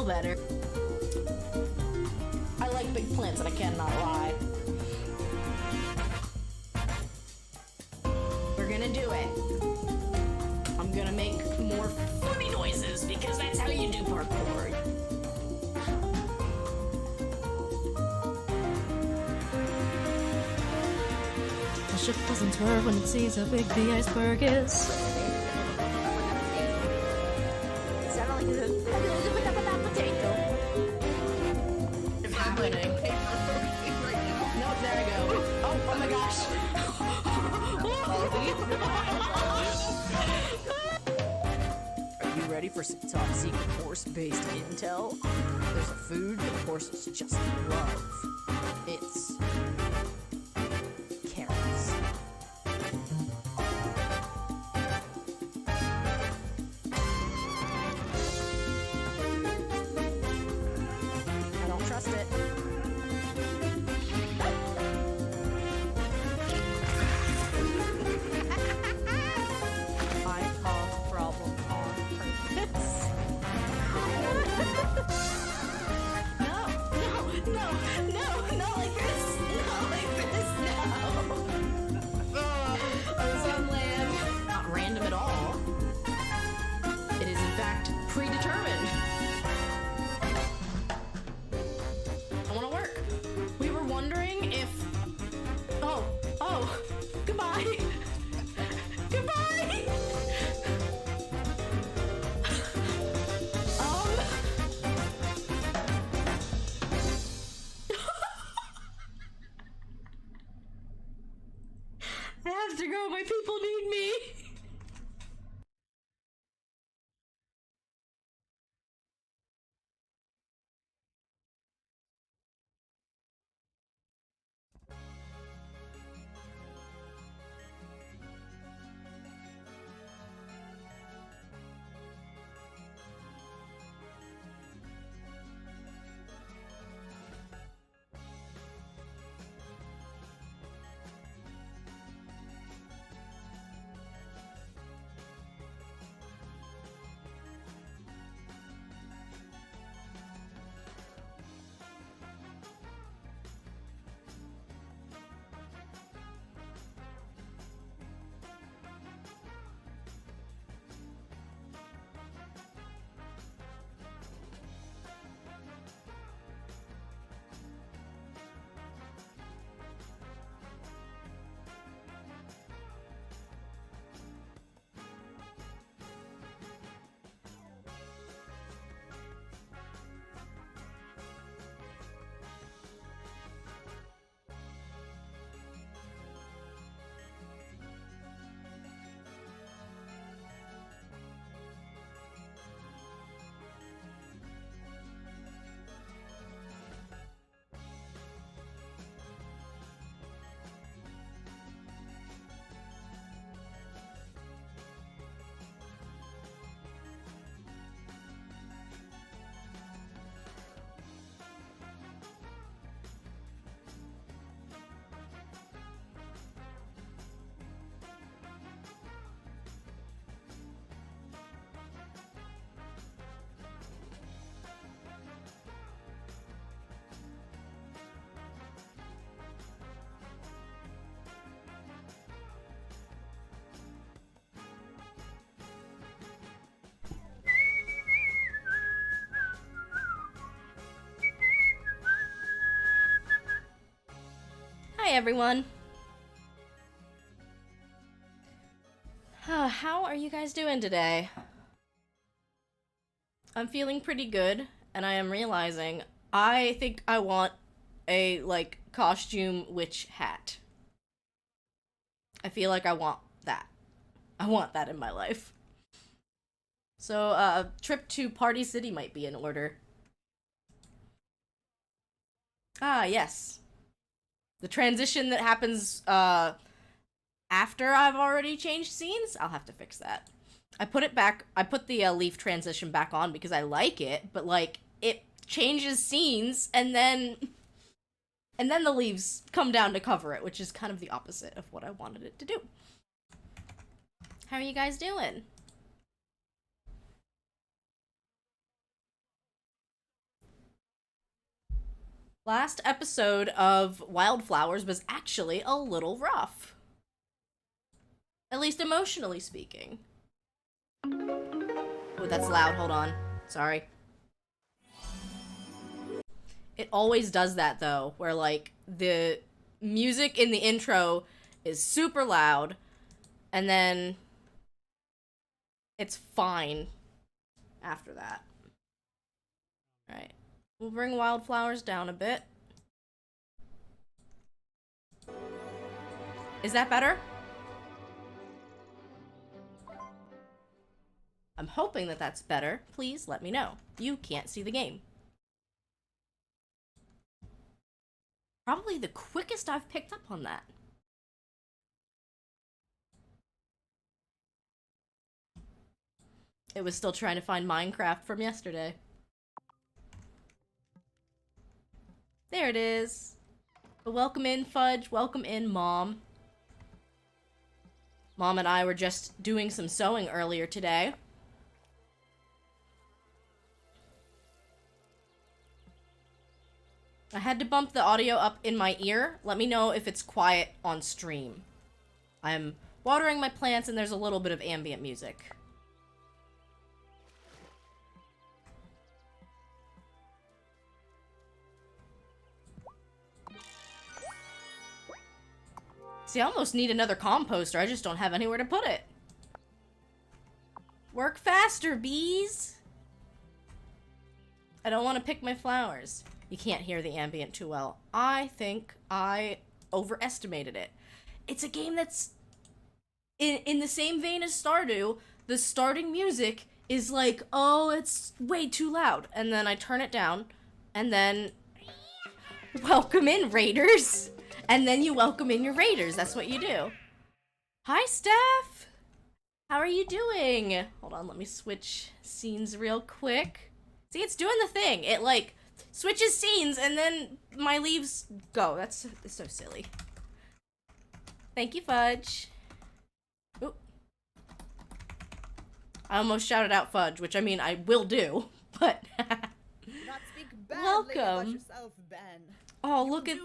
feel better. I like big plants, and I cannot lie. We're gonna do it. I'm gonna make more funny noises, because that's how you do parkour. The ship doesn't swerve when it sees how big the iceberg is. Sounded like a potato. It's happening. Nope, there I go. Oh my gosh. Are you ready for some top secret horse-based intel? There's a food that horses just love. It's carrots. I don't trust it. I caused problem on purpose. No, not like this. Not like this, no. I was on land. Not random at all. It is, in fact, predetermined. I want to work. We were wondering if... Oh, goodbye. Goodbye. I have to go. My people need me. Hi, everyone. How are you guys doing today? I'm feeling pretty good, and I am realizing I think I want a, like, costume witch hat. I feel like I want that. I want that in my life. So, a trip to Party City might be in order. Ah, yes. The transition that happens, after I've already changed scenes? I'll have to fix that. I put it back, I put the leaf transition back on because I like it, but, like, it changes scenes, and then the leaves come down to cover it, which is kind of the opposite of what I wanted it to do. How are you guys doing? Last episode of Wildflowers was actually a little rough. At least emotionally speaking. Oh, that's loud. Hold on. Sorry. It always does that, though, where, like, the music in the intro is super loud, and then it's fine after that. Alright. We'll bring Wildflowers down a bit. Is that better? I'm hoping that that's better. Please let me know. You can't see the game. Probably the quickest I've picked up on that. It was still trying to find Minecraft from yesterday. There it is. Welcome in, Fudge. Welcome in, Mom. Mom and I were just doing some sewing earlier today. I had to bump the audio up in my ear. Let me know if it's quiet on stream. I'm watering my plants and there's a little bit of ambient music. See, I almost need another composter. I just don't have anywhere to put it. Work faster, bees! I don't want to pick my flowers. You can't hear the ambient too well. I think I overestimated it. It's a game that's in the same vein as Stardew. The starting music is like, oh, it's way too loud. And then I turn it down, and then welcome in, raiders. And then you welcome in your raiders. That's what you do. Hi, Steph. How are you doing? Hold on, let me switch scenes real quick. See, it's doing the thing. It, like, switches scenes, and then my leaves go. That's so silly. Thank you, Fudge. Ooh. I almost shouted out Fudge, which, I mean, I will do, but... Not speak badly welcome. about yourself, Ben. Oh, look at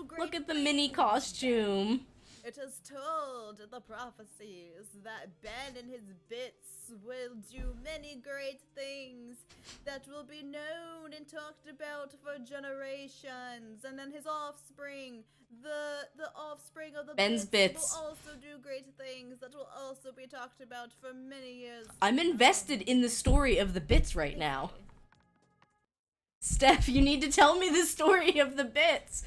the mini costume. It is told in the prophecies that Ben and his bits will do many great things that will be known and talked about for generations, and then his offspring, the offspring of the Ben's bits will also do great things that will also be talked about for many years. I'm invested in the story of the bits right now. Steph, you need to tell me the story of the bits.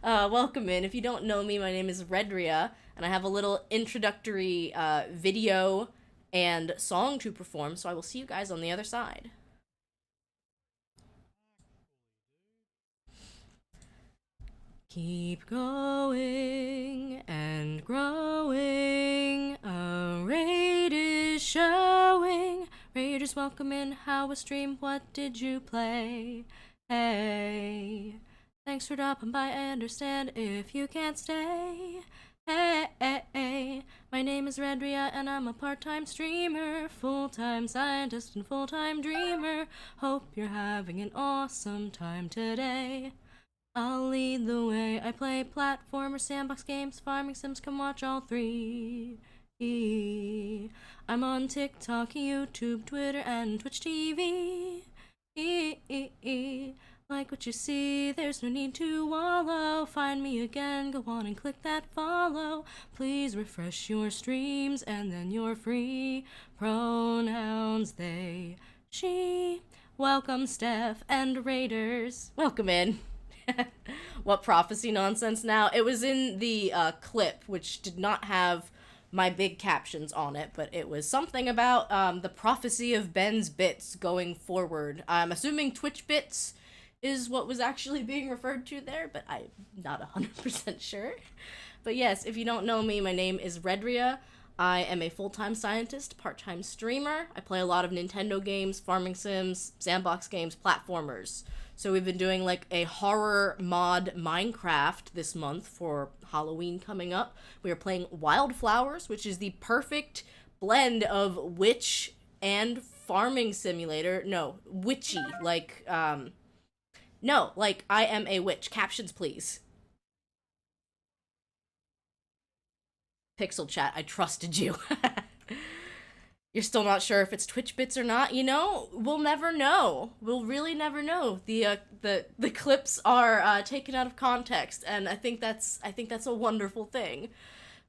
Welcome in. If you don't know me, my name is Redria, and I have a little introductory video and song to perform, so I will see you guys on the other side. Keep going and growing, a raid is showing. Raiders welcome in, how was stream, what did you play? Hey, thanks for dropping by, I understand if you can't stay. Hey, my name is Redria and I'm a part-time streamer, full-time scientist and full-time dreamer. Hope you're having an awesome time today. I'll lead the way. I play platformer, sandbox games, farming sims, come watch all three. I'm on TikTok, YouTube, Twitter, and Twitch TV. Like what you see, there's no need to wallow. Find me again, go on and click that follow. Please refresh your streams and then you're free. Pronouns they, she. Welcome, Steph and Raiders. Welcome in. What prophecy nonsense now? It was in the clip, which did not have my big captions on it, but it was something about the prophecy of Ben's bits going forward. I'm assuming Twitch bits is what was actually being referred to there, but I'm not 100% sure. But yes, if you don't know me, my name is Redria. I am a full-time scientist, part-time streamer. I play a lot of Nintendo games, farming sims, sandbox games, platformers. So we've been doing like a horror mod Minecraft this month for Halloween coming up. We are playing Wildflowers, which is the perfect blend of witch and farming simulator. No, witchy, like No, like, I am a witch. Captions, please. Pixel chat, I trusted you. You're still not sure if it's Twitch bits or not, you know? We'll never know. We'll really never know. The clips are taken out of context, and I think that's a wonderful thing.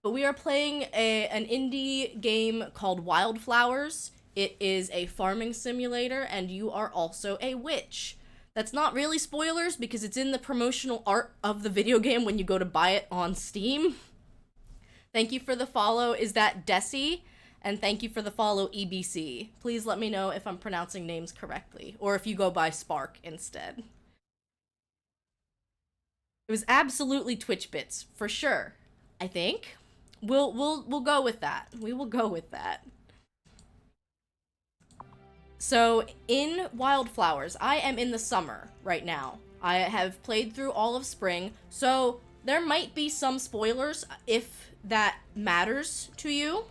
But we are playing an indie game called Wildflowers. It is a farming simulator, and you are also a witch. That's not really spoilers because it's in the promotional art of the video game when you go to buy it on Steam. Thank you for the follow. Is that Desi? And thank you for the follow, EBC. Please let me know if I'm pronouncing names correctly, or if you go by Spark instead. It was absolutely Twitch bits, for sure. I think we'll go with that. We will go with that. So in Wildflowers, I am in the summer right now. I have played through all of spring, so there might be some spoilers if that matters to you.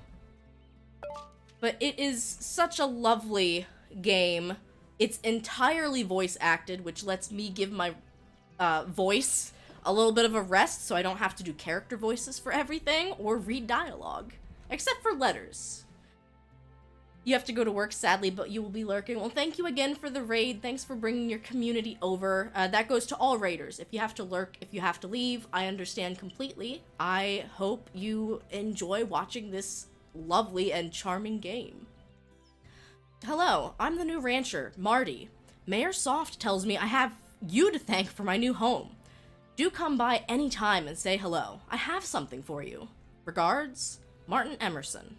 But it is such a lovely game. It's entirely voice acted, which lets me give my voice a little bit of a rest so I don't have to do character voices for everything or read dialogue. Except for letters. You have to go to work, sadly, but you will be lurking. Well, thank you again for the raid. Thanks for bringing your community over. That goes to all raiders. If you have to lurk, if you have to leave, I understand completely. I hope you enjoy watching this lovely and charming game. Hello, I'm the new rancher, Marty. Mayor Soft tells me I have you to thank for my new home. Do come by any time and say hello. I have something for you. Regards, Martin Emerson.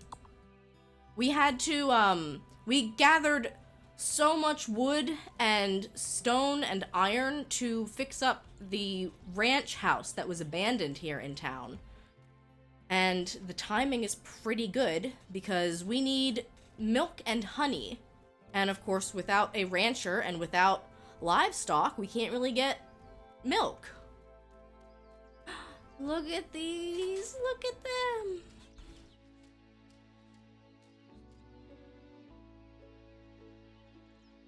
We had to, we gathered so much wood and stone and iron to fix up the ranch house that was abandoned here in town. And the timing is pretty good because we need milk and honey. And of course, without a rancher and without livestock, we can't really get milk. Look at these, look at them.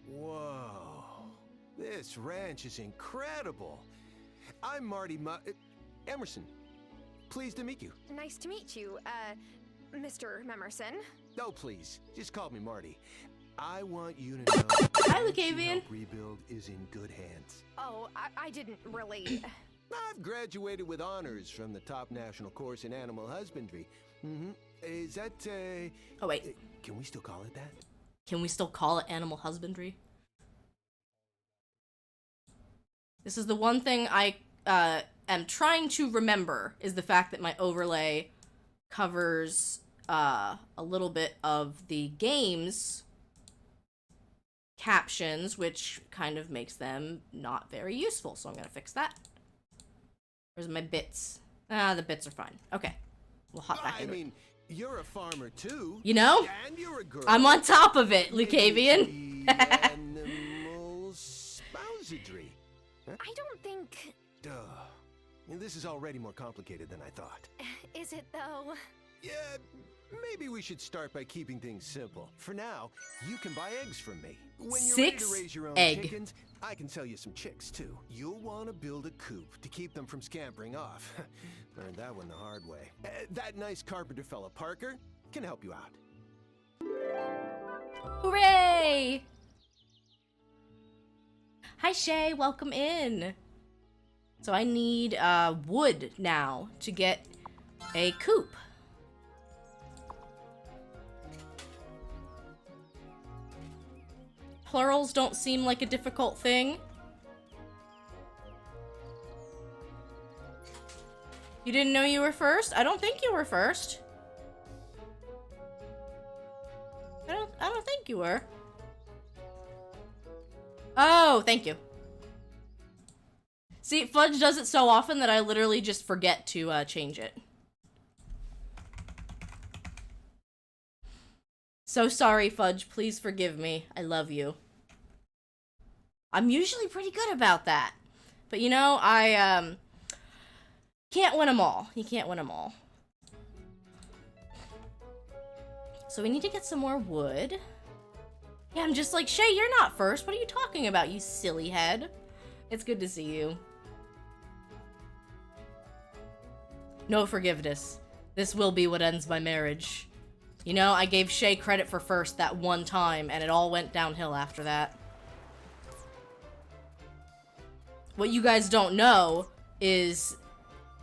Whoa, this ranch is incredible. I'm Marty Emerson. Pleased to meet you. Nice to meet you, Mr. Memerson. No, please, just call me Marty. I want you to know Hi, that Lucavian. Rebuild is in good hands. Oh, I didn't really... I've graduated with honors from the top national course in animal husbandry. Is that, Oh, wait. Can we still call it that? Can we still call it animal husbandry? This is the one thing I am trying to remember, is the fact that my overlay covers a little bit of the game's captions, which kind of makes them not very useful, so I'm gonna fix that. Where's my bits? Ah, the bits are fine. Okay, we'll hop back into it. You're a farmer too. You know? And you're a girl. I'm on top of it, Lucavian. Animal spousadry. Huh? I don't think... Duh. This is already more complicated than I thought. Is it, though? Yeah, maybe we should start by keeping things simple. For now, you can buy eggs from me. When you're ready to raise your own chickens, I can sell you some chicks, too. You'll want to build a coop to keep them from scampering off. Learned that one the hard way. That nice carpenter fella, Parker, can help you out. Hooray! Hi, Shay. Welcome in. So I need wood now to get a coop. Plurals don't seem like a difficult thing. You didn't know you were first? I don't think you were first. I don't think you were. Oh, thank you. See, Fudge does it so often that I literally just forget to change it. So sorry, Fudge. Please forgive me. I love you. I'm usually pretty good about that. But you know, I can't win them all. You can't win them all. So we need to get some more wood. Yeah, I'm just like, Shay, you're not first. What are you talking about, you silly head? It's good to see you. No forgiveness. This will be what ends my marriage. You know, I gave Shay credit for first that one time, and it all went downhill after that. What you guys don't know is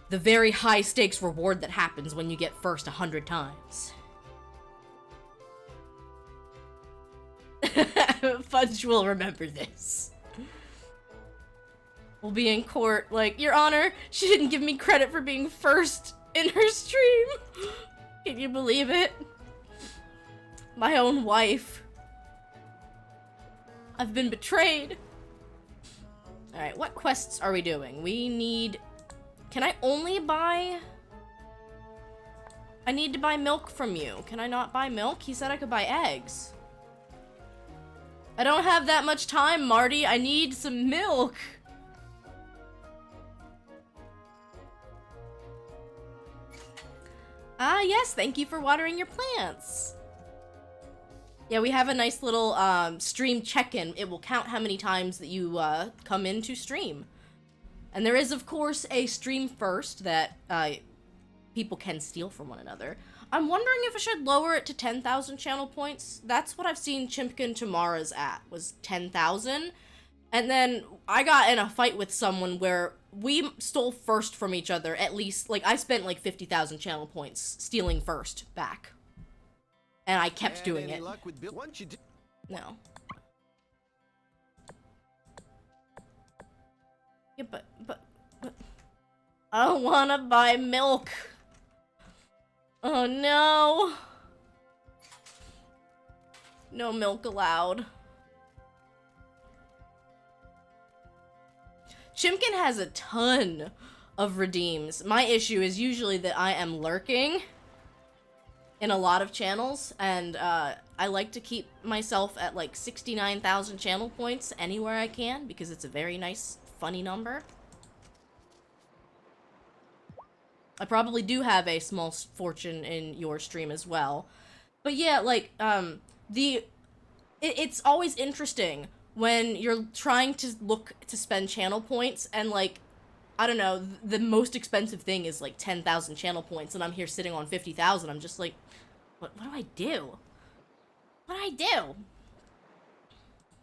the very high stakes reward that happens when you get first 100 times. Fudge will remember this. We'll be in court like, Your Honor, she didn't give me credit for being first in her stream. Can you believe it? My own wife. I've been betrayed. Alright, what quests are we doing? We need... Can I only buy... I need to buy milk from you. Can I not buy milk? He said I could buy eggs. I don't have that much time, Marty. I need some milk. Ah, yes, thank you for watering your plants. Yeah, we have a nice little stream check-in. It will count how many times that you come in to stream. And there is, of course, a stream first that people can steal from one another. I'm wondering if I should lower it to 10,000 channel points. That's what I've seen Chimpkin Tamara's at, was 10,000. And then I got in a fight with someone where we stole first from each other, at least, like, I spent like 50,000 channel points stealing first back. And I kept doing it. No. Yeah, but... I don't wanna buy milk. Oh no. No milk allowed. Chimkin has a ton of redeems. My issue is usually that I am lurking in a lot of channels, and I like to keep myself at like 69,000 channel points anywhere I can, because it's a very nice, funny number. I probably do have a small fortune in your stream as well. But yeah, like, it's always interesting when you're trying to look to spend channel points, and like, I don't know, the most expensive thing is like 10,000 channel points, and I'm here sitting on 50,000. I'm just like, what do I do? What do I do?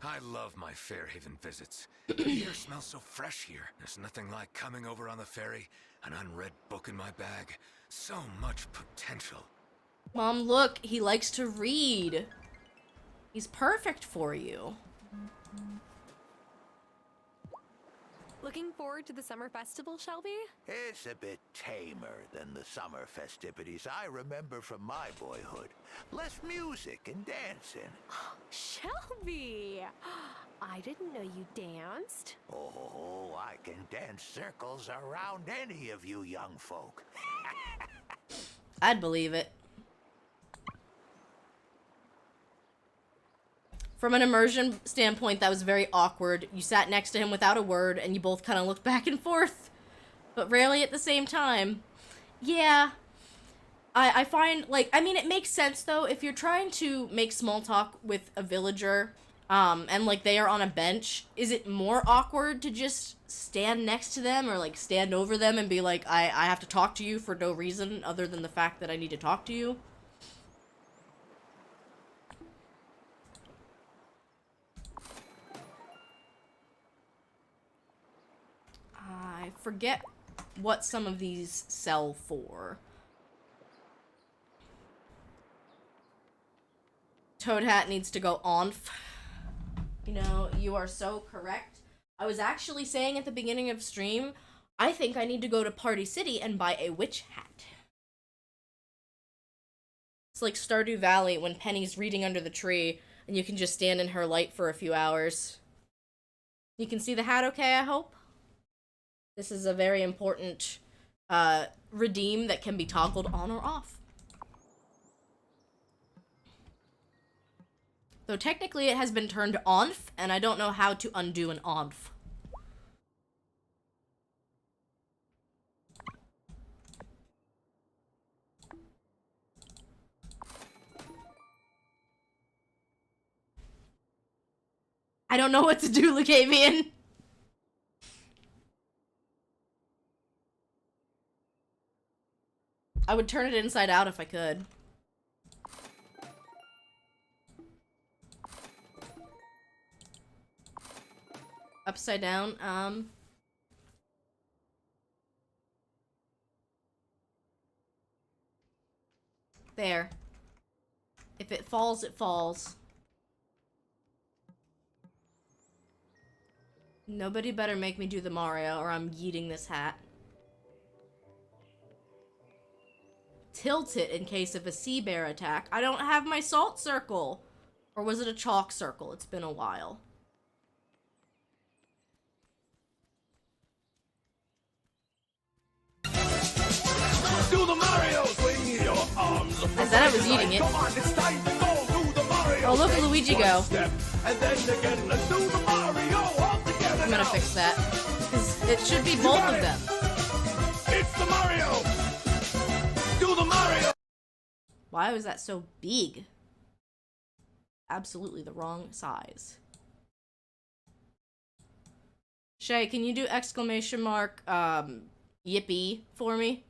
I love my Fairhaven visits. The air smells so fresh here. There's nothing like coming over on the ferry, an unread book in my bag. So much potential. Mom, look, he likes to read. He's perfect for you. Looking forward to the summer festival, Shelby? It's a bit tamer than the summer festivities I remember from my boyhood. Less music and dancing. Shelby! I didn't know you danced. Oh, I can dance circles around any of you young folk. I'd believe it. From an immersion standpoint, that was very awkward. You sat next to him without a word, and you both kind of looked back and forth, but rarely at the same time. Yeah. I find, like, I mean, it makes sense, though, if you're trying to make small talk with a villager, and, like, they are on a bench, is it more awkward to just stand next to them, or, like, stand over them and be like, I have to talk to you for no reason other than the fact that I need to talk to you? I forget what some of these sell for. Toad Hat needs to go on. You know, you are so correct. I was actually saying at the beginning of stream, I think I need to go to Party City and buy a witch hat. It's like Stardew Valley when Penny's reading under the tree and you can just stand in her light for a few hours. You can see the hat okay, I hope? This is a very important redeem that can be toggled on or off. Though technically it has been turned on, and I don't know how to undo an on. I don't know what to do, Lucavian. I would turn it inside out if I could. Upside down, there. If it falls, it falls. Nobody better make me do the Mario or I'm yeeting this hat. Tilt it in case of a sea bear attack. I don't have my salt circle. Or was it a chalk circle? It's been a while. Do the Mario, swing your arms. I said I was eating it. Come on, it's time to go. Do the Mario. Oh, look at Luigi go. Step, and then again, let's do the Mario all together. I'm gonna fix that. Because it should be both of them. It's the Mario. Do the Mario. Why was that so big? Absolutely the wrong size. Shay, can you do exclamation mark, yippee for me?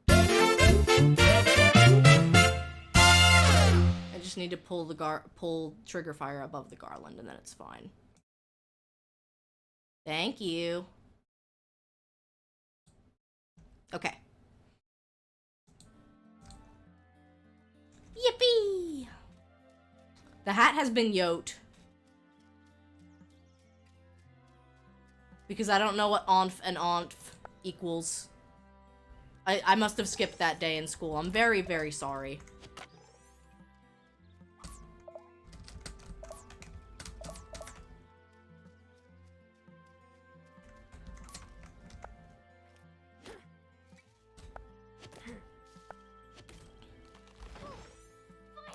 I just need to pull trigger fire above the garland and then it's fine. Thank you. Okay. Yippee! The hat has been yoked. Because I don't know what onf and onf equals. I must have skipped that day in school. I'm very, very sorry.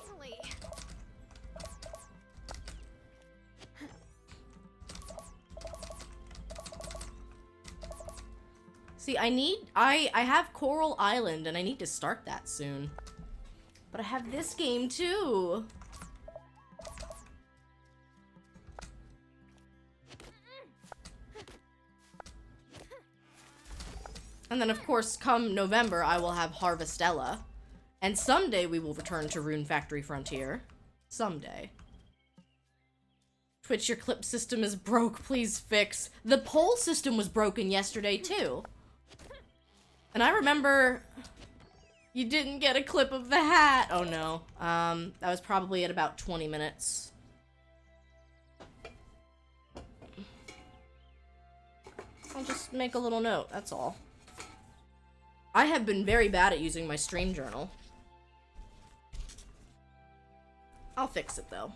Finally. See, I have Coral Island and I need to start that soon. But I have this game too. And then of course, come November, I will have Harvestella. And someday we will return to Rune Factory Frontier. Someday. Twitch, your clip system is broke, please fix. The poll system was broken yesterday too. And I remember you didn't get a clip of the hat. Oh no. That was probably at about 20 minutes. I'll just make a little note, that's all. I have been very bad at using my stream journal. I'll fix it though.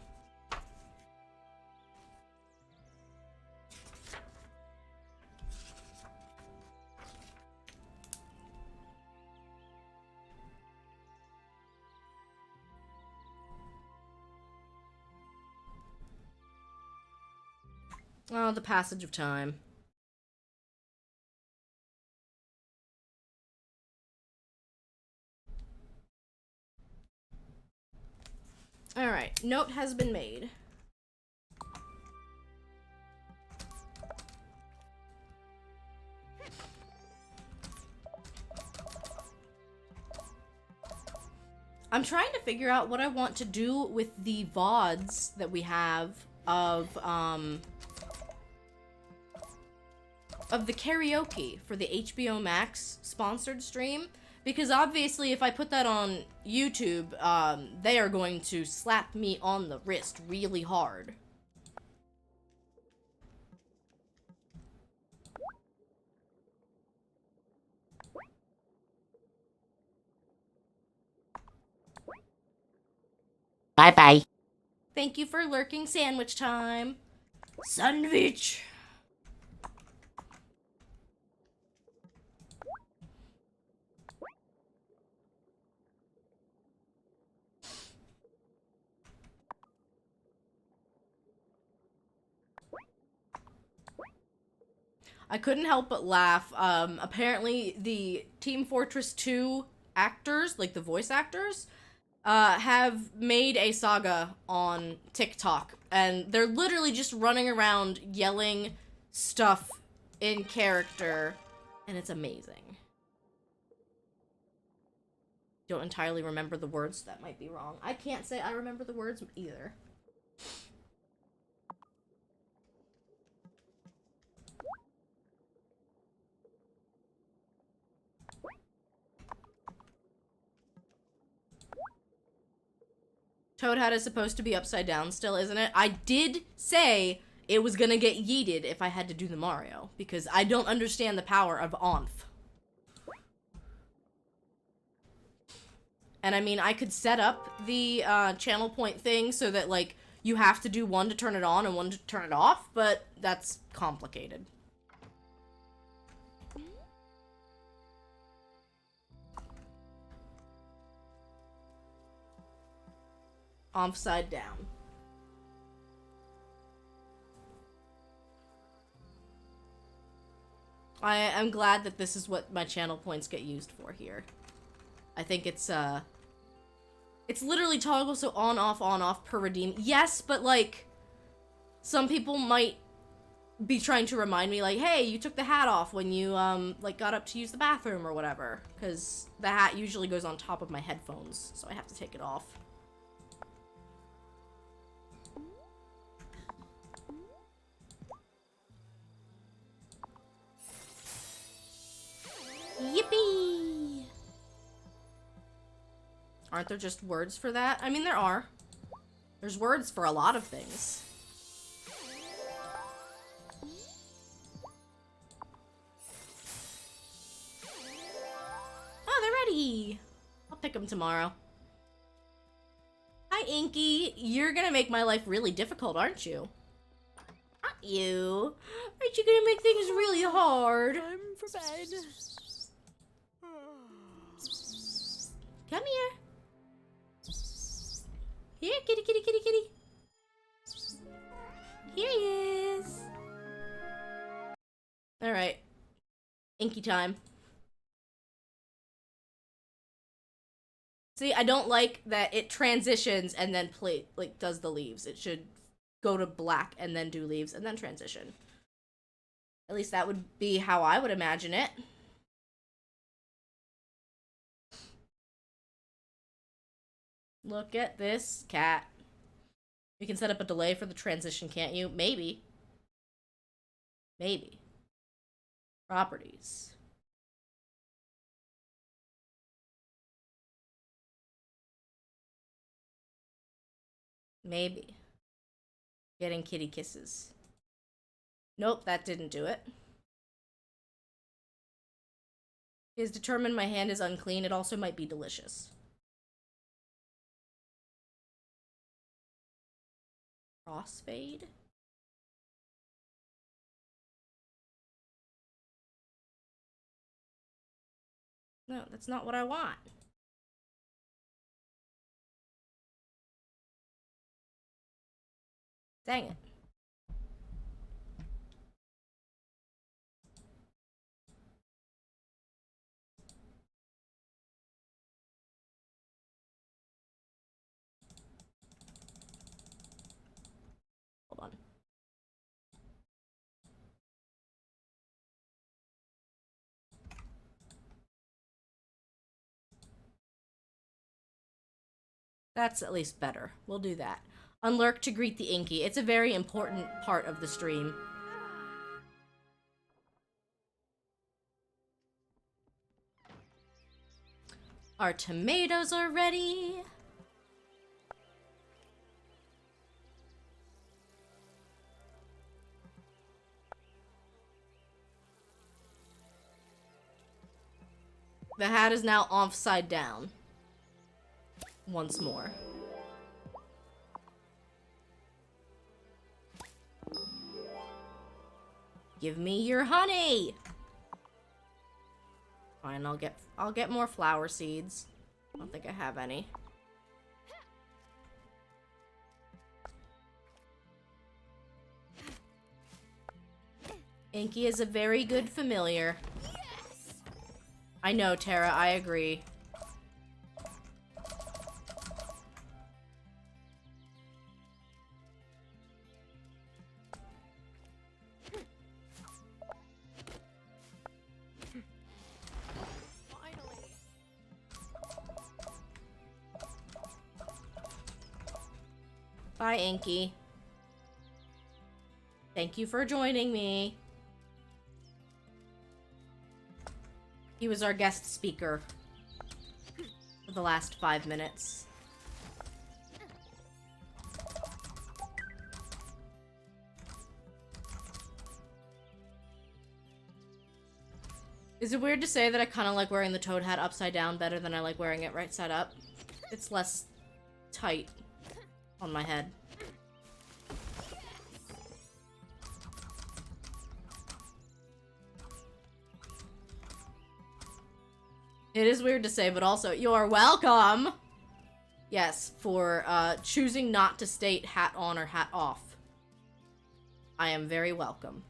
Oh, the passage of time. Alright, note has been made. I'm trying to figure out what I want to do with the VODs that we have of the karaoke for the HBO Max sponsored stream. Because obviously if I put that on YouTube, they are going to slap me on the wrist really hard. Bye-bye. Thank you for lurking, sandwich time. Sandwich! I couldn't help but laugh. Apparently the Team Fortress 2 actors, like the voice actors, have made a saga on TikTok, and they're literally just running around yelling stuff in character, and it's amazing. Don't entirely remember the words, that might be wrong. I can't say I remember the words either. Toad Hat is supposed to be upside down still, isn't it? I did say it was gonna get yeeted if I had to do the Mario, because I don't understand the power of ONF. And I mean, I could set up the channel point thing so that, like, you have to do one to turn it on and one to turn it off, but that's complicated. Upside down. I'm glad that this is what my channel points get used for here. I think it's literally toggle, so on, off per redeem. Yes, but, like, some people might be trying to remind me, like, hey, you took the hat off when you, like, got up to use the bathroom or whatever. Because the hat usually goes on top of my headphones, so I have to take it off. Yippee! Aren't there just words for that? I mean, there are. There's words for a lot of things. Oh, they're ready! I'll pick them tomorrow. Hi, Inky. You're gonna make my life really difficult, aren't you? Aren't you? Aren't you gonna make things really hard? Time for bed. Come here. Here, kitty, kitty, kitty, kitty. Here he is. Alright. Inky time. See, I don't like that it transitions and then does the leaves. It should go to black and then do leaves and then transition. At least that would be how I would imagine it. Look at this cat. You can set up a delay for the transition, can't you? Maybe. Maybe. Properties. Maybe. Getting kitty kisses. Nope, that didn't do it. It is determined my hand is unclean. It also might be delicious. Crossfade? No, that's not what I want. Dang it. Hold on. That's at least better. We'll do that. Unlurk to greet the Inky. It's a very important part of the stream. Our tomatoes are ready. The hat is now upside down. Once more. Give me your honey. Fine, I'll get more flower seeds. I don't think I have any. Inky is a very good familiar. I know, Tara, I agree. Bye, Inky. Thank you for joining me. He was our guest speaker for the last 5 minutes. Is it weird to say that I kind of like wearing the toad hat upside down better than I like wearing it right side up? It's less tight on my head. It is weird to say, but also, you're welcome! Yes, for choosing not to state hat on or hat off. I am very welcome.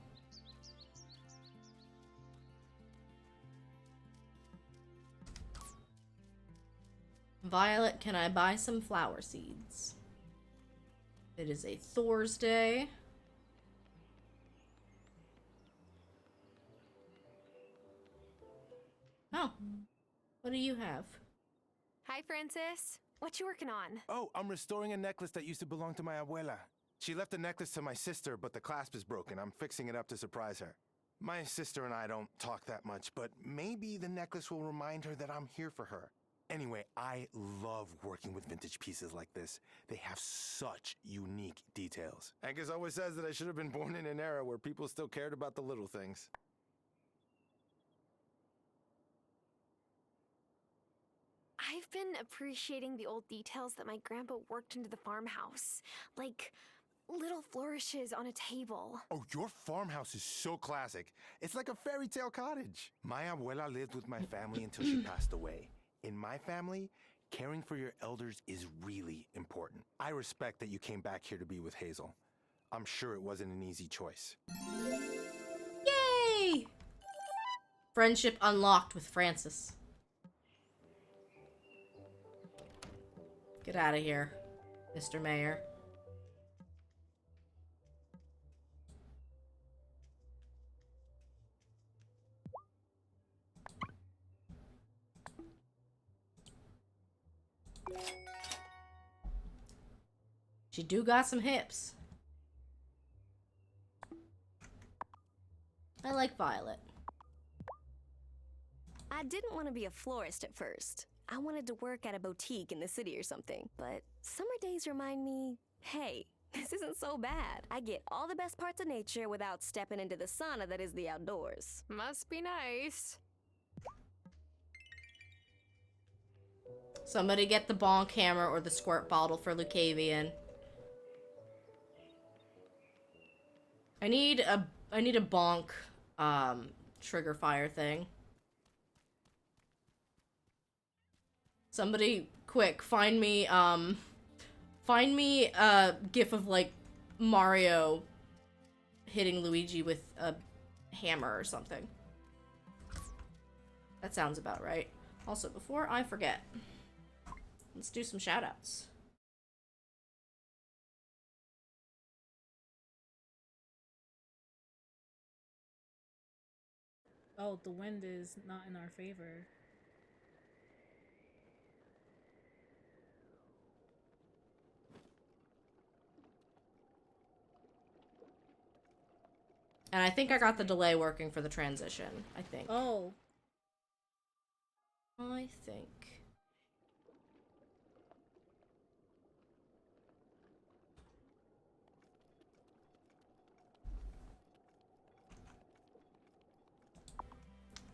Violet, can I buy some flower seeds? It is a Thursday. Oh. What do you have? Hi, Francis. What you working on? Oh, I'm restoring a necklace that used to belong to my abuela. She left the necklace to my sister, but the clasp is broken. I'm fixing it up to surprise her. My sister and I don't talk that much, but maybe the necklace will remind her that I'm here for her. Anyway, I love working with vintage pieces like this. They have such unique details. Angus always says that I should have been born in an era where people still cared about the little things. I've been appreciating the old details that my grandpa worked into the farmhouse. Like little flourishes on a table. Oh, your farmhouse is so classic. It's like a fairy tale cottage. My abuela lived with my family until she passed away. In my family, caring for your elders is really important. I respect that you came back here to be with Hazel. I'm sure it wasn't an easy choice. Yay! Friendship unlocked with Francis. Get out of here, Mr. Mayor. She do got some hips. I like Violet. I didn't want to be a florist at first. I wanted to work at a boutique in the city or something. But summer days remind me, hey, this isn't so bad. I get all the best parts of nature without stepping into the sauna that is the outdoors. Must be nice. Somebody get the bonk hammer or the squirt bottle for Lucavian. I need a bonk trigger fire thing. Somebody quick find me a gif of like Mario hitting Luigi with a hammer or something. That sounds about right. Also, before I forget, let's do some shoutouts. Oh, the wind is not in our favor. And I think I got the delay working for the transition. I think. Oh. I think.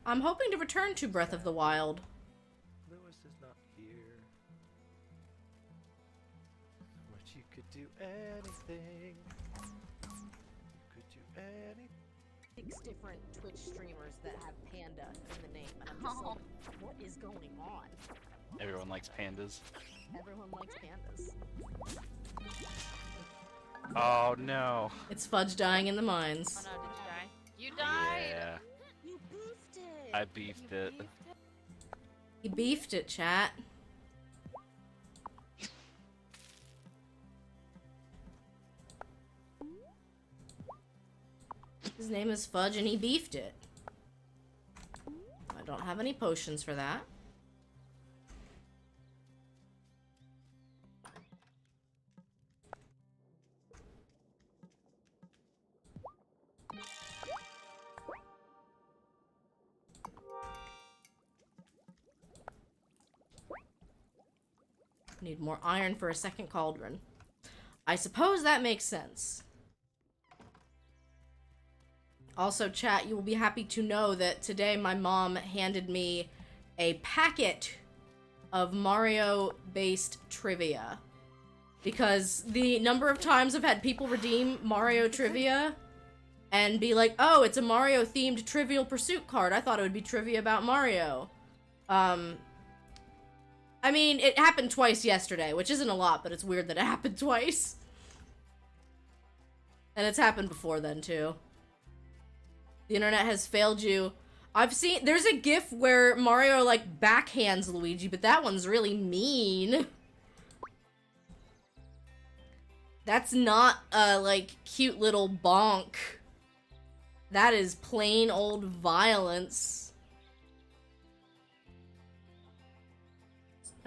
I'm hoping to return to Breath of the Wild. Lewis is not here. But you could do anything. You could do anything. 6 different Twitch streamers that have Panda in the name, and I'm just like, what is going on? Everyone likes pandas. Everyone likes pandas. Oh no. It's Fudge dying in the mines. Oh no, did you die? You died! Yeah. You beefed it! I beefed it. He beefed it, chat. His name is Fudge and he beefed it. I don't have any potions for that. Need more iron for a second cauldron. I suppose that makes sense. Also, chat, you will be happy to know that today my mom handed me a packet of Mario-based trivia. Because the number of times I've had people redeem Mario trivia and be like, oh, it's a Mario-themed Trivial Pursuit card. I thought it would be trivia about Mario. I mean, it happened twice yesterday, which isn't a lot, but it's weird that it happened twice. And it's happened before then, too. The internet has failed you. I've seen- there's a gif where Mario, like, backhands Luigi, but that one's really mean. That's not a, like, cute little bonk. That is plain old violence.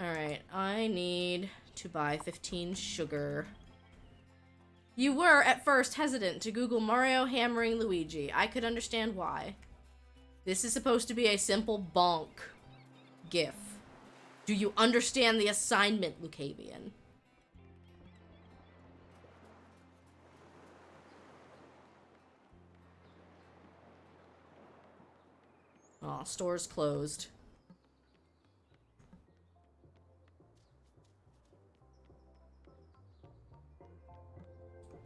Alright, I need to buy 15 sugar. You were, at first, hesitant to Google Mario hammering Luigi. I could understand why. This is supposed to be a simple bonk gif. Do you understand the assignment, Lucavian? Aw, store's closed.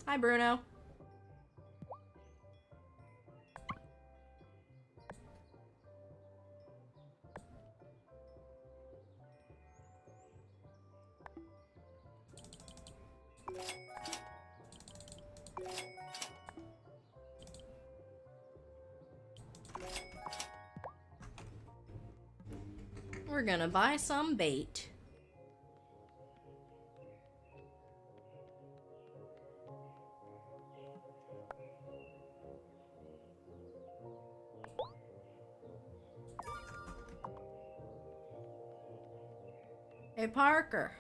Hi, Bruno. We're gonna buy some bait. Hey, Parker.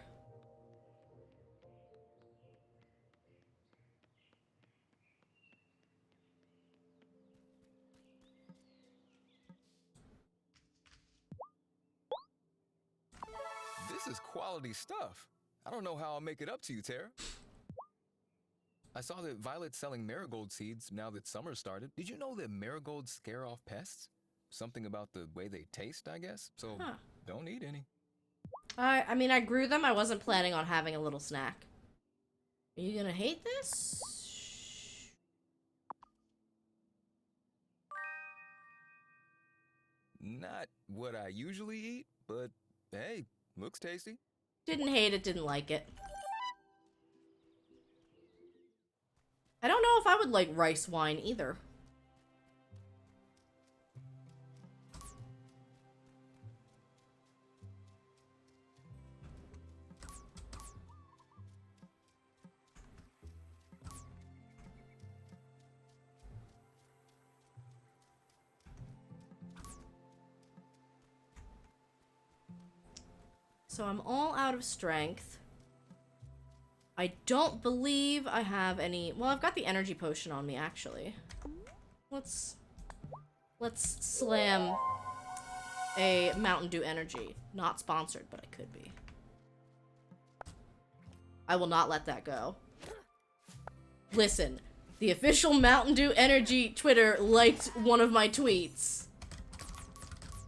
This is quality stuff. I don't know how I'll make it up to you, Tara. I saw that Violet's selling marigold seeds now that summer started. Did you know that marigolds scare off pests? Something about the way they taste, I guess. So don't eat any. I mean, I grew them. I wasn't planning on having a little snack. Are you gonna hate this? Not what I usually eat, but hey, looks tasty. Didn't hate it, didn't like it. I don't know if I would like rice wine either. So I'm all out of strength. I don't believe I have any... Well, I've got the energy potion on me, actually. Let's slam a Mountain Dew energy. Not sponsored, but I could be. I will not let that go. Listen, the official Mountain Dew Energy Twitter liked one of my tweets.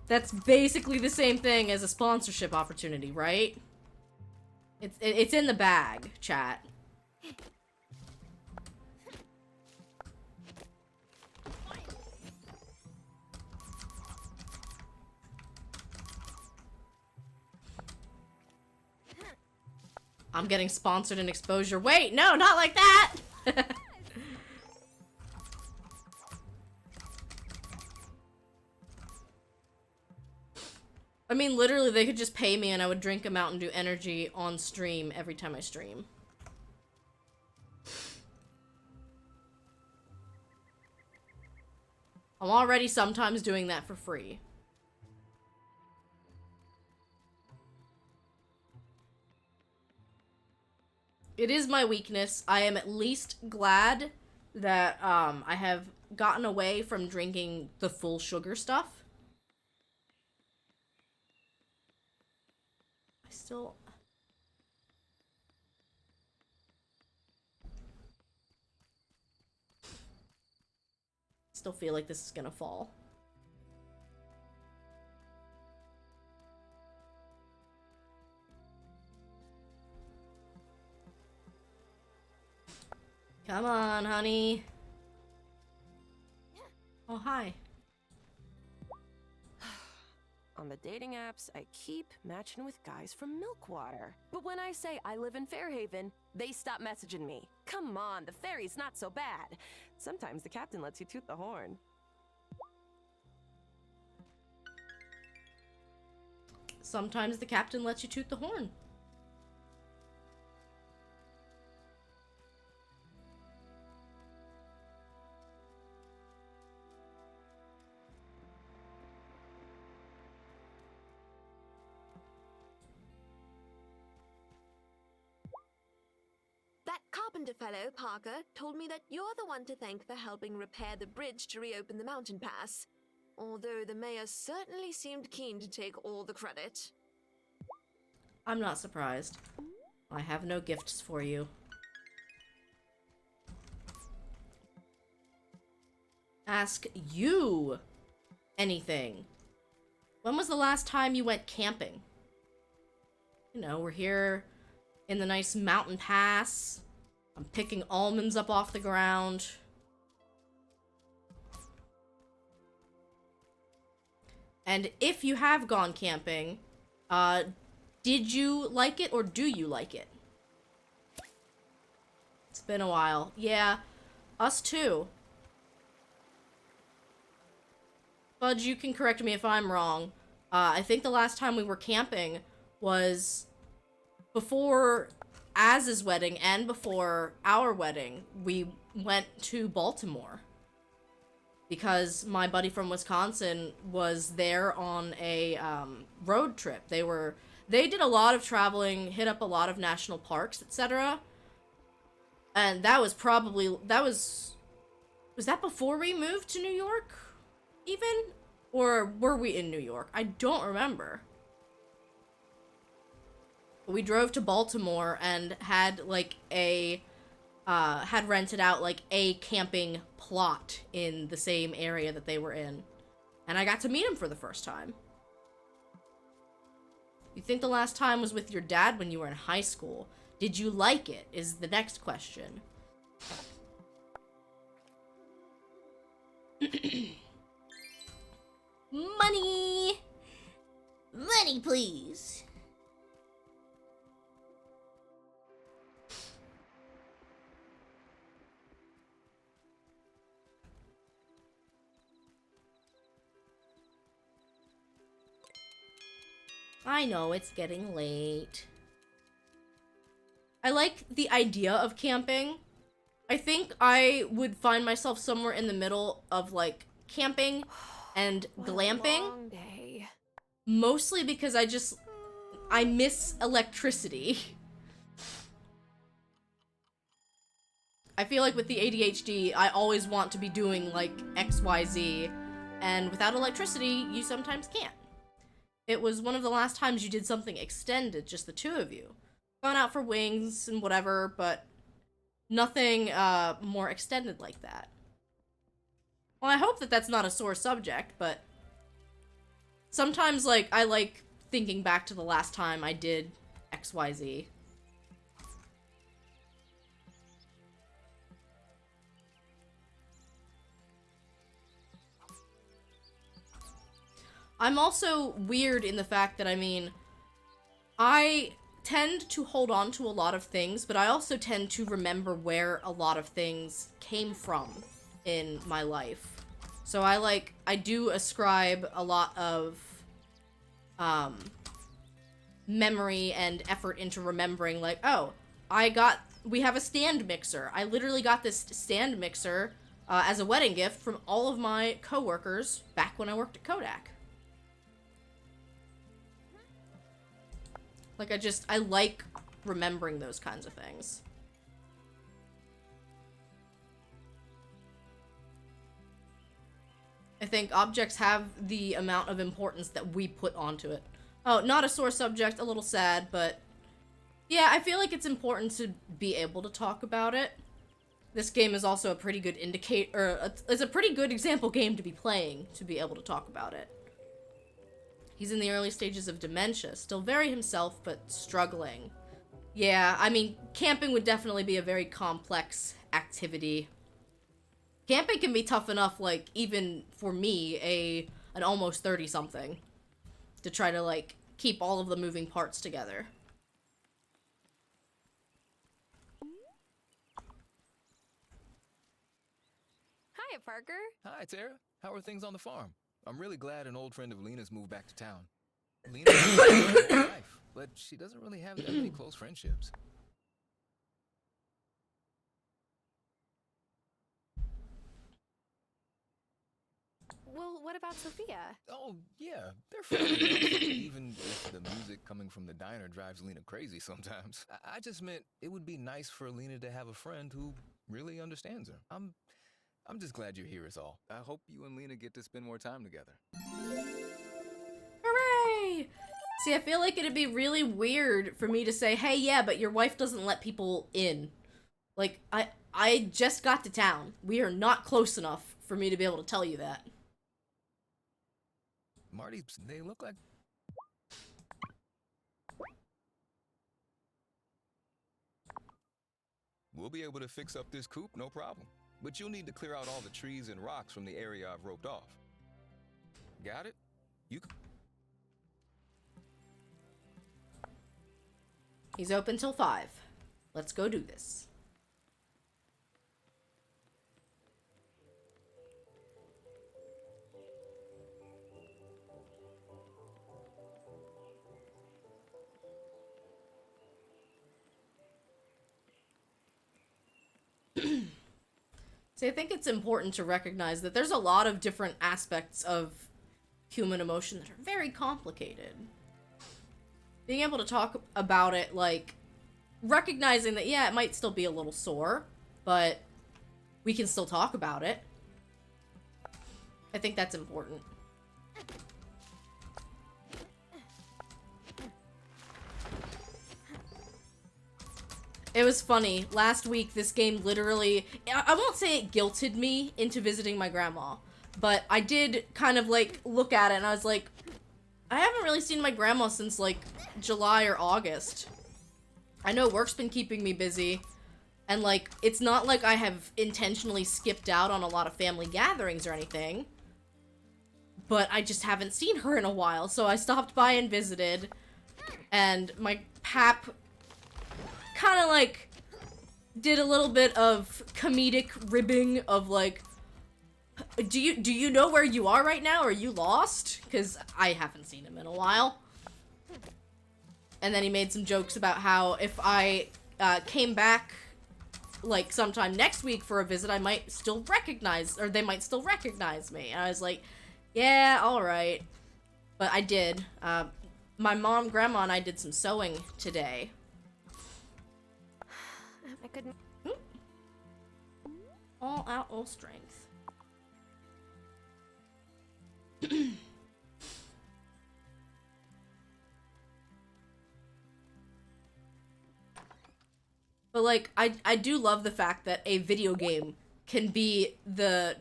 That's basically the same thing as a sponsorship opportunity, right? It's in the bag, chat. I'm getting sponsored and exposure. Wait, no, not like that! I mean, literally, they could just pay me and I would drink a Mountain Dew Energy on stream every time I stream. I'm already sometimes doing that for free. It is my weakness. I am at least glad that I have gotten away from drinking the full sugar stuff. still feel like this is gonna fall. Come on, honey. Oh, hi. On the dating apps, I keep matching with guys from Milkwater. But when I say I live in Fairhaven, they stop messaging me. Come on, the ferry's not so bad. Sometimes the captain lets you toot the horn. Sometimes the captain lets you toot the horn. That carpenter fellow, Parker, told me that you're the one to thank for helping repair the bridge to reopen the mountain pass. Although the mayor certainly seemed keen to take all the credit. I'm not surprised. I have no gifts for you. Ask you anything. When was the last time you went camping? You know, we're here in the nice mountain pass. I'm picking almonds up off the ground. And if you have gone camping, did you like it or do you like it? It's been a while. Yeah, us too. Fudge, you can correct me if I'm wrong. I think the last time we were camping was before Az's wedding and before our wedding. We went to Baltimore because my buddy from Wisconsin was there on a road trip. They did a lot of traveling, hit up a lot of national parks, etc. And that was was that before we moved to New York? Even? Or were we in New York? I don't remember. We drove to Baltimore and had like had rented out like a camping plot in the same area that they were in. And I got to meet him for the first time. You think the last time was with your dad when you were in high school? Did you like it? Is the next question. Money! Money, please! I know, it's getting late. I like the idea of camping. I think I would find myself somewhere in the middle of, like, camping and glamping. Long day. Mostly because I miss electricity. I feel like with the ADHD, I always want to be doing, like, XYZ. And without electricity, you sometimes can't. It was one of the last times you did something extended, just the two of you. Gone out for wings and whatever, but nothing more extended like that. Well, I hope that that's not a sore subject, but sometimes, like, I like thinking back to the last time I did XYZ. I'm also weird in the fact that, I mean, I tend to hold on to a lot of things, but I also tend to remember where a lot of things came from in my life. So I do ascribe a lot of memory and effort into remembering, like, oh, we have a stand mixer. I literally got this stand mixer as a wedding gift from all of my coworkers back when I worked at Kodak. Like, I like remembering those kinds of things. I think objects have the amount of importance that we put onto it. Oh, not a sore subject, a little sad, but yeah, I feel like it's important to be able to talk about it. this game is also a pretty good it's a pretty good example game to be playing, to be able to talk about it. He's in the early stages of dementia, still very himself, but struggling. Yeah, I mean, camping would definitely be a very complex activity. Camping can be tough enough, like, even for me, an almost 30-something, to try to, like, keep all of the moving parts together. Hiya, Parker. Hi, Tara. How are things on the farm? I'm really glad an old friend of Lena's moved back to town. Lena has a life, but she doesn't really have that many close friendships. Well, what about Sophia? Oh, yeah, they're friendly. Even if the music coming from the diner drives Lena crazy sometimes. I just meant it would be nice for Lena to have a friend who really understands her. I'm just glad you're here is all. I hope you and Lena get to spend more time together. Hooray! See, I feel like it'd be really weird for me to say, hey, yeah, but your wife doesn't let people in. Like, I just got to town. We are not close enough for me to be able to tell you that. Marty, they look like... We'll be able to fix up this coop, no problem. But you'll need to clear out all the trees and rocks from the area I've roped off. Got it? He's open till 5. Let's go do this. See, I think it's important to recognize that there's a lot of different aspects of human emotion that are very complicated. Being able to talk about it, like, recognizing that, yeah, it might still be a little sore, but we can still talk about it. I think that's important. It was funny. Last week, this game literally... I won't say it guilted me into visiting my grandma, but I did kind of, like, look at it and I was like, I haven't really seen my grandma since, like, July or August. I know work's been keeping me busy, and, like, it's not like I have intentionally skipped out on a lot of family gatherings or anything, but I just haven't seen her in a while, so I stopped by and visited, and my pap kind of, like, did a little bit of comedic ribbing of, like, do you know where you are right now? Are you lost? Because I haven't seen him in a while. And then he made some jokes about how if I came back, like, sometime next week for a visit, I might still recognize, or they might still recognize me. And I was like, yeah, alright. But I did. My mom, grandma, and I did some sewing today. I couldn't... All out, all strength. But, like, I do love the fact that a video game can be the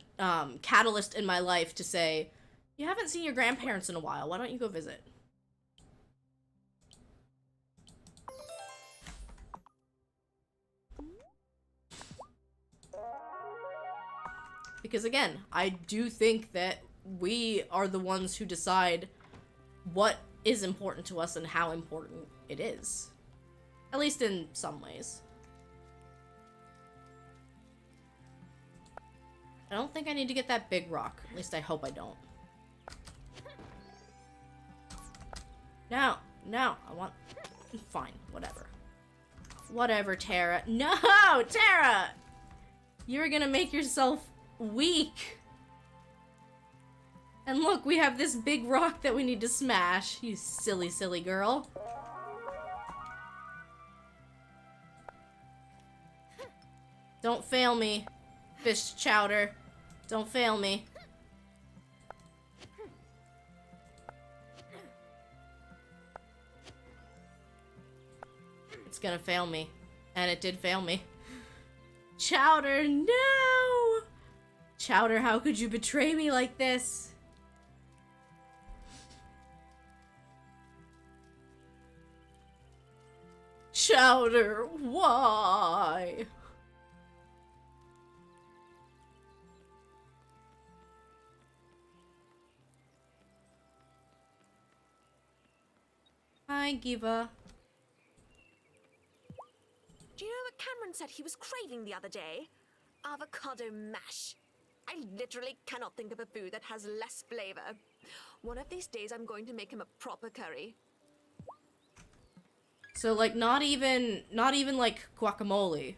catalyst in my life to say, you haven't seen your grandparents in a while, why don't you go visit? Because again, I do think that we are the ones who decide what is important to us and how important it is. At least in some ways. I don't think I need to get that big rock. At least I hope I don't. No, I want... Fine, whatever. Whatever, Tara. No, Tara! You're gonna make yourself weak. And look, we have this big rock that we need to smash. You silly, silly girl. Don't fail me, fish chowder. Don't fail me. It's gonna fail me. And it did fail me. Chowder, no! Chowder, how could you betray me like this? Chowder, why? Hi, Giva. Do you know what Cameron said he was craving the other day? Avocado mash. I literally cannot think of a food that has less flavor. One of these days I'm going to make him a proper curry. So like not even like guacamole.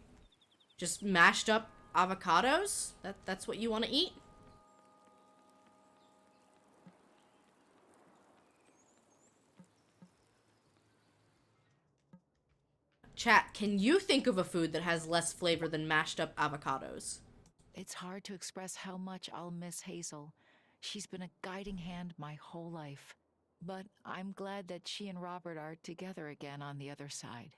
Just mashed up avocados? That's what you want to eat? Chat, can you think of a food that has less flavor than mashed up avocados? It's hard to express how much I'll miss Hazel. She's been a guiding hand my whole life. But I'm glad that she and Robert are together again on the other side.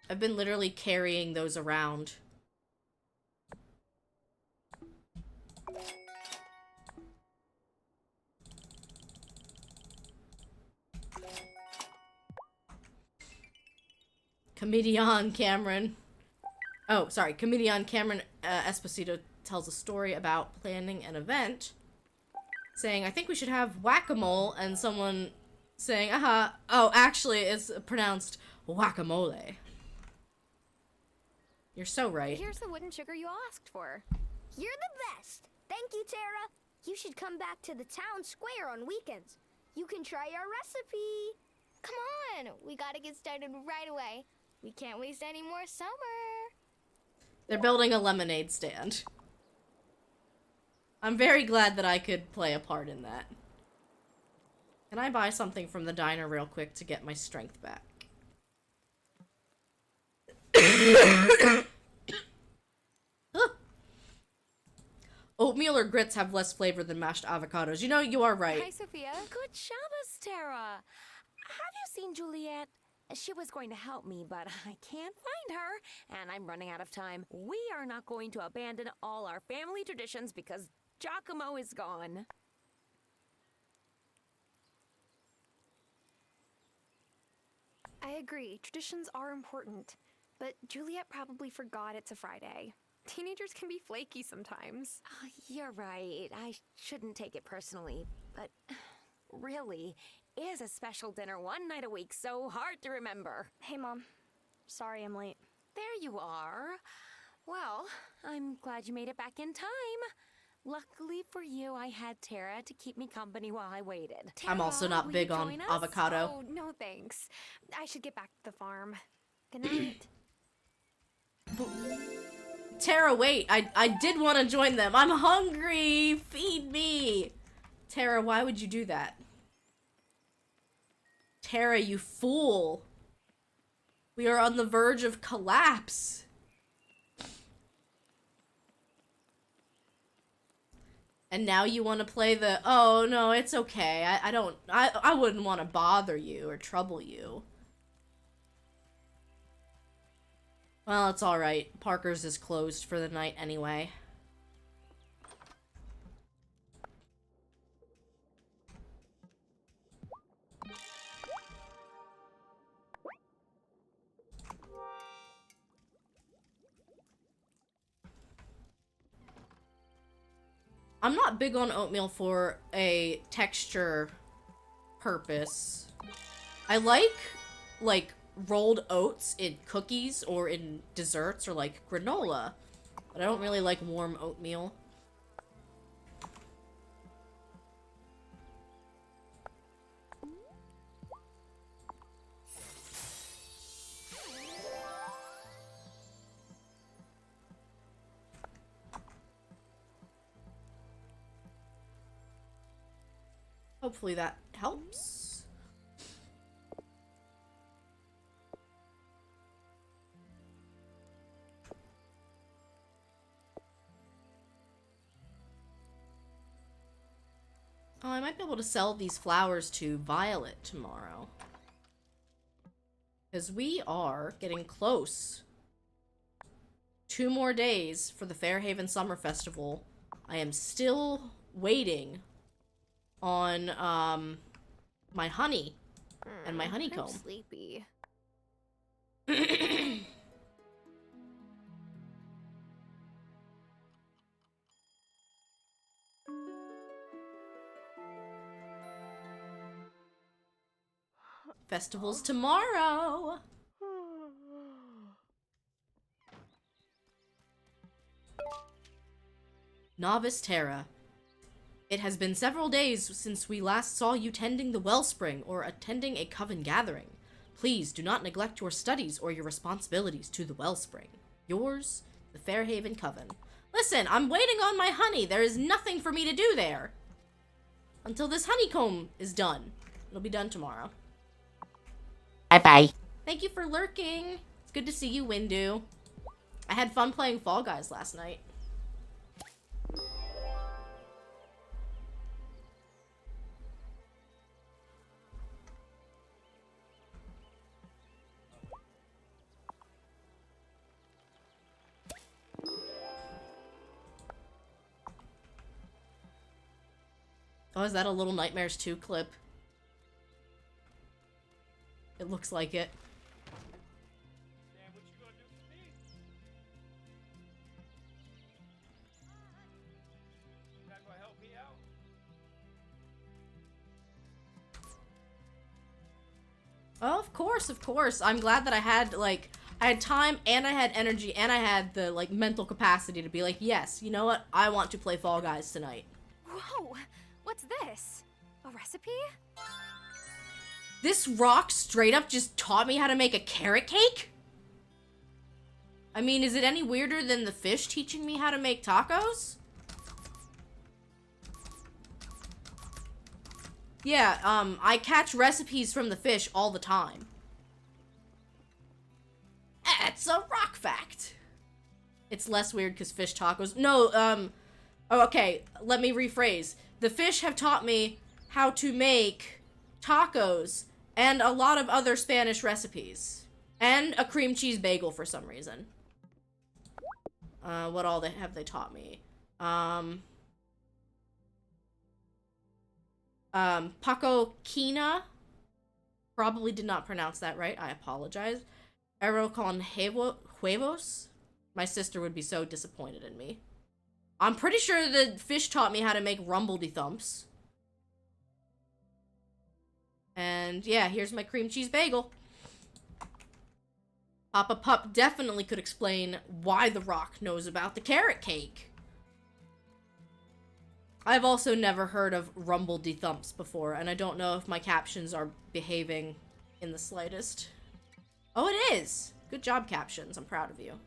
I've been literally carrying those around. Comedian Cameron. Oh, sorry. Comedian Cameron Esposito tells a story about planning an event, saying, I think we should have whack-a-mole, and someone saying, oh, actually, it's pronounced guacamole. You're so right. Here's the wooden sugar you asked for. You're the best. Thank you, Tara. You should come back to the town square on weekends. You can try our recipe. Come on, we gotta get started right away. We can't waste any more summer. They're building a lemonade stand. I'm very glad that I could play a part in that. Can I buy something from the diner real quick to get my strength back? Oatmeal or grits have less flavor than mashed avocados. You know, you are right. Hi, Sophia. Good Shabbos, Tara. Have you seen Juliet? She was going to help me, but I can't find her, and I'm running out of time. We are not going to abandon all our family traditions because Giacomo is gone. I agree. Traditions are important. But Juliet probably forgot it's a Friday. Teenagers can be flaky sometimes. You're right. I shouldn't take it personally, but really, it is a special dinner one night a week, so hard to remember. Hey, Mom. Sorry I'm late. There you are. Well, I'm glad you made it back in time. Luckily for you, I had Tara to keep me company while I waited. I'm also not big on avocado. Oh, no thanks. I should get back to the farm. Good night. Tara, wait. I did want to join them. I'm hungry. Feed me. Tara, why would you do that? Tara, you fool. We are on the verge of collapse. And now you want to play the, oh, no, it's okay. I wouldn't want to bother you or trouble you. Well, it's alright. Parker's is closed for the night anyway. I'm not big on oatmeal for a texture purpose. I like rolled oats in cookies or in desserts or like granola, but I don't really like warm oatmeal. Hopefully that helps. I might be able to sell these flowers to Violet tomorrow. Because we are getting close. 2 more days for the Fairhaven Summer Festival. I am still waiting on, my honey and my honeycomb. I'm sleepy. Festival's tomorrow! Novice Terra. It has been several days since we last saw you tending the wellspring or attending a coven gathering. Please do not neglect your studies or your responsibilities to the wellspring. Yours, the Fairhaven Coven. Listen, I'm waiting on my honey. There is nothing for me to do there. Until this honeycomb is done. It'll be done tomorrow. Bye-bye. Thank you for lurking. It's good to see you, Windu. I had fun playing Fall Guys last night. Oh, is that a Little Nightmares 2 clip? It looks like it. Sam, what you gonna do for me? You not gonna help me out? Oh, of course, of course. I'm glad that I had, like, I had time and I had energy and I had the, like, mental capacity to be like, yes, you know what? I want to play Fall Guys tonight. Whoa! What's this? A recipe? This rock straight up just taught me how to make a carrot cake? I mean, is it any weirder than the fish teaching me how to make tacos? Yeah, I catch recipes from the fish all the time. It's a rock fact. It's less weird because fish tacos. No, oh, okay, let me rephrase. The fish have taught me how to make tacos and a lot of other Spanish recipes. And a cream cheese bagel for some reason. What all have they taught me? Paco Quina. Probably did not pronounce that right. I apologize. Arroz con huevos. My sister would be so disappointed in me. I'm pretty sure the fish taught me how to make rumbledy thumps. And yeah, here's my cream cheese bagel. Papa Pup definitely could explain why the rock knows about the carrot cake. I've also never heard of rumbledy thumps before, and I don't know if my captions are behaving in the slightest. Oh, it is! Good job, captions. I'm proud of you.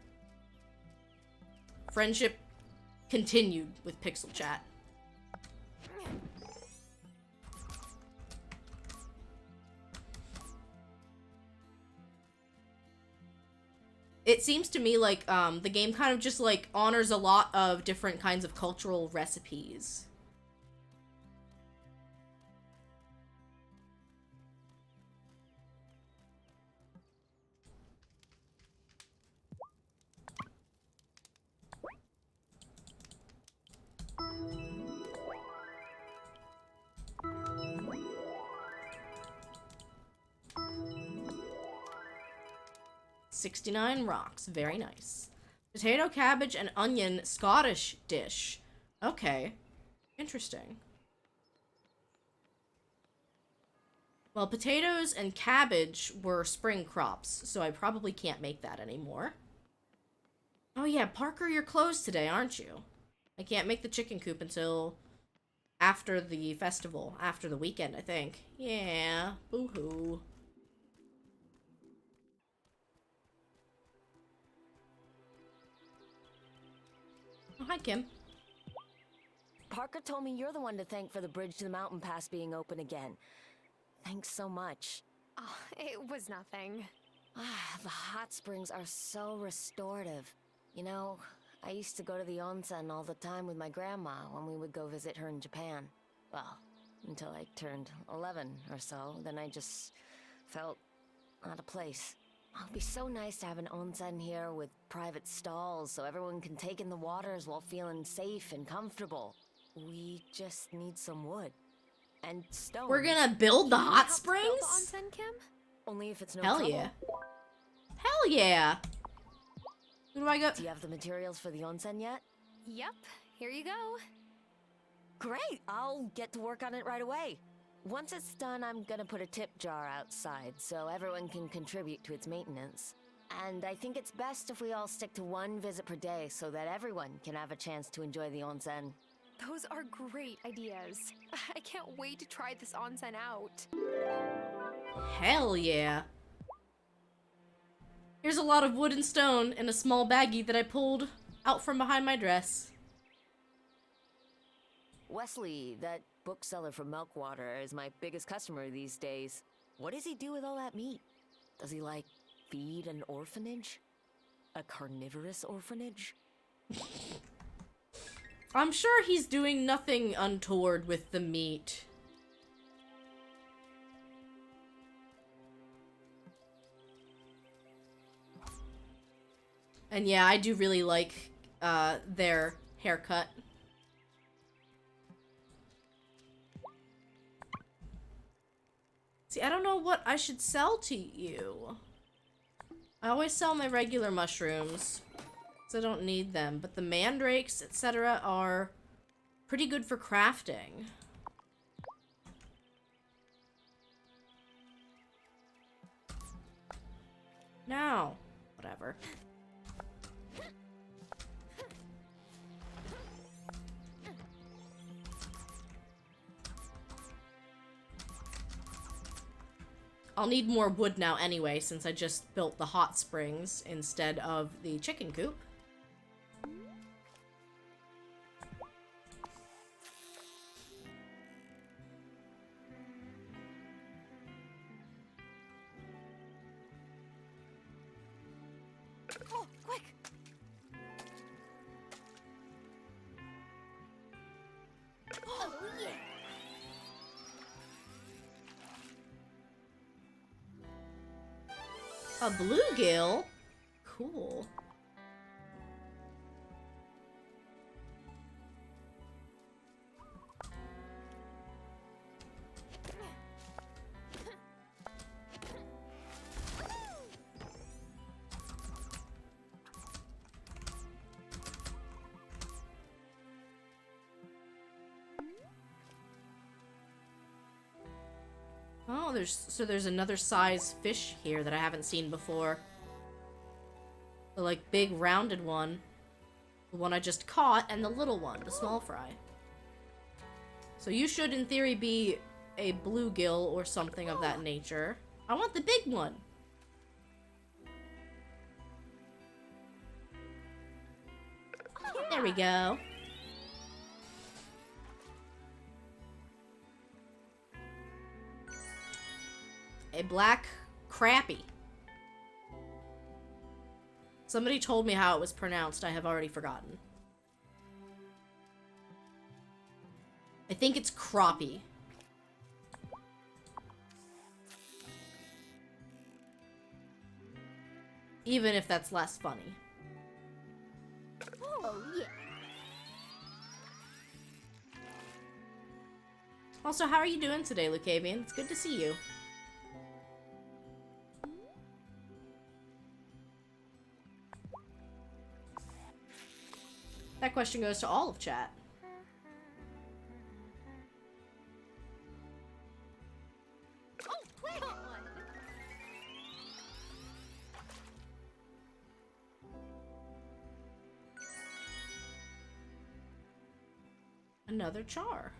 Friendship continued with Pixel Chat. It seems to me like the game kind of just like honors a lot of different kinds of cultural recipes. $69 rocks. Very nice. Potato, cabbage, and onion Scottish dish. Okay. Interesting. Well, potatoes and cabbage were spring crops, so I probably can't make that anymore. Oh yeah, Parker, you're closed today, aren't you? I can't make the chicken coop until after the festival. After the weekend, I think. Yeah. Boo-hoo. Oh, hi, Kim. Parker told me you're the one to thank for the bridge to the mountain pass being open again. Thanks so much. Oh, it was nothing. The hot springs are so restorative. You know, I used to go to the onsen all the time with my grandma when we would go visit her in Japan. Well, until I turned 11 or so. Then I just felt out of place. Oh, it'd be so nice to have an onsen here with private stalls so everyone can take in the waters while feeling safe and comfortable. We just need some wood. And stone. We're gonna build the hot springs? Build the onsen, Kim? Only if it's no Hell trouble. yeah. Hell yeah. Who do I go? Do you have the materials for the onsen yet? Yep, here you go. Great, I'll get to work on it right away. Once it's done, I'm gonna put a tip jar outside so everyone can contribute to its maintenance. And I think it's best if we all stick to one visit per day so that everyone can have a chance to enjoy the onsen. Those are great ideas. I can't wait to try this onsen out. Hell yeah. Here's a lot of wood and stone in a small baggie that I pulled out from behind my dress. Wesley, that bookseller from Milkwater, is my biggest customer these days. What does he do with all that meat? Does he, like, feed an orphanage? A carnivorous orphanage? I'm sure he's doing nothing untoward with the meat. And yeah, I do really like their haircut. See, I don't know what I should sell to you. I always sell my regular mushrooms, so I don't need them. But the mandrakes, etc. are pretty good for crafting. No. Whatever. I'll need more wood now anyway, since I just built the hot springs instead of the chicken coop. Oh, quick! Oh, yeah. A bluegill? Cool. Oh, there's another size fish here that I haven't seen before. The like big rounded one. The one I just caught, and the little one, the small fry. So you should in theory be a bluegill or something of that nature. I want the big one. There we go. A black crappie. Somebody told me how it was pronounced. I have already forgotten. I think it's crappie. Even if that's less funny. Oh, yeah. Also, how are you doing today, Lucavian? It's good to see you. That question goes to all of chat. Oh, quick! Another char.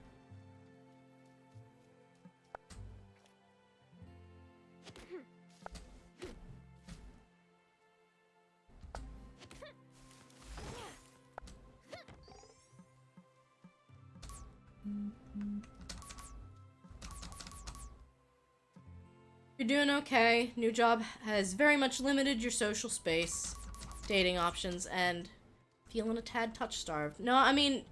You're doing okay. New job has very much limited your social space, dating options, and feeling a tad touch-starved. No, I mean,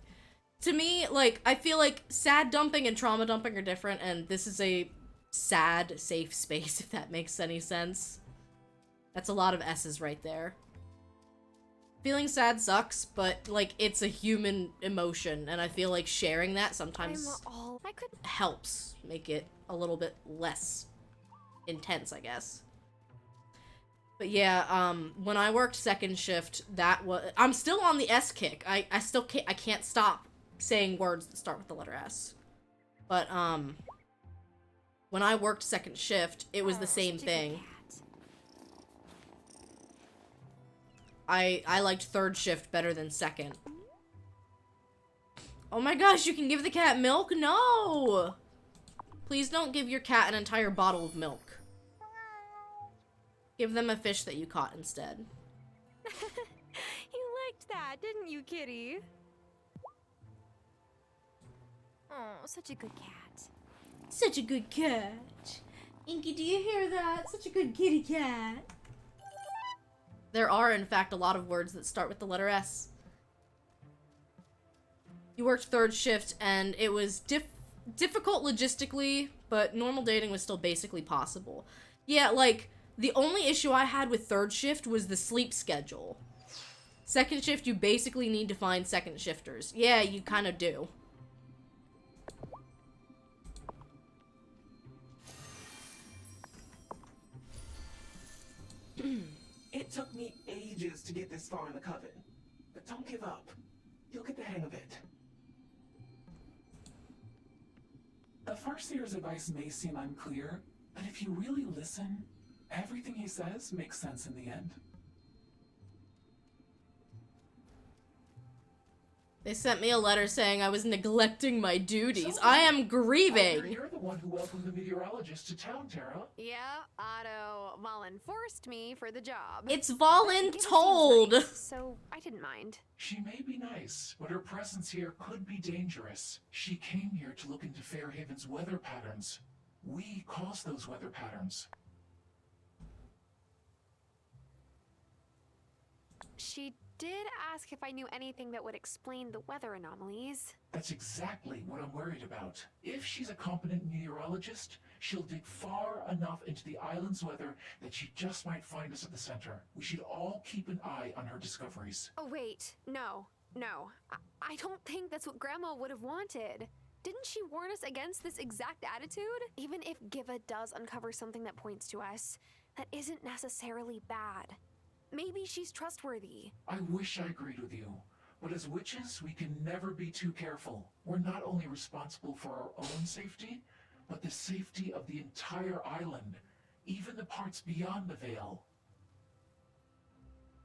To me, like, I feel like sad dumping and trauma dumping are different, and this is a sad, safe space, if that makes any sense. That's a lot of S's right there. Feeling sad sucks, but, like, it's a human emotion, and I feel like sharing that sometimes helps make it a little bit less intense, I guess. But yeah, when I worked second shift, I'm still on the S kick. I can't stop saying words that start with the letter S. But, when I worked second shift, it was the same thing. I liked third shift better than second. Oh my gosh, you can give the cat milk? No! Please don't give your cat an entire bottle of milk. Give them a fish that you caught instead. You liked that, didn't you, kitty? Oh, such a good cat. Such a good cat. Inky, do you hear that? Such a good kitty cat. There are, in fact, a lot of words that start with the letter S. You worked third shift, and it was difficult logistically, but normal dating was still basically possible. Yeah, like, the only issue I had with third shift was the sleep schedule. Second shift, you basically need to find second shifters. Yeah, you kind of do. It took me ages to get this far in the coven. But don't give up. You'll get the hang of it. The first year's advice may seem unclear, but if you really listen, everything he says makes sense in the end. They sent me a letter saying I was neglecting my duties. I am grieving. You're the one who welcomed the meteorologist to town, Tara. Yeah, Otto Valen forced me for the job. It's voluntold. Nice, so I didn't mind. She may be nice, but her presence here could be dangerous. She came here to look into Fairhaven's weather patterns. We cause those weather patterns. She did ask if I knew anything that would explain the weather anomalies. That's exactly what I'm worried about. If she's a competent meteorologist, she'll dig far enough into the island's weather that she just might find us at the center. We should all keep an eye on her discoveries. Oh wait, no. I don't think that's what Grandma would have wanted. Didn't she warn us against this exact attitude? Even if Giva does uncover something that points to us, that isn't necessarily bad. Maybe she's trustworthy. I wish I agreed with you, but as witches, we can never be too careful. We're not only responsible for our own safety, but the safety of the entire island, even the parts beyond the veil.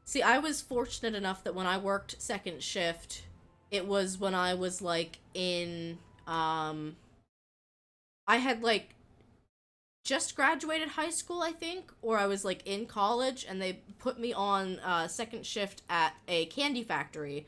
See, I was fortunate enough that when I worked second shift, it was when I was, like, in, I had, like, just graduated high school, I think, or I was, like, in college, and they put me on second shift at a candy factory.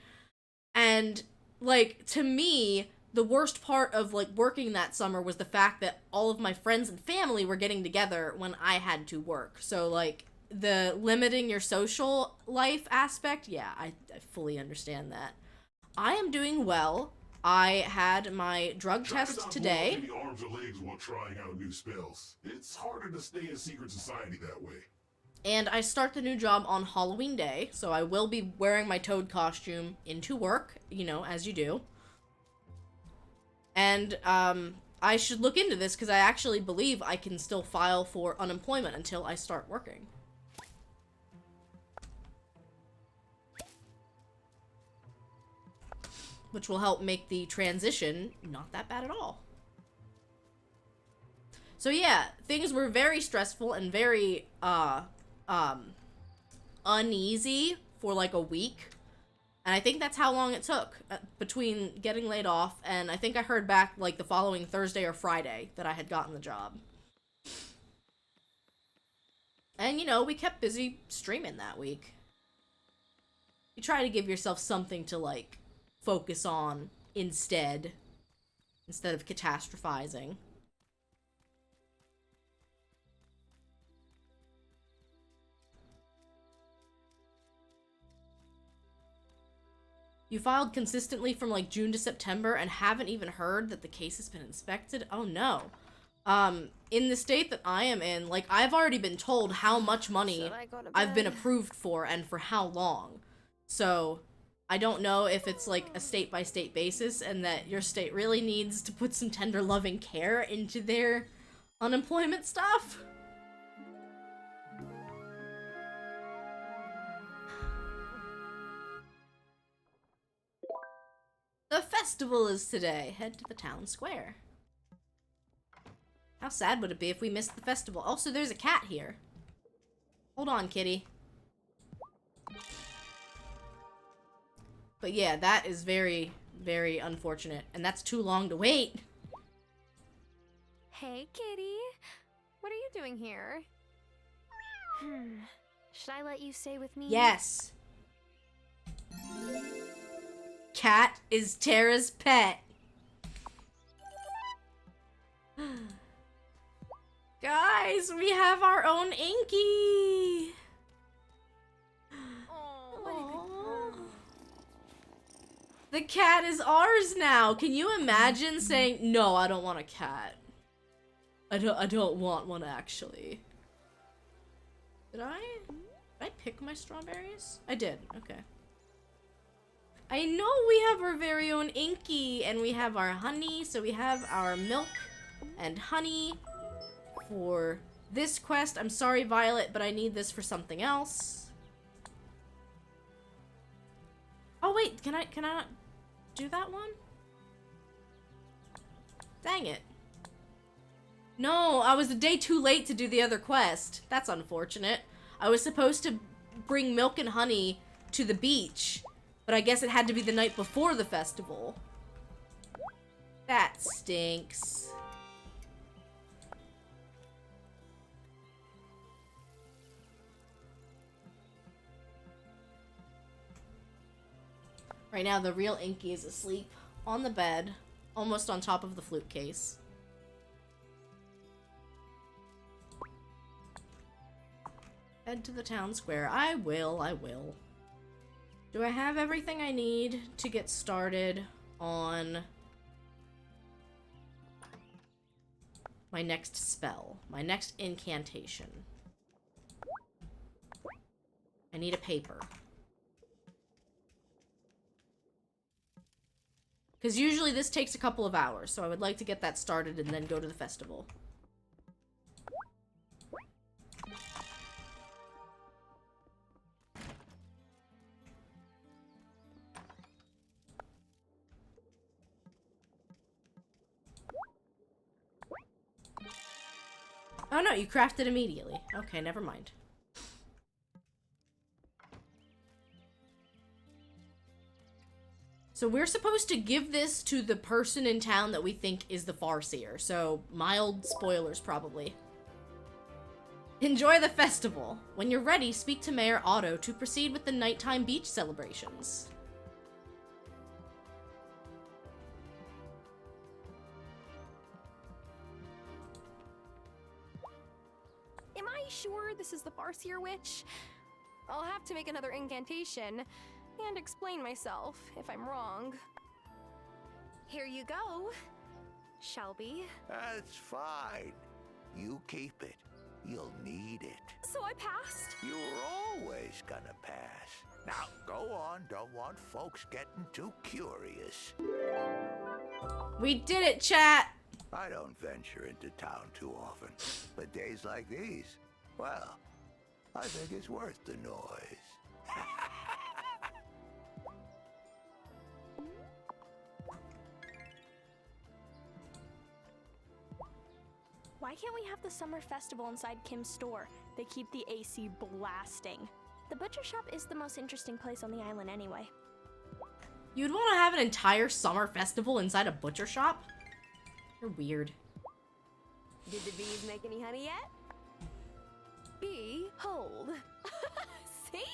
And, like, to me, the worst part of, like, working that summer was the fact that all of my friends and family were getting together when I had to work. So, like, the limiting your social life aspect, yeah, I fully understand that. I am doing well. I had my drug test today. Try arms or legs while trying out new spells. It's harder to stay in secret society that way. And I start the new job on Halloween Day, so I will be wearing my Toad costume into work, you know, as you do. And I should look into this because I actually believe I can still file for unemployment until I start working. Which will help make the transition not that bad at all. So yeah, things were very stressful and very, uneasy for like a week. And I think that's how long it took between getting laid off and I think I heard back like the following Thursday or Friday that I had gotten the job. And you know, we kept busy streaming that week. You try to give yourself something to like focus on instead of catastrophizing. You filed consistently from like June to September and haven't even heard that the case has been inspected? Oh no. In the state that I am in, like, I've already been told how much money I've been approved for and for how long. So, I don't know if it's like a state-by-state basis and that your state really needs to put some tender loving care into their unemployment stuff. The festival is today. Head to the town square. How sad would it be if we missed the festival? Also, there's a cat here. Hold on, kitty. But yeah, that is very, very unfortunate. And that's too long to wait. Hey, kitty. What are you doing here? Should I let you stay with me? Yes. Cat is Tara's pet. Guys, we have our own Inky. The cat is ours now. Can you imagine saying, no, I don't want a cat. I don't want one, actually. Did I pick my strawberries? I did, okay. I know we have our very own Inky, and we have our honey, so we have our milk and honey for this quest. I'm sorry, Violet, but I need this for something else. Oh wait, can I not do that one? Dang it. No, I was a day too late to do the other quest. That's unfortunate. I was supposed to bring milk and honey to the beach, but I guess it had to be the night before the festival. That stinks. Right now, the real Inky is asleep on the bed, almost on top of the flute case. Head to the town square. I will. Do I have everything I need to get started on my next spell? My next incantation? I need a paper. Because usually this takes a couple of hours, so I would like to get that started and then go to the festival. Oh no, you crafted immediately. Okay, never mind. So we're supposed to give this to the person in town that we think is the Farseer, so mild spoilers probably. Enjoy the festival. When you're ready, speak to Mayor Otto to proceed with the nighttime beach celebrations. Am I sure this is the Farseer witch? I'll have to make another incantation and explain myself if I'm wrong. Here you go, Shelby. That's fine. You keep it. You'll need it. So I passed? You're always gonna pass. Now, go on. Don't want folks getting too curious. We did it, chat! I don't venture into town too often, but days like these, well, I think it's worth the noise. Why can't we have the summer festival inside Kim's store? They keep the AC blasting. The butcher shop is the most interesting place on the island anyway. You'd want to have an entire summer festival inside a butcher shop? You're weird. Did the bees make any honey yet? Behold. See?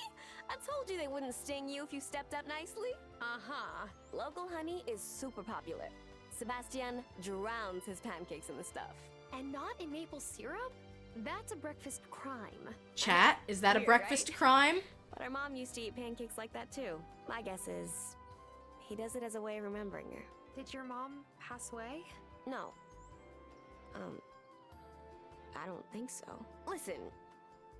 I told you they wouldn't sting you if you stepped up nicely. Uh-huh. Local honey is super popular. Sebastian drowns his pancakes in the stuff. And not in maple syrup? That's a breakfast crime. Chat, is that a Weird, breakfast right? crime? But our mom used to eat pancakes like that too. My guess is He does it as a way of remembering her. Did your mom pass away? No. I don't think so. Listen,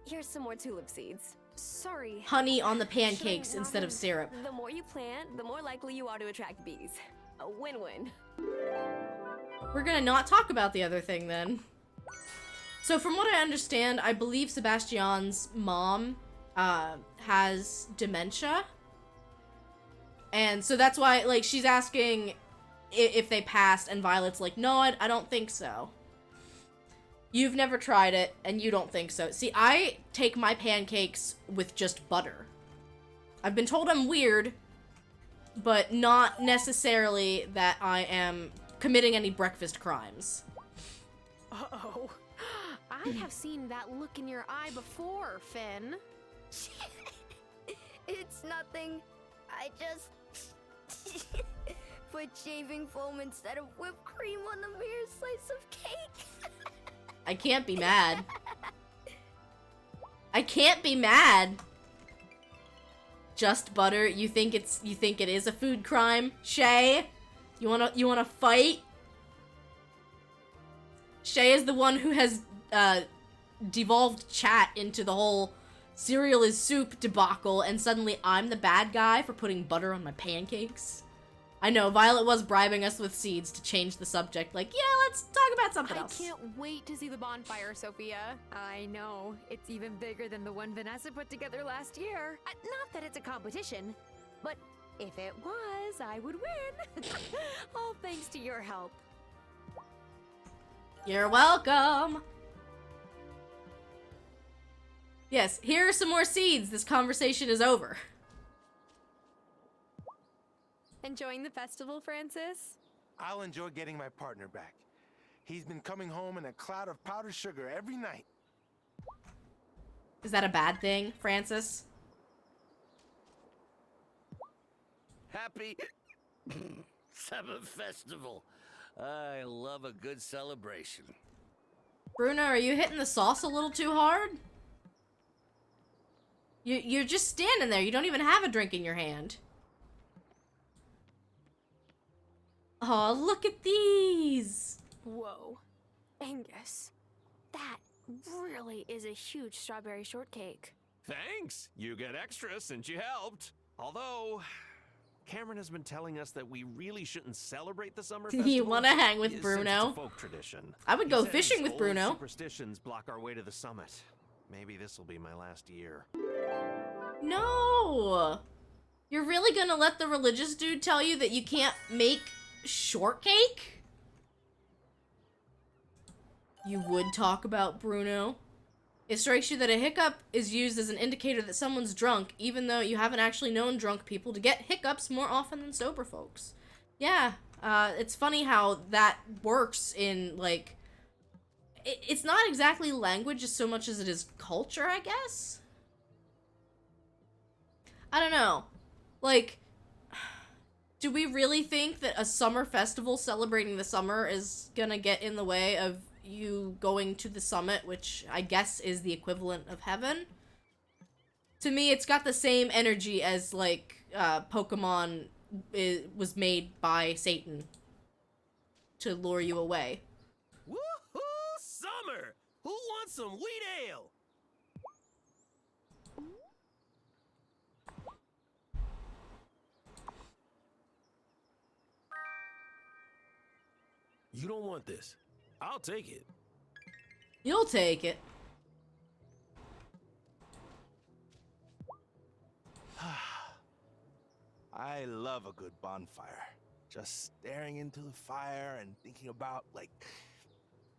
here's some more tulip seeds. Sorry. Honey on the pancakes instead of syrup. The more you plant, the more likely you are to attract bees. A win-win. We're gonna not talk about the other thing then. So from what I understand, I believe Sebastian's mom has dementia. And so that's why, like, she's asking if they passed, and Violet's like, no, I don't think so. You've never tried it, and you don't think so. See, I take my pancakes with just butter. I've been told I'm weird, but not necessarily that I am committing any breakfast crimes. Uh-oh. I have seen that look in your eye before, Finn. It's nothing. I just put shaving foam instead of whipped cream on the mere slice of cake. I can't be mad. I can't be mad. Just butter. You think it is a food crime, Shay? You wanna fight? Shay is the one who has devolved chat into the whole cereal is soup debacle, and suddenly I'm the bad guy for putting butter on my pancakes. I know, Violet was bribing us with seeds to change the subject. Like, yeah, let's talk about something else. I can't wait to see the bonfire, Sophia. I know. It's even bigger than the one Vanessa put together last year. Not that it's a competition, but if it was, I would win. All thanks to your help. You're welcome. Yes, here are some more seeds. This conversation is over. Enjoying the festival, Francis? I'll enjoy getting my partner back. He's been coming home in a cloud of powdered sugar every night. Is that a bad thing, Francis? Happy Summer Festival. I love a good celebration. Bruno, are you hitting the sauce a little too hard? You're just standing there. You don't even have a drink in your hand. Oh, look at these! Whoa. Angus, that really is a huge strawberry shortcake. Thanks! You get extra since you helped. Although, Cameron has been telling us that we really shouldn't celebrate the summer festival. You want to hang with since Bruno? It's a folk tradition. I would He go says fishing with old Bruno. Superstitions block our way to the summit. Maybe this will be my last year. No! You're really gonna let the religious dude tell you that you can't make shortcake? You would talk about Bruno? It strikes you that a hiccup is used as an indicator that someone's drunk, even though you haven't actually known drunk people to get hiccups more often than sober folks. Yeah, it's funny how that works in, like... It's not exactly language as so much as it is culture, I guess? I don't know. Like... Do we really think that a summer festival celebrating the summer is gonna get in the way of you going to the summit, which I guess is the equivalent of heaven? To me, it's got the same energy as, like, Pokemon was made by Satan to lure you away. Woohoo! Summer! Who wants some wheat ale? You don't want this. I'll take it. You'll take it. I love a good bonfire. Just staring into the fire and thinking about, like,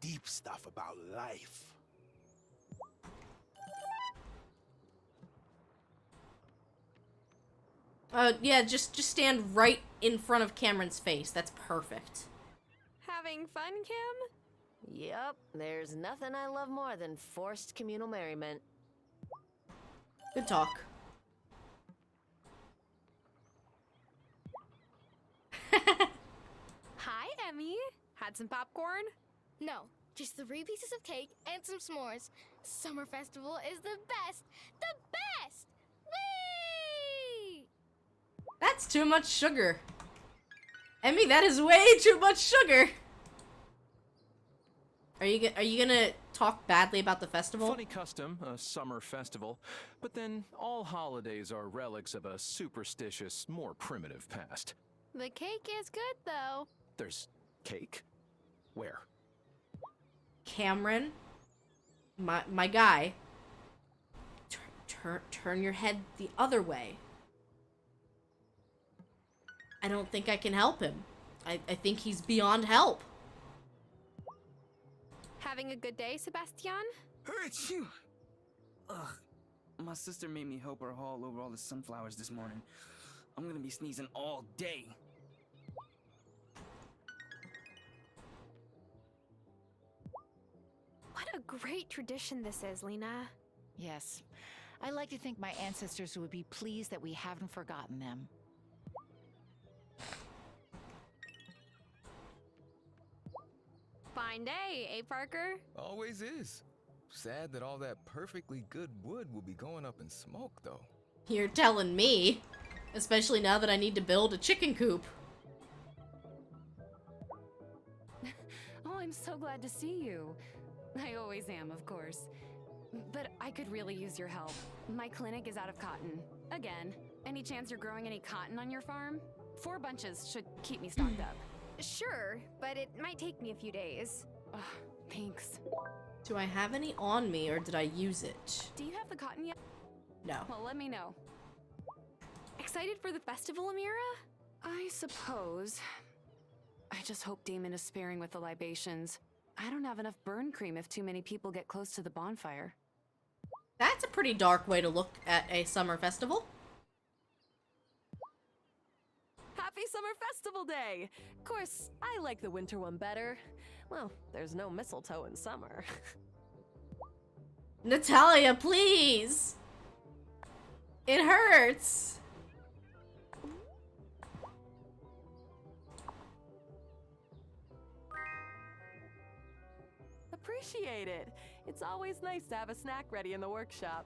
deep stuff about life. Yeah, just stand right in front of Cameron's face. That's perfect. Having fun, Kim? Yep, there's nothing I love more than forced communal merriment. Good talk. Hi, Emmy. Had some popcorn? No, just 3 pieces of cake and some s'mores. Summer festival is the best! The best! Whee! That's too much sugar. Emmy, that is way too much sugar. Are you gonna talk badly about the festival? Funny custom, a summer festival, but then all holidays are relics of a superstitious, more primitive past. The cake is good, though. There's cake? Where? Cameron, my guy, turn your head the other way. I don't think I can help him. I think he's beyond help. Having a good day, Sebastian? Achoo! Ugh. My sister made me help her haul over all the sunflowers this morning. I'm gonna be sneezing all day. What a great tradition this is, Lena. Yes. I like to think my ancestors would be pleased that we haven't forgotten them. Fine day, eh, Parker? Always is. Sad that all that perfectly good wood will be going up in smoke, though. You're telling me. Especially now that I need to build a chicken coop. Oh, I'm so glad to see you. I always am, of course. But I could really use your help. My clinic is out of cotton. Again. Any chance you're growing any cotton on your farm? 4 bunches should keep me stocked up. Sure, but it might take me a few days. Thanks. Do I have any on me, or did I use it? Do you have the cotton yet? No. Well, let me know. Excited for the festival, Amira? I suppose. I just hope Damon is sparing with the libations. I don't have enough burn cream if too many people get close to the bonfire. That's a pretty dark way to look at a summer festival. Happy Summer Festival Day! Of course, I like the winter one better. Well, there's no mistletoe in summer. Natalia, please! It hurts! Appreciate it. It's always nice to have a snack ready in the workshop.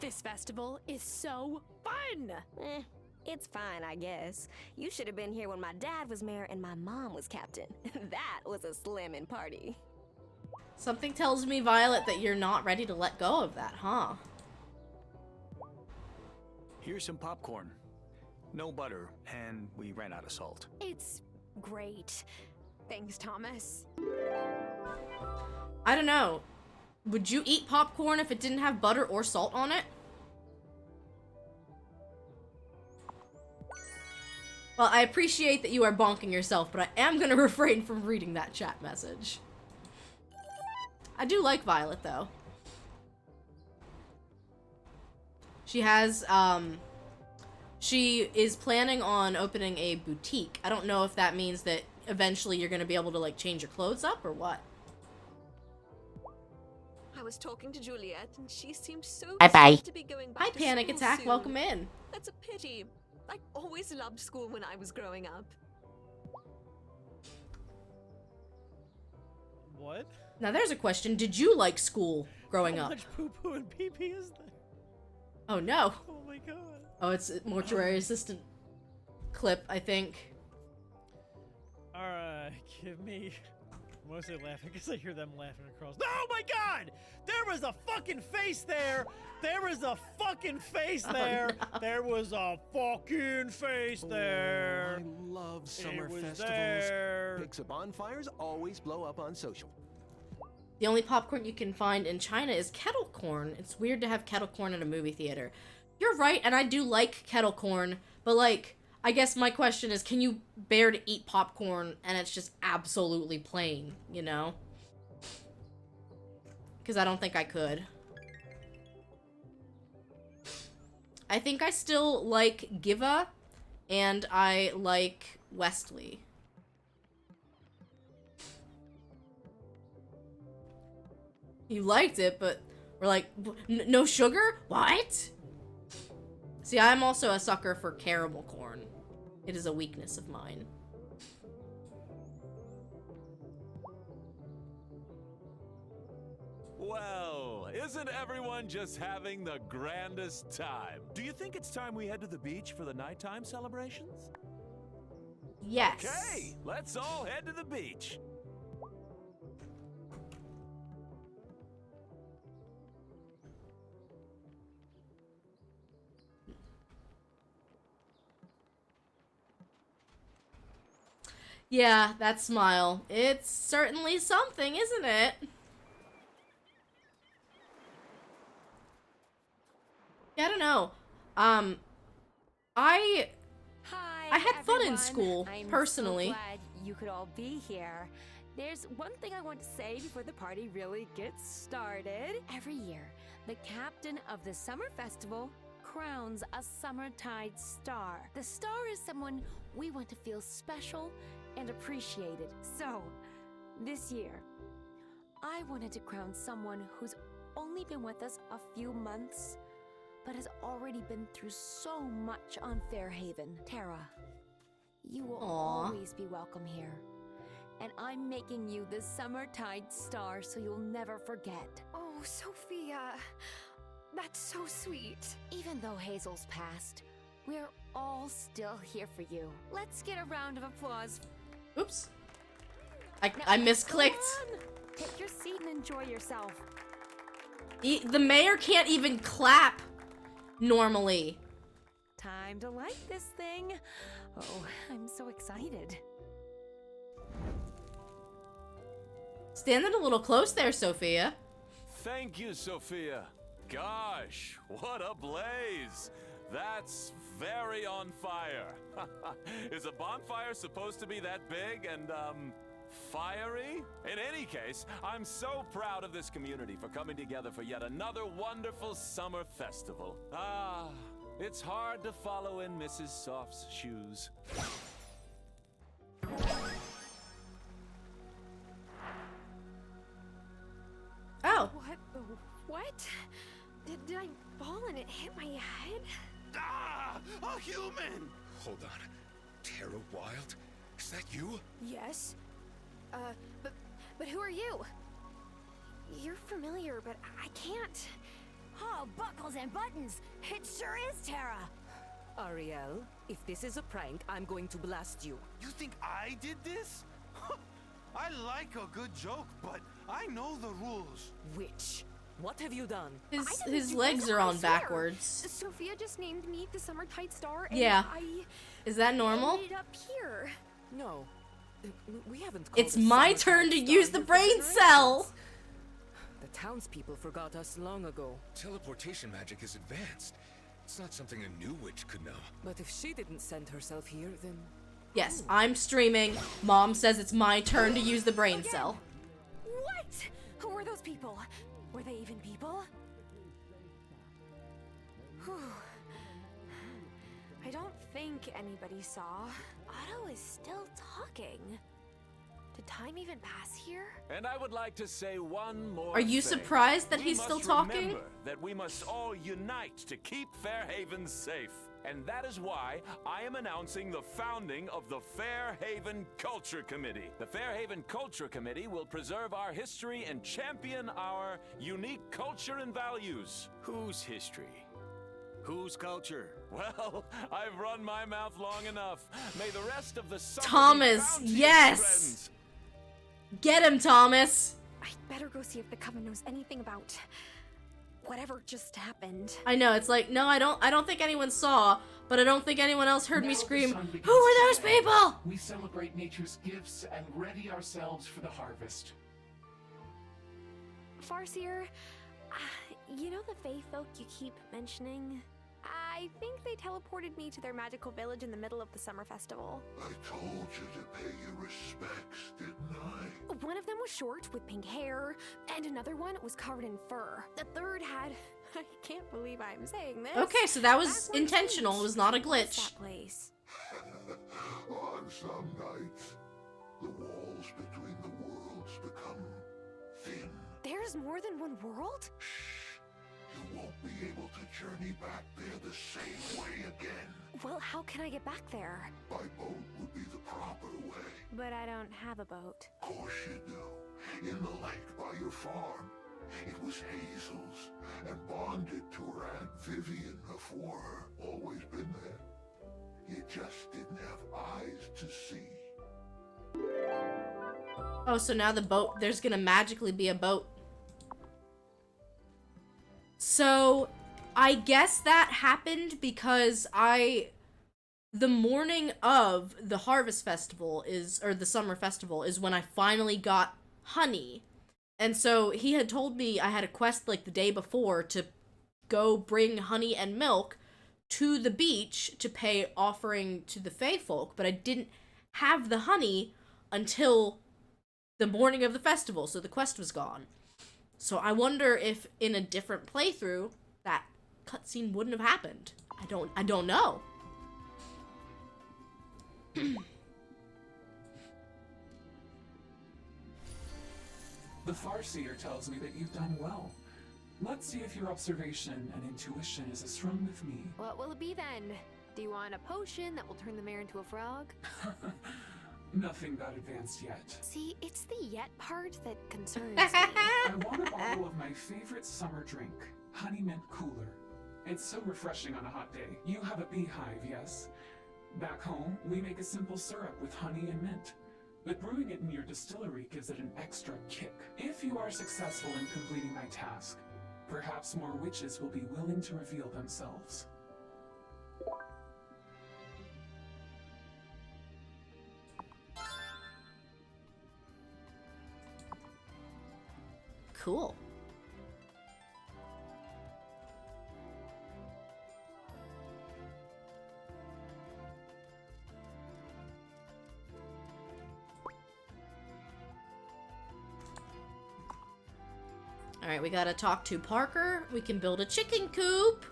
This festival is so fun! It's fine, I guess. You should have been here when my dad was mayor and my mom was captain. That was a slammin' party. Something tells me, Violet, that you're not ready to let go of that, huh? Here's some popcorn. No butter, and we ran out of salt. It's great. Thanks, Thomas. I don't know. Would you eat popcorn if it didn't have butter or salt on it? Well, I appreciate that you are bonking yourself, but I am gonna refrain from reading that chat message. I do like Violet, though. She has, she is planning on opening a boutique. I don't know if that means that eventually you're gonna be able to, like, change your clothes up or what. I was talking to Juliet, and she seemed so Bye-bye. excited to be going back Hi, to Panic school Attack. soon. Welcome in. That's a pity. I always loved school when I was growing up. What? Now there's a question. Did you like school growing How up? much poo-poo and pee-pee is there? Oh no. Oh my god. Oh, it's a mortuary assistant clip, I think. Alright, give me... I'm mostly laughing because I hear them laughing across. Oh my god! There was a fucking face there! There was a fucking face there! No. There was a fucking face there! I love summer It was festivals. there. Pics of bonfires always blow up on social. The only popcorn you can find in China is kettle corn. It's weird to have kettle corn at a movie theater. You're right, and I do like kettle corn, but like, I guess my question is, can you bear to eat popcorn and it's just absolutely plain, you know? Because I don't think I could. I think I still like Giva, and I like Westley. You liked it, but we're like, no sugar? What? See, I'm also a sucker for caramel corn. It is a weakness of mine. Well, Isn't everyone just having the grandest time? Do you think it's time we head to the beach for the nighttime celebrations? Yes. Okay, let's all head to the beach. Yeah, that smile. It's certainly something, isn't it? Yeah, I don't know. I had fun in school, personally. I'm so glad you could all be here. There's one thing I want to say before the party really gets started. Every year, the captain of the summer festival crowns a summertide star. The star is someone we want to feel special and appreciated. So, this year, I wanted to crown someone who's only been with us a few months, but has already been through so much on Fairhaven. Tara, you will always be welcome here. And I'm making you the summertide star so you'll never forget. Oh, Sophia. That's so sweet. Even though Hazel's passed, we're all still here for you. Let's get a round of applause. Oops. I misclicked. Take your seat and enjoy yourself. The mayor can't even clap normally. Time to light this thing. Oh, I'm so excited. Standing a little close there, Sophia. Thank you, Sophia. Gosh, what a blaze. That's very on fire. Is a bonfire supposed to be that big and, fiery? In any case, I'm so proud of this community for coming together for yet another wonderful summer festival. Ah, it's hard to follow in Mrs. Soft's shoes. Oh. What? Did I fall and it hit my head? Ah! A human! Hold on. Tara Wylde? Is that you? Yes. But who are you? You're familiar, but I can't. Oh, buckles and buttons! It sure is Tara! Ariel, if this is a prank, I'm going to blast you. You think I did this? I like a good joke, but I know the rules. Witch, what have you done? His legs are on backwards. Sophia just named me the Summertide Star, and Yeah. I Is that normal? ended up here. No, we haven't. It's my turn to use the brain cell. The townspeople forgot us long ago. Teleportation magic is advanced. It's not something a new witch could know. But if she didn't send herself here, then... Yes, I'm streaming. Mom says it's my turn to use the brain cell. What? Who were those people? Were they even people? Whew. I don't think anybody saw. Otto is still talking. Did time even pass here? And I would like to say one more Are you thing. surprised that We he's must still talking? remember that we must all unite to keep Fairhaven safe. And that is why I am announcing the founding of the Fairhaven Culture Committee. The Fairhaven Culture Committee will preserve our history and champion our unique culture and values. Whose history? Whose culture? Well, I've run my mouth long enough. May the rest of the summer be Thomas, bounteous, yes! friends. Get him, Thomas. I'd better go see if the coven knows anything about whatever just happened. I know, it's like, no, I don't think anyone saw, but I don't think anyone else heard me scream, who were those people? We celebrate nature's gifts and ready ourselves for the harvest. Farseer, you know the Fae folk you keep mentioning? I think they teleported me to their magical village in the middle of the summer festival. I told you to pay your respects, didn't I? One of them was short with pink hair, and another one was covered in fur. The third had, I can't believe I'm saying this. Okay, so that was intentional. It was not a glitch. That place. On some nights, the walls between the worlds become thin. There's more than one world? You won't be able to journey back there the same way again. Well, how can I get back there? By boat would be the proper way. But I don't have a boat. Of course you do. In the lake by your farm. It was Hazel's, and bonded to her Aunt Vivian before her. Always been there. You just didn't have eyes to see. Oh, so now the boat, there's gonna magically be a boat. So, I guess that happened because the morning of the Harvest Festival or the Summer Festival is when I finally got honey. And so he had told me I had a quest like the day before to go bring honey and milk to the beach to pay offering to the Fae folk, but I didn't have the honey until the morning of the festival, so the quest was gone. So I wonder if in a different playthrough that cutscene wouldn't have happened. I don't know. The Farseer tells me that you've done well. Let's see if your observation and intuition is as strong with me. What will it be then? Do you want a potion that will turn the mare into a frog? Nothing that advanced yet. See, it's the yet part that concerns me. I want a bottle of my favorite summer drink, Honey Mint Cooler. It's so refreshing on a hot day. You have a beehive, yes? Back home, we make a simple syrup with honey and mint. But brewing it in your distillery gives it an extra kick. If you are successful in completing my task, perhaps more witches will be willing to reveal themselves. Cool. Alright, we gotta talk to Parker. We can build a chicken coop.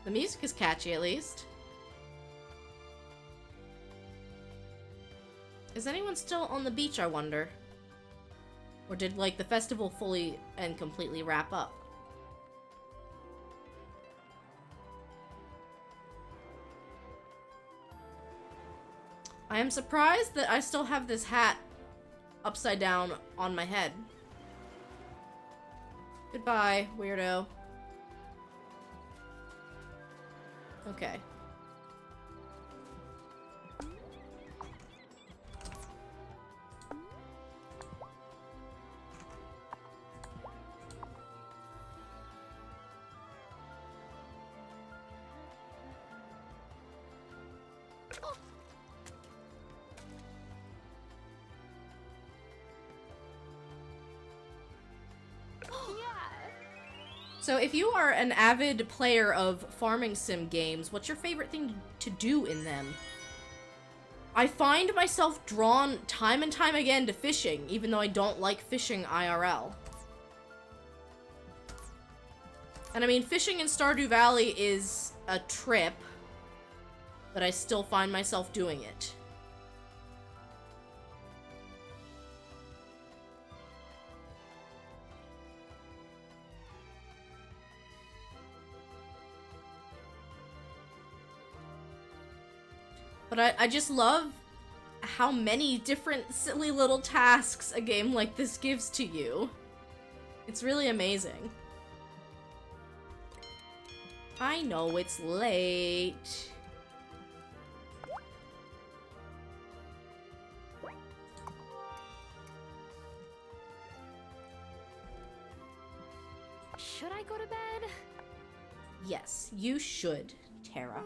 The music is catchy, at least. Is anyone still on the beach, I wonder? Or did, like, the festival fully and completely wrap up? I am surprised that I still have this hat upside down on my head. Goodbye, weirdo. Okay. So if you are an avid player of farming sim games, what's your favorite thing to do in them? I find myself drawn time and time again to fishing, even though I don't like fishing IRL. And I mean, fishing in Stardew Valley is a trip, but I still find myself doing it. But I just love how many different silly little tasks a game like this gives to you. It's really amazing. I know it's late. Should I go to bed? Yes, you should, Tara.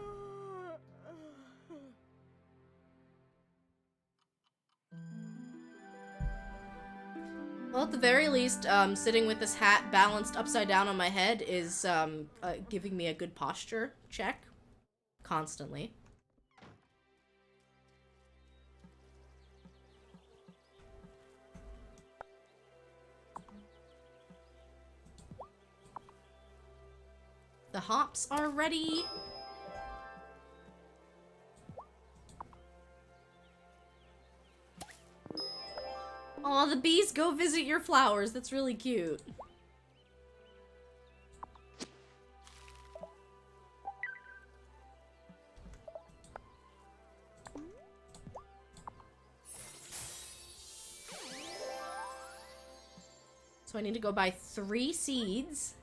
Well, at the very least, sitting with this hat balanced upside down on my head is giving me a good posture check constantly. The hops are ready. Aw, the bees go visit your flowers. That's really cute. So I need to go buy 3 seeds.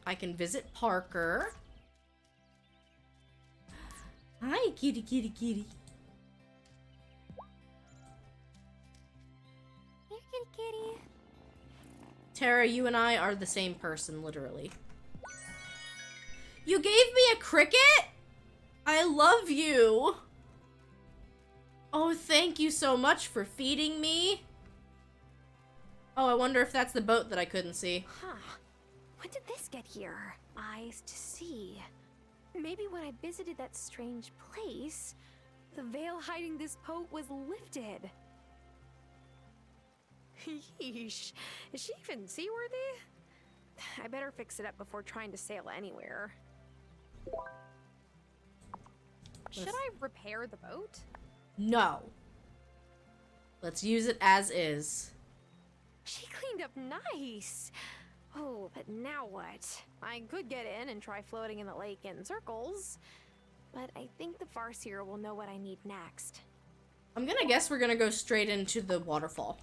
I can visit Parker. Hi, kitty, kitty, kitty. Here, kitty, kitty. Tara, you and I are the same person, literally. You gave me a cricket? I love you. Oh, thank you so much for feeding me. Oh, I wonder if that's the boat that I couldn't see. Huh. When did this get here? Eyes to see. Maybe when I visited that strange place, The veil hiding this boat was lifted. Yeesh. Is she even seaworthy? I better fix it up before trying to sail anywhere. Should I repair the boat? No. Let's use it as is. She cleaned up nice. Oh, but now what? I could get in and try floating in the lake in circles, but I think the Farseer will know what I need next. I'm gonna guess we're gonna go straight into the waterfall.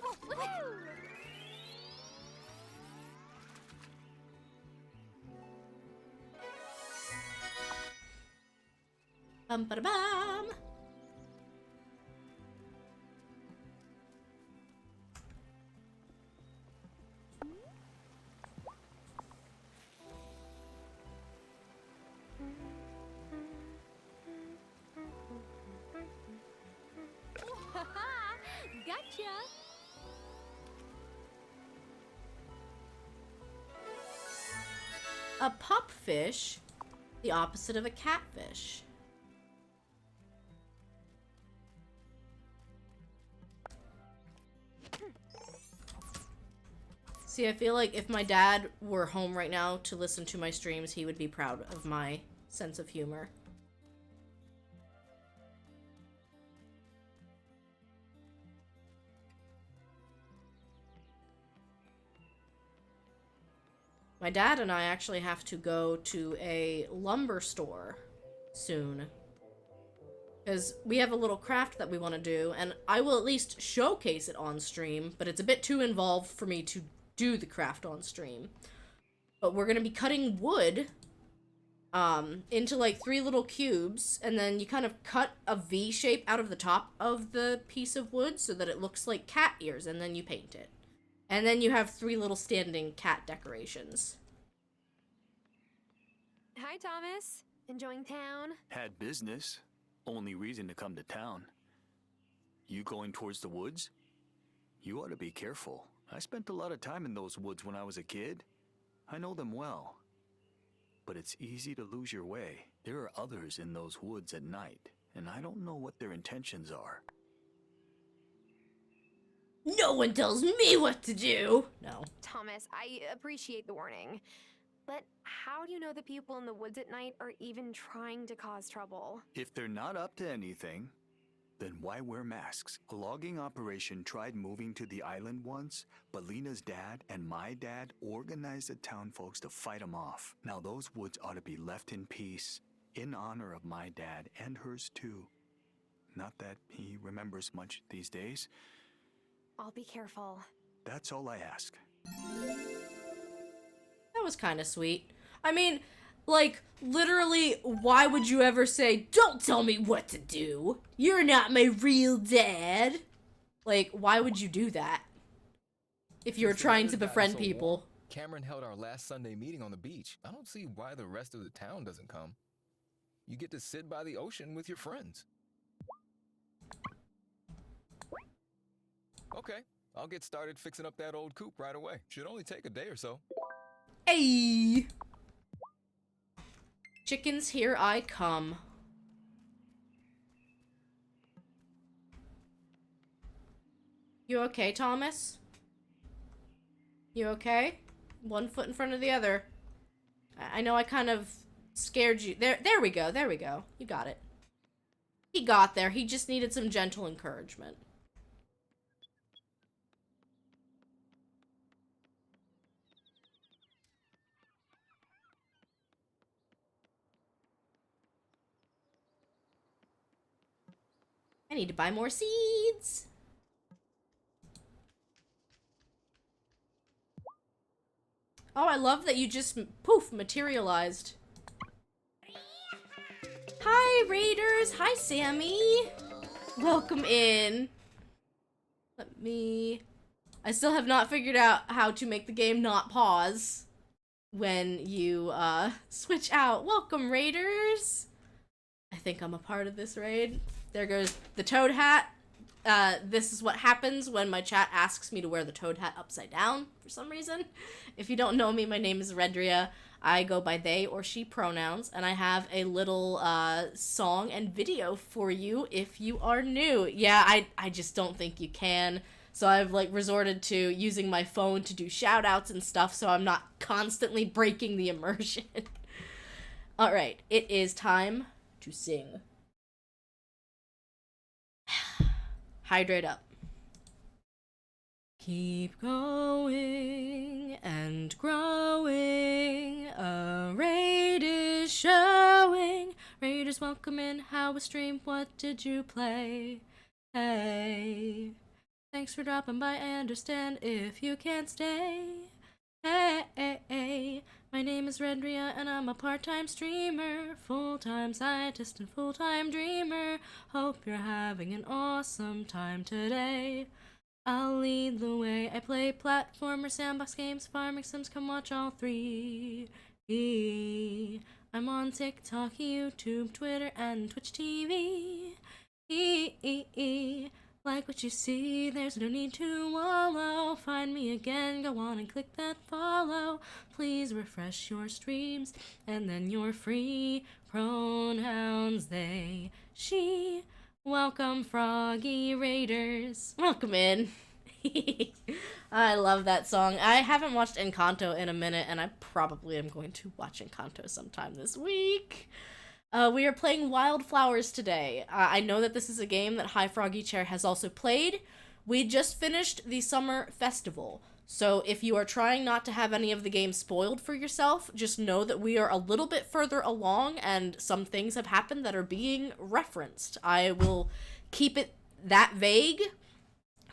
Oh, look at Bum ba da bum. Gotcha. A pupfish, the opposite of a catfish. See, I feel like if my dad were home right now to listen to my streams, he would be proud of my sense of humor. My dad and I actually have to go to a lumber store soon. Because we have a little craft that we want to do, and I will at least showcase it on stream, but it's a bit too involved for me to do the craft on stream. But we're going to be cutting wood into like 3 little cubes, and then you kind of cut a V shape out of the top of the piece of wood so that it looks like cat ears, and then you paint it. And then you have 3 little standing cat decorations. Hi, Thomas. Enjoying town? Had business. Only reason to come to town. You going towards the woods? You ought to be careful. I spent a lot of time in those woods when I was a kid. I know them well. But it's easy to lose your way. There are others in those woods at night, and I don't know what their intentions are. No one tells me what to do! No. Thomas, I appreciate the warning. But how do you know the people in the woods at night are even trying to cause trouble? If they're not up to anything, then why wear masks? A logging operation tried moving to the island once, but Lena's dad and my dad organized the town folks to fight them off. Now those woods ought to be left in peace, in honor of my dad and hers too. Not that he remembers much these days. I'll be careful. That's all I ask. That was kind of sweet. I mean, like, literally, why would you ever say, "Don't tell me what to do. You're not my real dad"? Like, why would you do that? If you're trying to befriend people. Cameron held our last Sunday meeting on the beach. I don't see why the rest of the town doesn't come. You get to sit by the ocean with your friends. Okay, I'll get started fixing up that old coop right away. Should only take a day or so. Hey! Chickens, here I come. You okay, Thomas? You okay? One foot in front of the other. I know I kind of scared you. There we go, there we go. You got it. He got there, he just needed some gentle encouragement. I need to buy more seeds. Oh, I love that you just, poof, materialized. Hi, Raiders. Hi, Sammy. Welcome in. I still have not figured out how to make the game not pause when you, switch out. Welcome, Raiders. I think I'm a part of this raid. There goes the toad hat. This is what happens when my chat asks me to wear the toad hat upside down for some reason. If you don't know me, my name is Redria. I go by they or she pronouns, and I have a little song and video for you if you are new. Yeah, I just don't think you can. So I've like resorted to using my phone to do shout outs and stuff so I'm not constantly breaking the immersion. Alright, it is time to sing. Hydrate up. Keep going and growing. A raid is showing. Raiders welcome in. How was stream? What did you play? Hey. Thanks for dropping by. I understand if you can't stay. Hey. My name is Redria and I'm a part-time streamer, full-time scientist and full-time dreamer. Hope you're having an awesome time today. I'll lead the way. I play platformer, sandbox games, farming sims, come watch all three. I'm on TikTok, YouTube, Twitter, and Twitch TV. Like what you see, there's no need to wallow. Find me again, go on and click that follow. Please refresh your streams, and then you're free. Pronouns they, she. Welcome, Froggy Raiders. Welcome in. I love that song. I haven't watched Encanto in a minute, and I probably am going to watch Encanto sometime this week. We are playing Wildflowers today. I know that this is a game that High Froggy Chair has also played. We just finished the summer festival, so if you are trying not to have any of the game spoiled for yourself, just know that we are a little bit further along and some things have happened that are being referenced. I will keep it that vague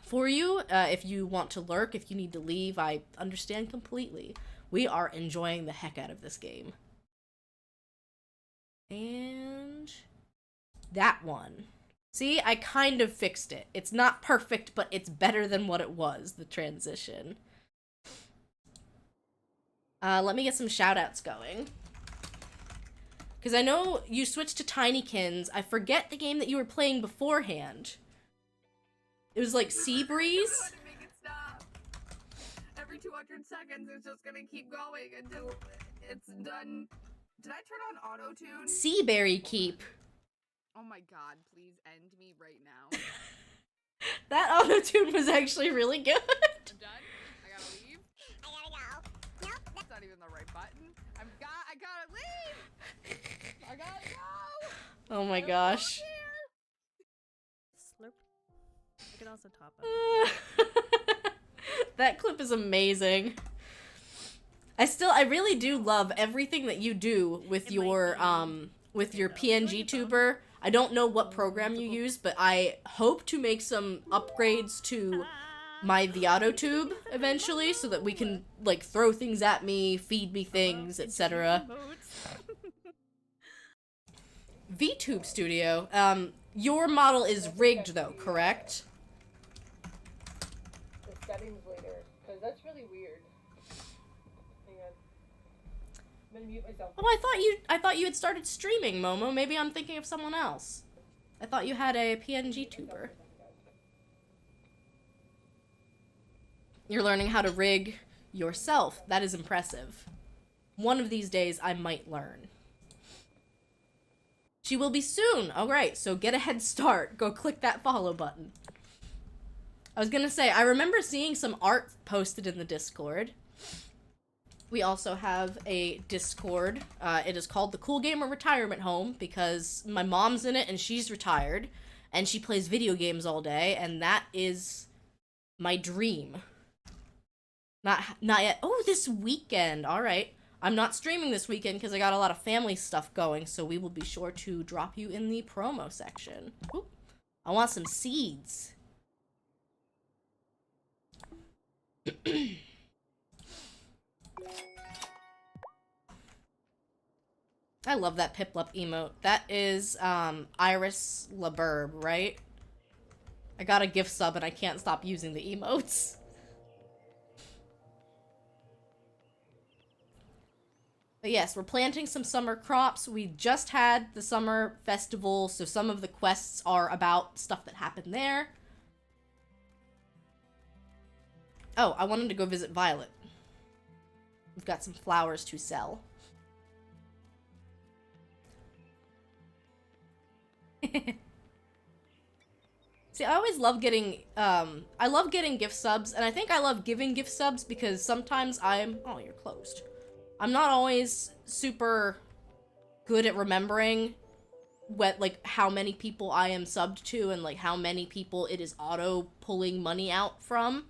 for you. If you want to lurk, if you need to leave, I understand completely. We are enjoying the heck out of this game. And that one. See, I kind of fixed it. It's not perfect, but it's better than what it was, the transition. Let me get some shoutouts going. Because I know you switched to Tinykins. I forget the game that you were playing beforehand. It was like Sea Breeze? Make it stop. Every 200 seconds, it's just gonna keep going until it's done. Did I turn on auto-tune? Seaberry Keep. Oh my god, please end me right now. That auto-tune was actually really good. I'm done. I gotta leave. I gotta go. Nope. That's not even the right button. I gotta leave. I gotta go. Oh my gosh. Slurp. I can also top up. That clip is amazing. I really do love everything that you do with your PNG tuber. I don't know what program you use, but I hope to make some upgrades to my Viato tube eventually so that we can like throw things at me, feed me things, etc. VTube Studio. Your model is rigged though, correct? The settings later, because that's really weird. Oh, I thought you had started streaming, Momo. Maybe I'm thinking of someone else. I thought you had a PNG tuber. You're learning how to rig yourself. That is impressive. One of these days, I might learn. She will be soon. All right, so get a head start. Go click that follow button. I was gonna say, I remember seeing some art posted in the Discord. We also have a Discord. It is called the Cool Gamer Retirement Home because my mom's in it and she's retired and she plays video games all day, and that is my dream. Not yet. Oh, this weekend. All right. I'm not streaming this weekend because I got a lot of family stuff going, so we will be sure to drop you in the promo section. Ooh, I want some seeds. I love that Piplup emote. That is, Iris LaBerbe, right? I got a gift sub and I can't stop using the emotes. But yes, we're planting some summer crops. We just had the summer festival, so some of the quests are about stuff that happened there. Oh, I wanted to go visit Violet. We've got some flowers to sell. See, I always love getting, I love getting gift subs, and I think I love giving gift subs because sometimes oh, you're closed. I'm not always super good at remembering how many people I am subbed to and, like, how many people it is auto-pulling money out from.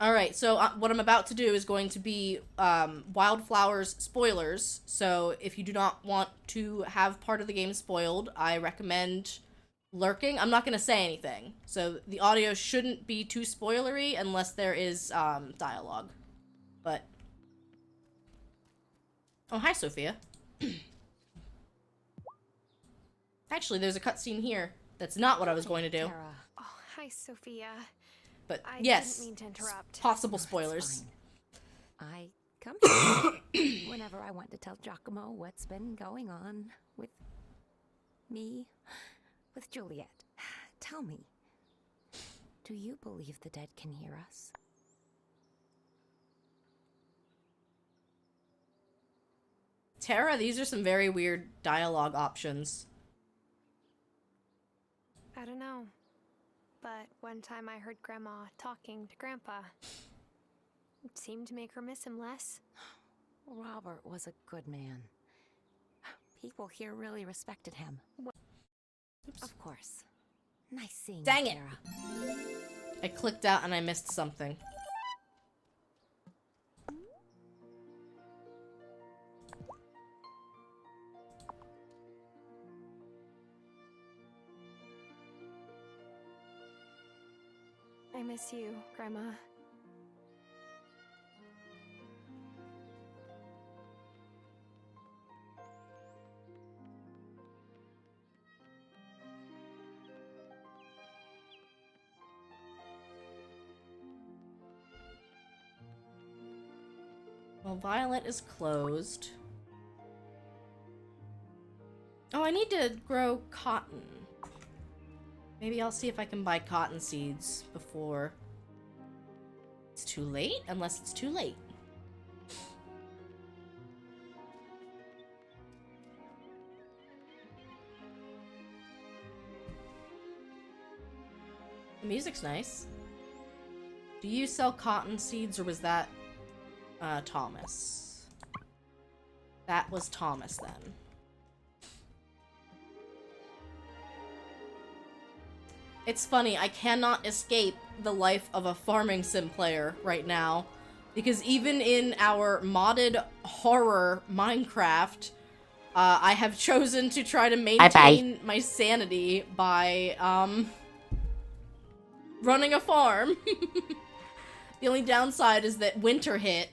Alright, so what I'm about to do is going to be, Wildflowers spoilers, so if you do not want to have part of the game spoiled, I recommend lurking. I'm not gonna say anything, so the audio shouldn't be too spoilery unless there is, dialogue. But... Oh, hi, Sophia. Actually, there's a cutscene here. That's not what I was going to do. Oh, hi, Sophia. But I yes, didn't mean to interrupt. Possible spoilers. I come here whenever I want to tell Giacomo what's been going on with me, with Juliet. Tell me, do you believe the dead can hear us? Tara, these are some very weird dialogue options. I don't know. But one time I heard Grandma talking to Grandpa. It seemed to make her miss him less. Robert was a good man. People here really respected him. Oops. Of course. Nice seeing Dang you, it! Tara. I clicked out and I missed something. I miss you, Grandma. Well, Violet is closed. Oh, I need to grow cotton. Maybe I'll see if I can buy cotton seeds before it's too late, unless it's too late. The music's nice. Do you sell cotton seeds, or was that Thomas? That was Thomas then. It's funny, I cannot escape the life of a farming sim player right now, because even in our modded horror Minecraft, I have chosen to try to maintain my sanity by, running a farm. The only downside is that winter hit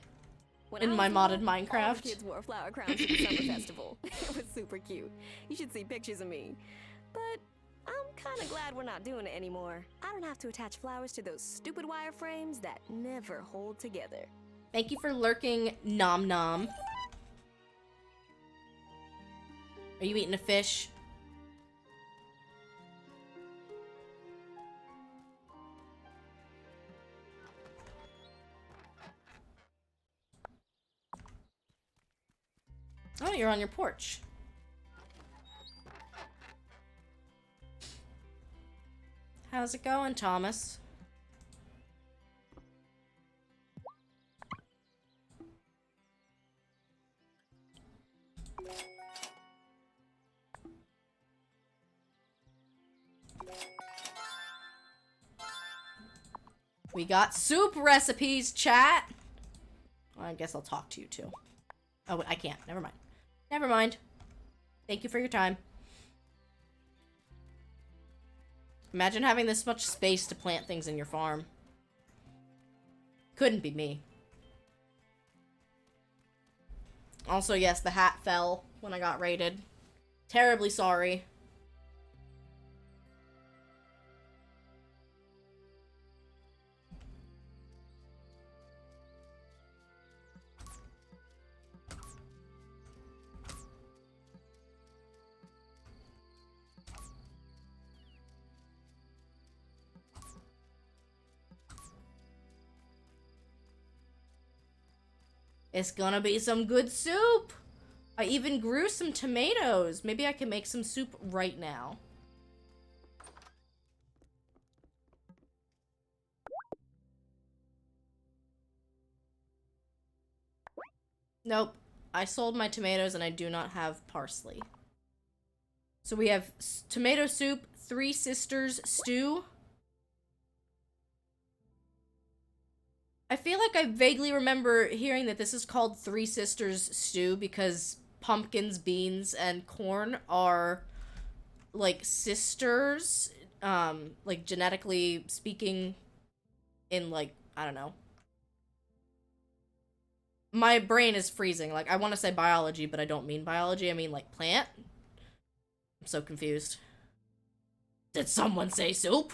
in my modded Minecraft. All the kids wore flower crowns at the summer festival. It was super cute. You should see pictures of me. But I'm kind of glad we're not doing it anymore. I don't have to attach flowers to those stupid wire frames that never hold together. Thank you for lurking, Nom Nom. Are you eating a fish? Oh, you're on your porch. How's it going, Thomas? We got soup recipes, chat! Well, I guess I'll talk to you too. Oh, I can't. Never mind. Never mind. Thank you for your time. Imagine having this much space to plant things in your farm. Couldn't be me. Also, yes, the hat fell when I got raided. Terribly sorry. It's gonna be some good soup! I even grew some tomatoes. Maybe I can make some soup right now. Nope. I sold my tomatoes and I do not have parsley. So we have tomato soup, Three Sisters stew. I feel like I vaguely remember hearing that this is called Three Sisters stew because pumpkins, beans, and corn are like sisters, like genetically speaking in like, I don't know. My brain is freezing. Like, I want to say biology, but I don't mean biology. I mean like plant. I'm so confused. Did someone say soup?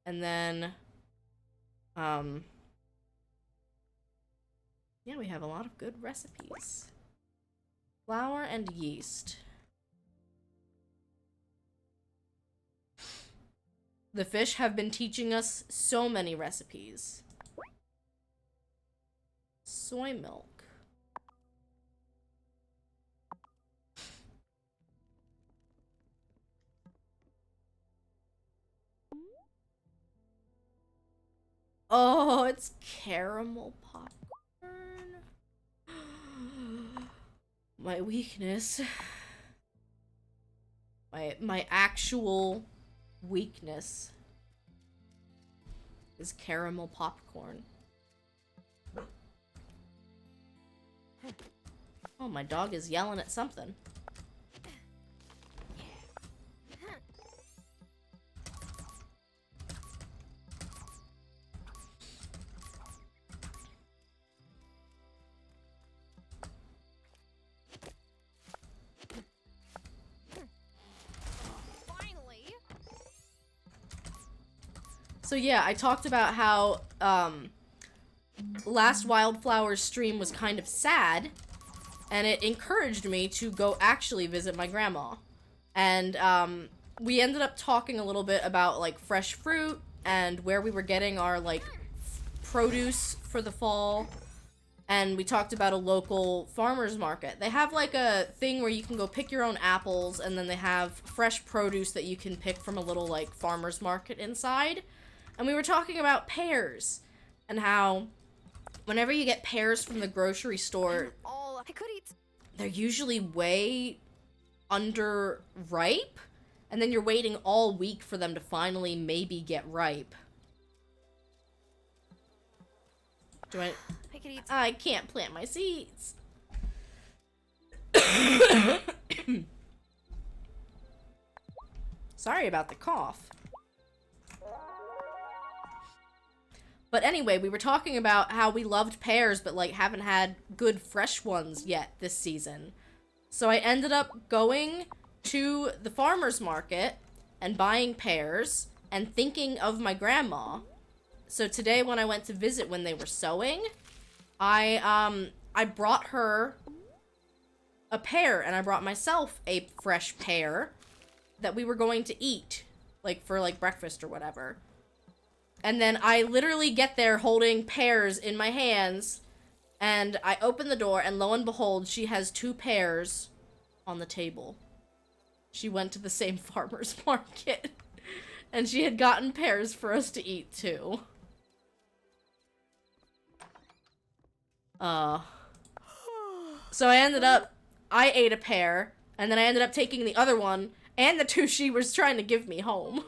And then yeah, we have a lot of good recipes. Flour and yeast. The fish have been teaching us so many recipes. Soy milk. Oh, it's caramel popcorn. My weakness. My actual weakness is caramel popcorn. Oh, my dog is yelling at something. So yeah, I talked about how last Wildflower's stream was kind of sad, and it encouraged me to go actually visit my grandma. And we ended up talking a little bit about like fresh fruit and where we were getting our like produce for the fall. And we talked about a local farmer's market. They have like a thing where you can go pick your own apples, and then they have fresh produce that you can pick from a little like farmer's market inside. And we were talking about pears and how whenever you get pears from the grocery store, they're usually way underripe, and then you're waiting all week for them to finally maybe get ripe. Do I can't plant my seeds. Sorry about the cough. But anyway, we were talking about how we loved pears, but like haven't had good fresh ones yet this season. So I ended up going to the farmer's market and buying pears and thinking of my grandma. So today when I went to visit when they were sowing, I brought her a pear, and I brought myself a fresh pear that we were going to eat, like for like breakfast or whatever. And then I literally get there holding pears in my hands, And I open the door, and lo and behold, she has 2 pears on the table. She went to the same farmer's market, and she had gotten pears for us to eat, too. So I ate a pear, and then I ended up taking the other one, and the 2 she was trying to give me home.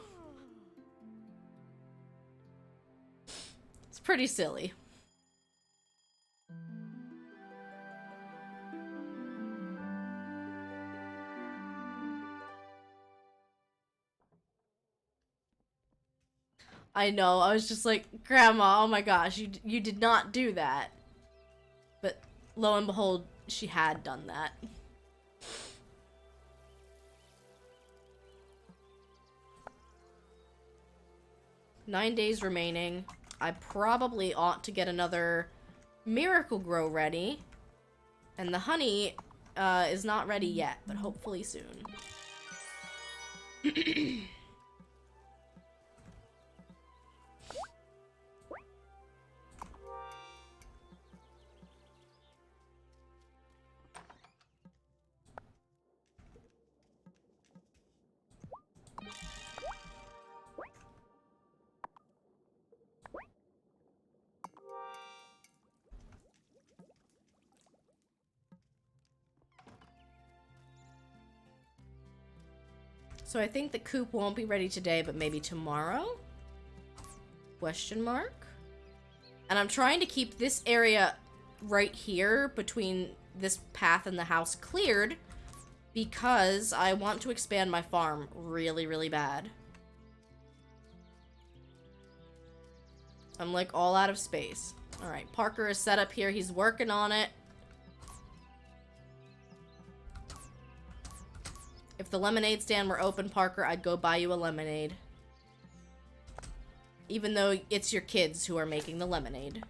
It's pretty silly. I know, I was just like, Grandma, oh my gosh, you did not do that. But lo and behold, she had done that. Nine days remaining. I probably ought to get another miracle grow ready. And the honey is not ready yet, but hopefully soon. So I think the coop won't be ready today, but maybe tomorrow? Question mark? And I'm trying to keep this area right here between this path and the house cleared because I want to expand my farm really, really bad. I'm like all out of space. Alright, Parker is set up here. He's working on it. If the lemonade stand were open, Parker, I'd go buy you a lemonade. Even though it's your kids who are making the lemonade.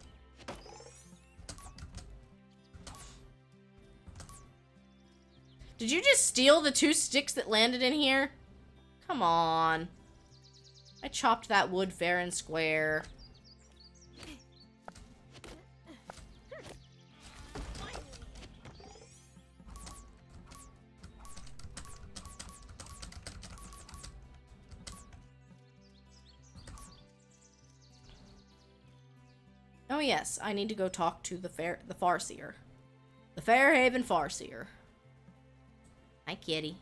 Did you just steal the 2 sticks that landed in here? Come on. I chopped that wood fair and square. Oh yes, I need to go talk to the Farseer. The Fairhaven Farseer. Hi, kitty.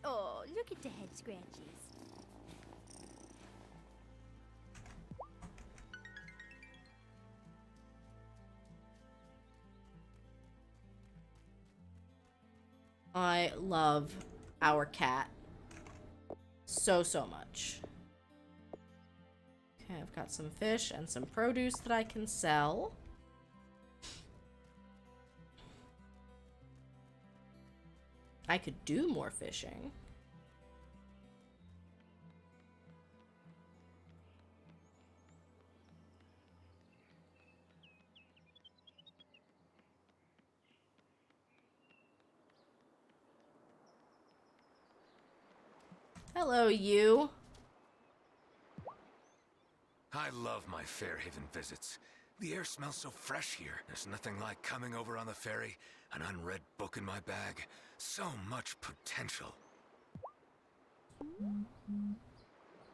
Oh, look at the head scratches. I love our cat so much. Okay, I've got some fish and some produce that I can sell. I could do more fishing. Hello, you. I love my Fairhaven visits. The air smells so fresh here. There's nothing like coming over on the ferry, an unread book in my bag. So much potential.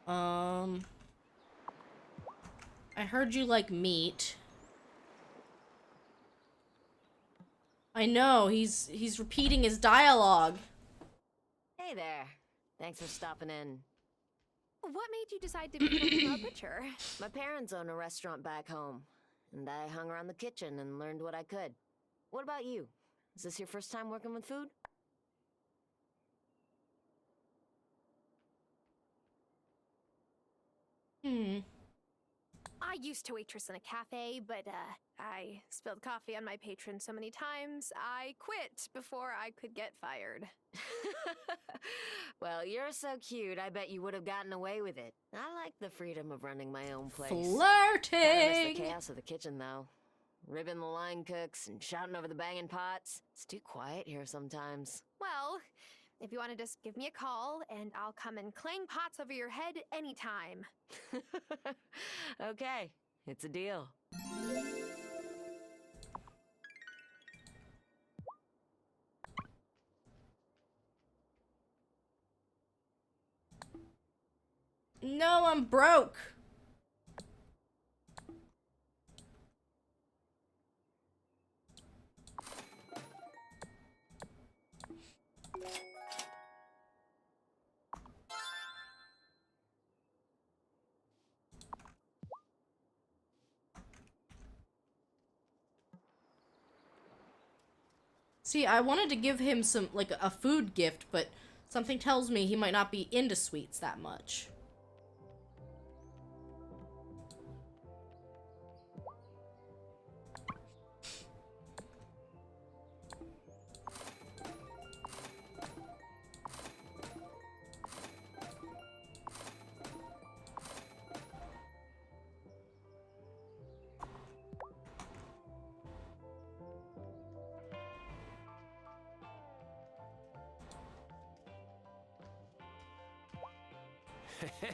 I heard you like meat. I know, he's repeating his dialogue. Hey there. Thanks for stopping in. What made you decide to become a butcher? My parents own a restaurant back home, and I hung around the kitchen and learned what I could. What about you? Is this your first time working with food? I used to waitress in a cafe, but I spilled coffee on my patron so many times, I quit before I could get fired. Well, you're so cute, I bet you would have gotten away with it. I like the freedom of running my own place. Flirting! I miss the chaos of the kitchen, though. Ribbing the line cooks and shouting over the banging pots. It's too quiet here sometimes. Well, if you want to just give me a call, and I'll come and clang pots over your head anytime. Okay. It's a deal. No, I'm broke. See, I wanted to give him some, like, a food gift, but something tells me he might not be into sweets that much.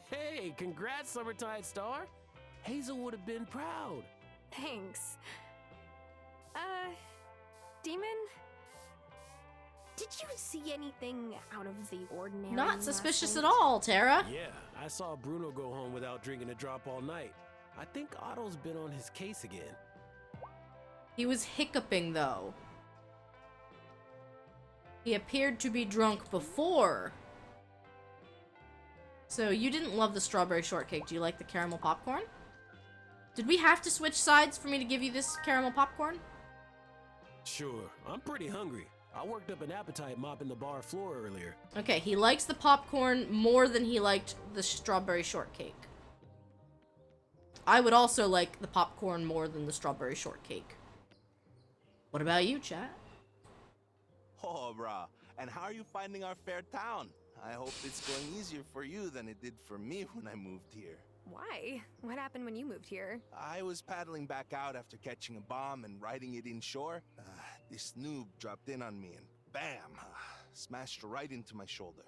Hey, congrats, Summertide Star. Hazel would have been proud. Thanks. Demon? Did you see anything out of the ordinary? Not suspicious last at night? all, Tara. Yeah, I saw Bruno go home without drinking a drop all night. I think Otto's been on his case again. He was hiccuping, though. He appeared to be drunk before. So, you didn't love the strawberry shortcake. Do you like the caramel popcorn? Did we have to switch sides for me to give you this caramel popcorn? Sure, I'm pretty hungry. I worked up an appetite mopping the bar floor earlier. Okay, he likes the popcorn more than he liked the strawberry shortcake. I would also like the popcorn more than the strawberry shortcake. What about you, chat? Oh, brah. And how are you finding our fair town? I hope it's going easier for you than it did for me when I moved here. Why? What happened when you moved here? I was paddling back out after catching a bomb and riding it inshore. This noob dropped in on me and bam! Smashed right into my shoulder.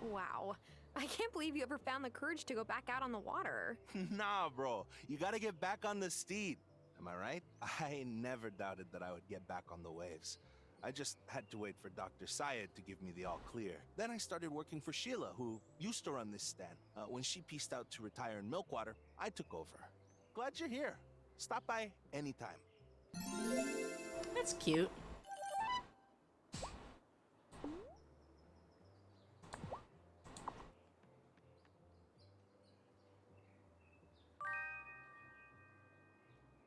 Wow. I can't believe you ever found the courage to go back out on the water. Nah, bro. You gotta get back on the steed. Am I right? I never doubted that I would get back on the waves. I just had to wait for Dr. Syed to give me the all clear. Then I started working for Sheila, who used to run this stand. When she pieced out to retire in Milkwater, I took over. Glad you're here. Stop by anytime. That's cute.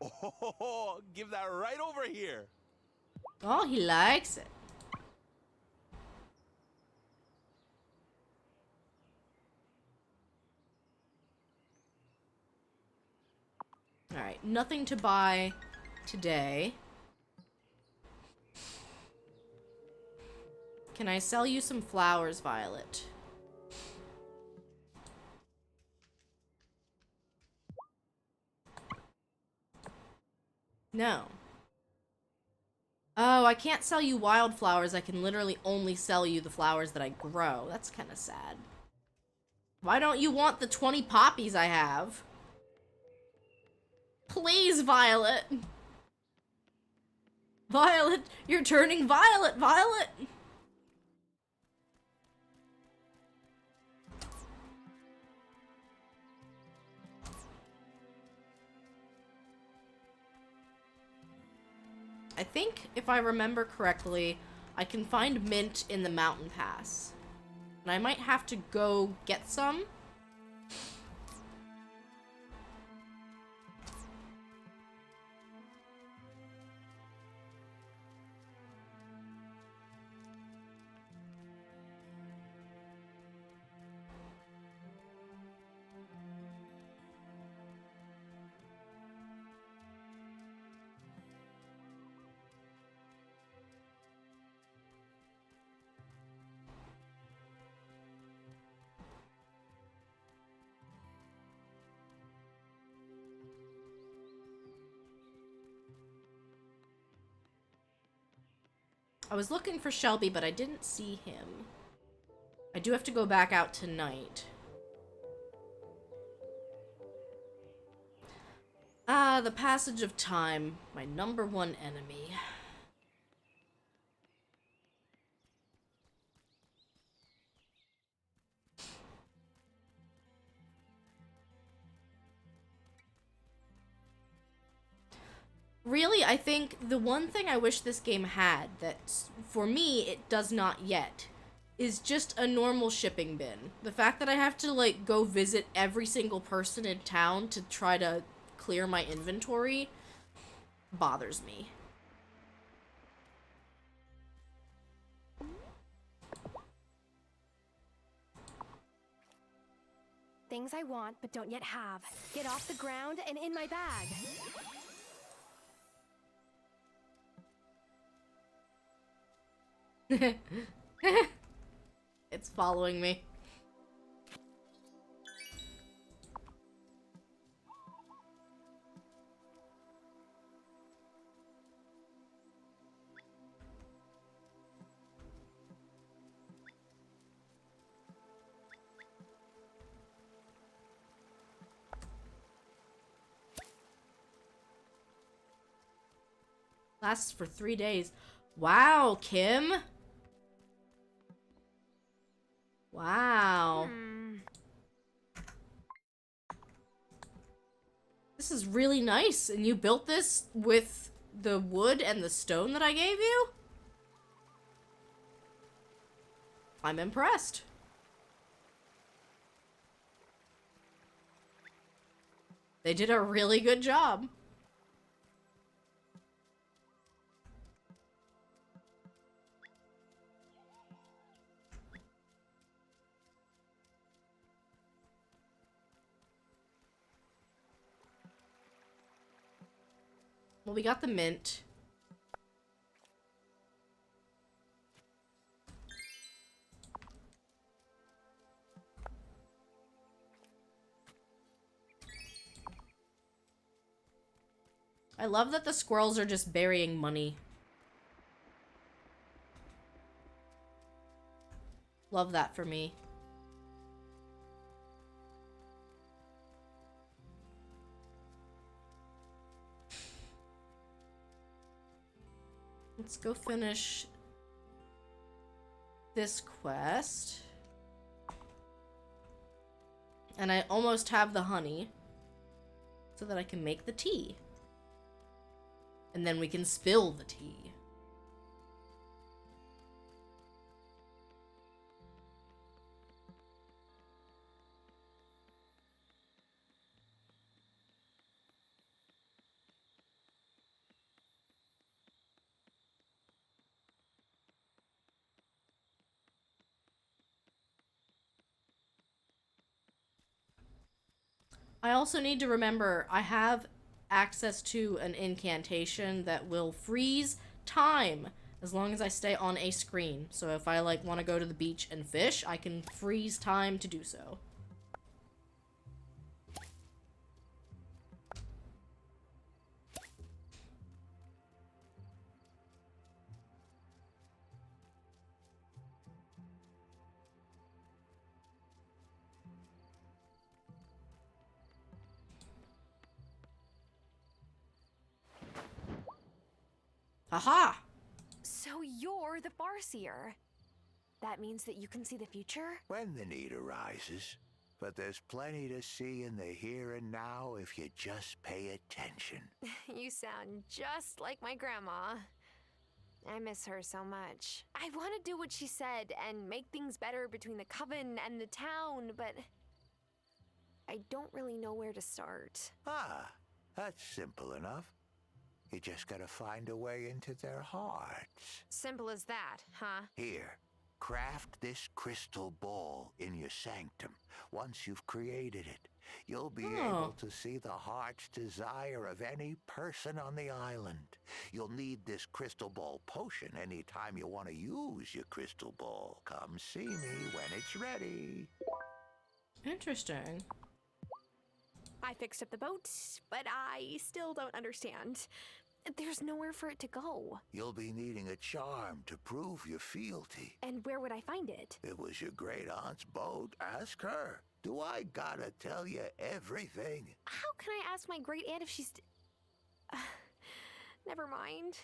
Oh, give that right over here. Oh, he likes it. Alright, nothing to buy today. Can I sell you some flowers, Violet? No. Oh, I can't sell you wildflowers. I can literally only sell you the flowers that I grow. That's kind of sad. Why don't you want the 20 poppies I have? Please, Violet. Violet, you're turning violet, Violet. I think, if I remember correctly, I can find mint in the mountain pass. And I might have to go get some. I was looking for Shelby, but I didn't see him. I do have to go back out tonight. Ah, the passage of time, my number one enemy. Really, I think the one thing I wish this game had that, for me, it does not yet, is just a normal shipping bin. The fact that I have to, like, go visit every single person in town to try to clear my inventory bothers me. Things I want but don't yet have. Get off the ground and in my bag. It's following me. Lasts for 3 days. Wow, Kim. Wow. This is really nice. And you built this with the wood and the stone that I gave you? I'm impressed. They did a really good job. Well, we got the mint. I love that the squirrels are just burying money. Love that for me. Let's go finish this quest. And I almost have the honey so that I can make the tea. And then we can spill the tea. I also need to remember I have access to an incantation that will freeze time as long as I stay on a screen. So if I like want to go to the beach and fish, I can freeze time to do so. Aha! So you're the Farseer. That means that you can see the future? When the need arises. But there's plenty to see in the here and now if you just pay attention. You sound just like my grandma. I miss her so much. I want to do what she said and make things better between the coven and the town, but I don't really know where to start. Ah, that's simple enough. You just gotta find a way into their hearts. Simple as that, huh? Here, craft this crystal ball in your sanctum. Once you've created it, you'll be able to see the heart's desire of any person on the island. You'll need this crystal ball potion anytime you want to use your crystal ball. Come see me when it's ready. Interesting. I fixed up the boat, but I still don't understand. There's nowhere for it to go. You'll be needing a charm to prove your fealty. And where would I find it? It was your great aunt's boat. Ask her. Do I gotta tell you everything? How can I ask my great aunt if she's... Never mind.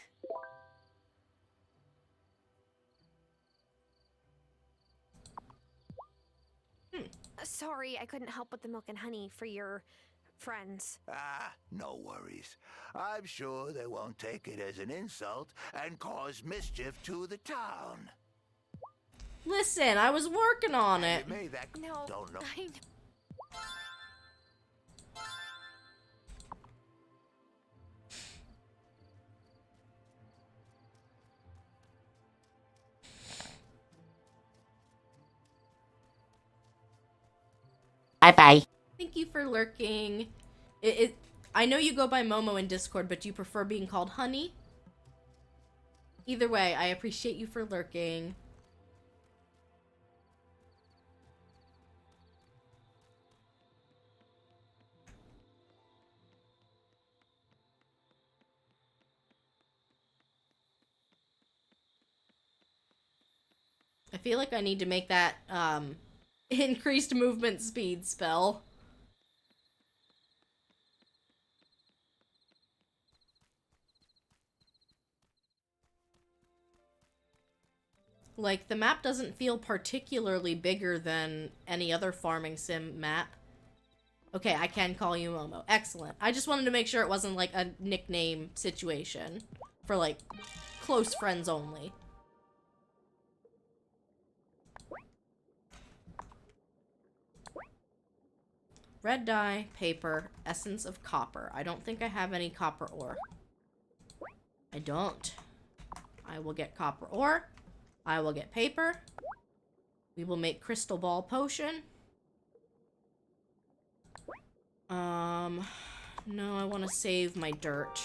Sorry, I couldn't help with the milk and honey for your friends. Ah, no worries. I'm sure they won't take it as an insult and cause mischief to the town. Listen, I was working on it. You made that... No, Don't know. I... Bye-bye. Thank you for lurking. I know you go by Momo in Discord, but do you prefer being called Honey? Either way, I appreciate you for lurking. I feel like I need to make that, increased movement speed spell. Like, the map doesn't feel particularly bigger than any other farming sim map. Okay, I can call you Momo. Excellent. I just wanted to make sure it wasn't, like, a nickname situation. For, like, close friends only. Red dye, paper, essence of copper. I don't think I have any copper ore. I don't. I will get copper ore. I will get paper. We will make crystal ball potion. No, I want to save my dirt.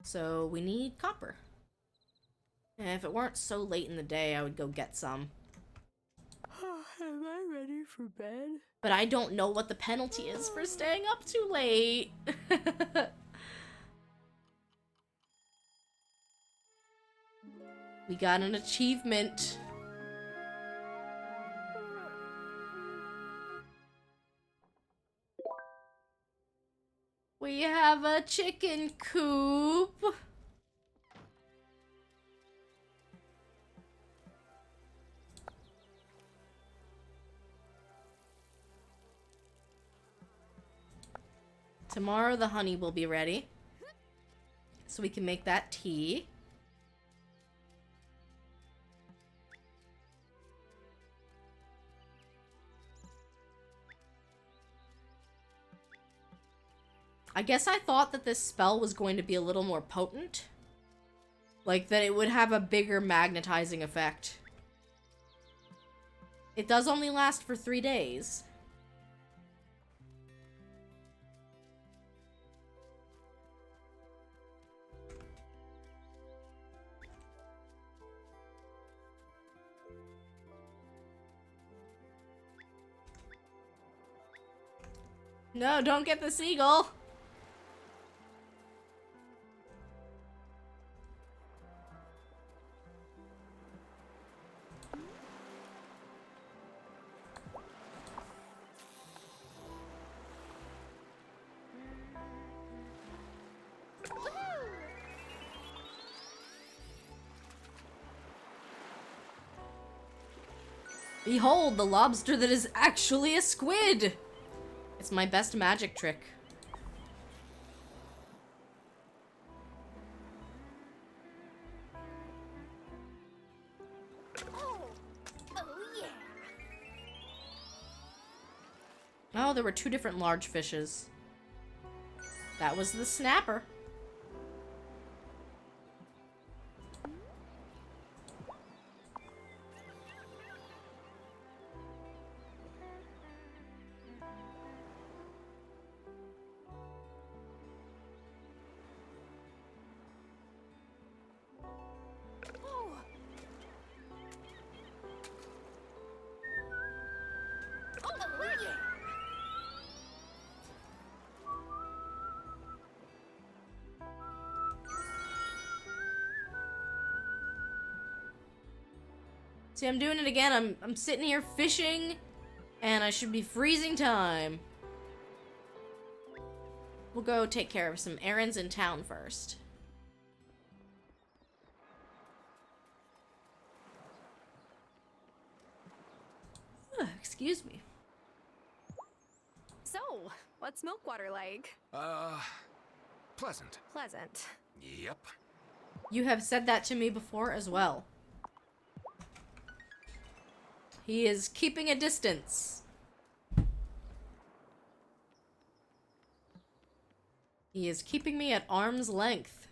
So we need copper. And if it weren't so late in the day, I would go get some. Am I ready for bed? But I don't know what the penalty is for staying up too late. We got an achievement. We have a chicken coop. Tomorrow the honey will be ready. So we can make that tea. I guess I thought that this spell was going to be a little more potent. Like, that it would have a bigger magnetizing effect. It does only last for 3 days. No, don't get the seagull. Behold, the lobster that is actually a squid! It's my best magic trick. Oh, there were 2 different large fishes. That was the snapper. See, I'm doing it again. I'm sitting here fishing, and I should be freezing time. We'll go take care of some errands in town first. Excuse me. So, what's Milkwater like? Pleasant. Pleasant. Yep. You have said that to me before as well. He is keeping a distance. He is keeping me at arm's length.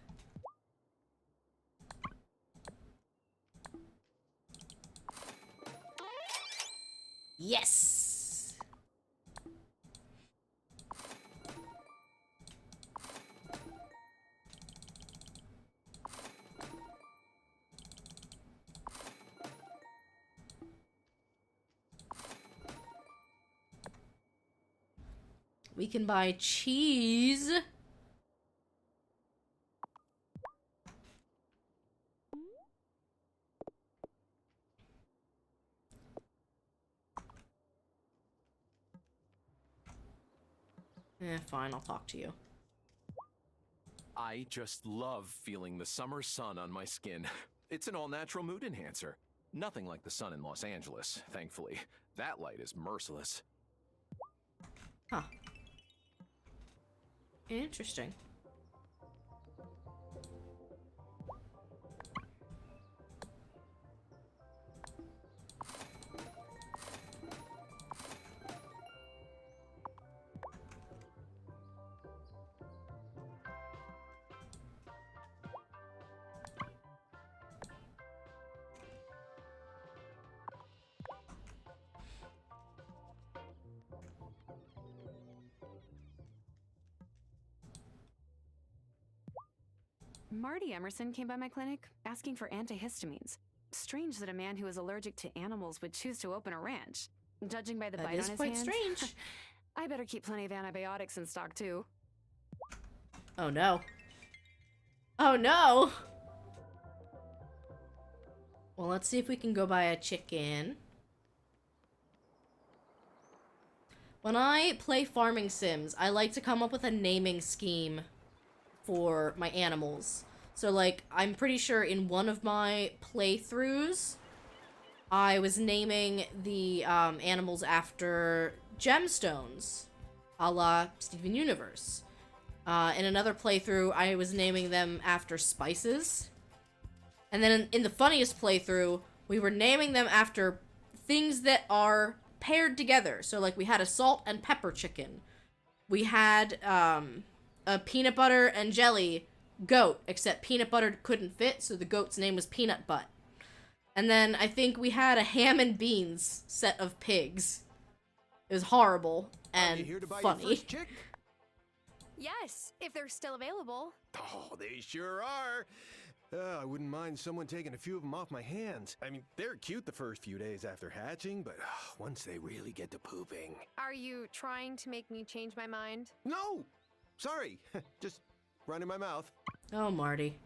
Yes! We can buy cheese. Fine, I'll talk to you. I just love feeling the summer sun on my skin. It's an all-natural mood enhancer. Nothing like the sun in Los Angeles, thankfully. That light is merciless. Huh. Interesting. Marty Emerson came by my clinic asking for antihistamines. Strange that a man who is allergic to animals would choose to open a ranch. Judging by the bite on his hand, quite strange. I better keep plenty of antibiotics in stock too. Oh no. Oh no! Well, let's see if we can go buy a chicken. When I play farming sims, I like to come up with a naming scheme for my animals. So, like, I'm pretty sure in one of my playthroughs, I was naming the animals after gemstones, a la Steven Universe. In another playthrough, I was naming them after spices. And then in the funniest playthrough, we were naming them after things that are paired together. So, like, we had a salt and pepper chicken. We had a peanut butter and jelly goat, except peanut butter couldn't fit, so the goat's name was Peanut Butt. And then I think we had a ham and beans set of pigs. It was horrible and here to buy funny. Your first chick? Yes, if they're still available. Oh, they sure are. I wouldn't mind someone taking a few of them off my hands. I mean, they're cute the first few days after hatching, but once they really get to pooping... Are you trying to make me change my mind? No! Sorry, just running my mouth. Oh, Marty.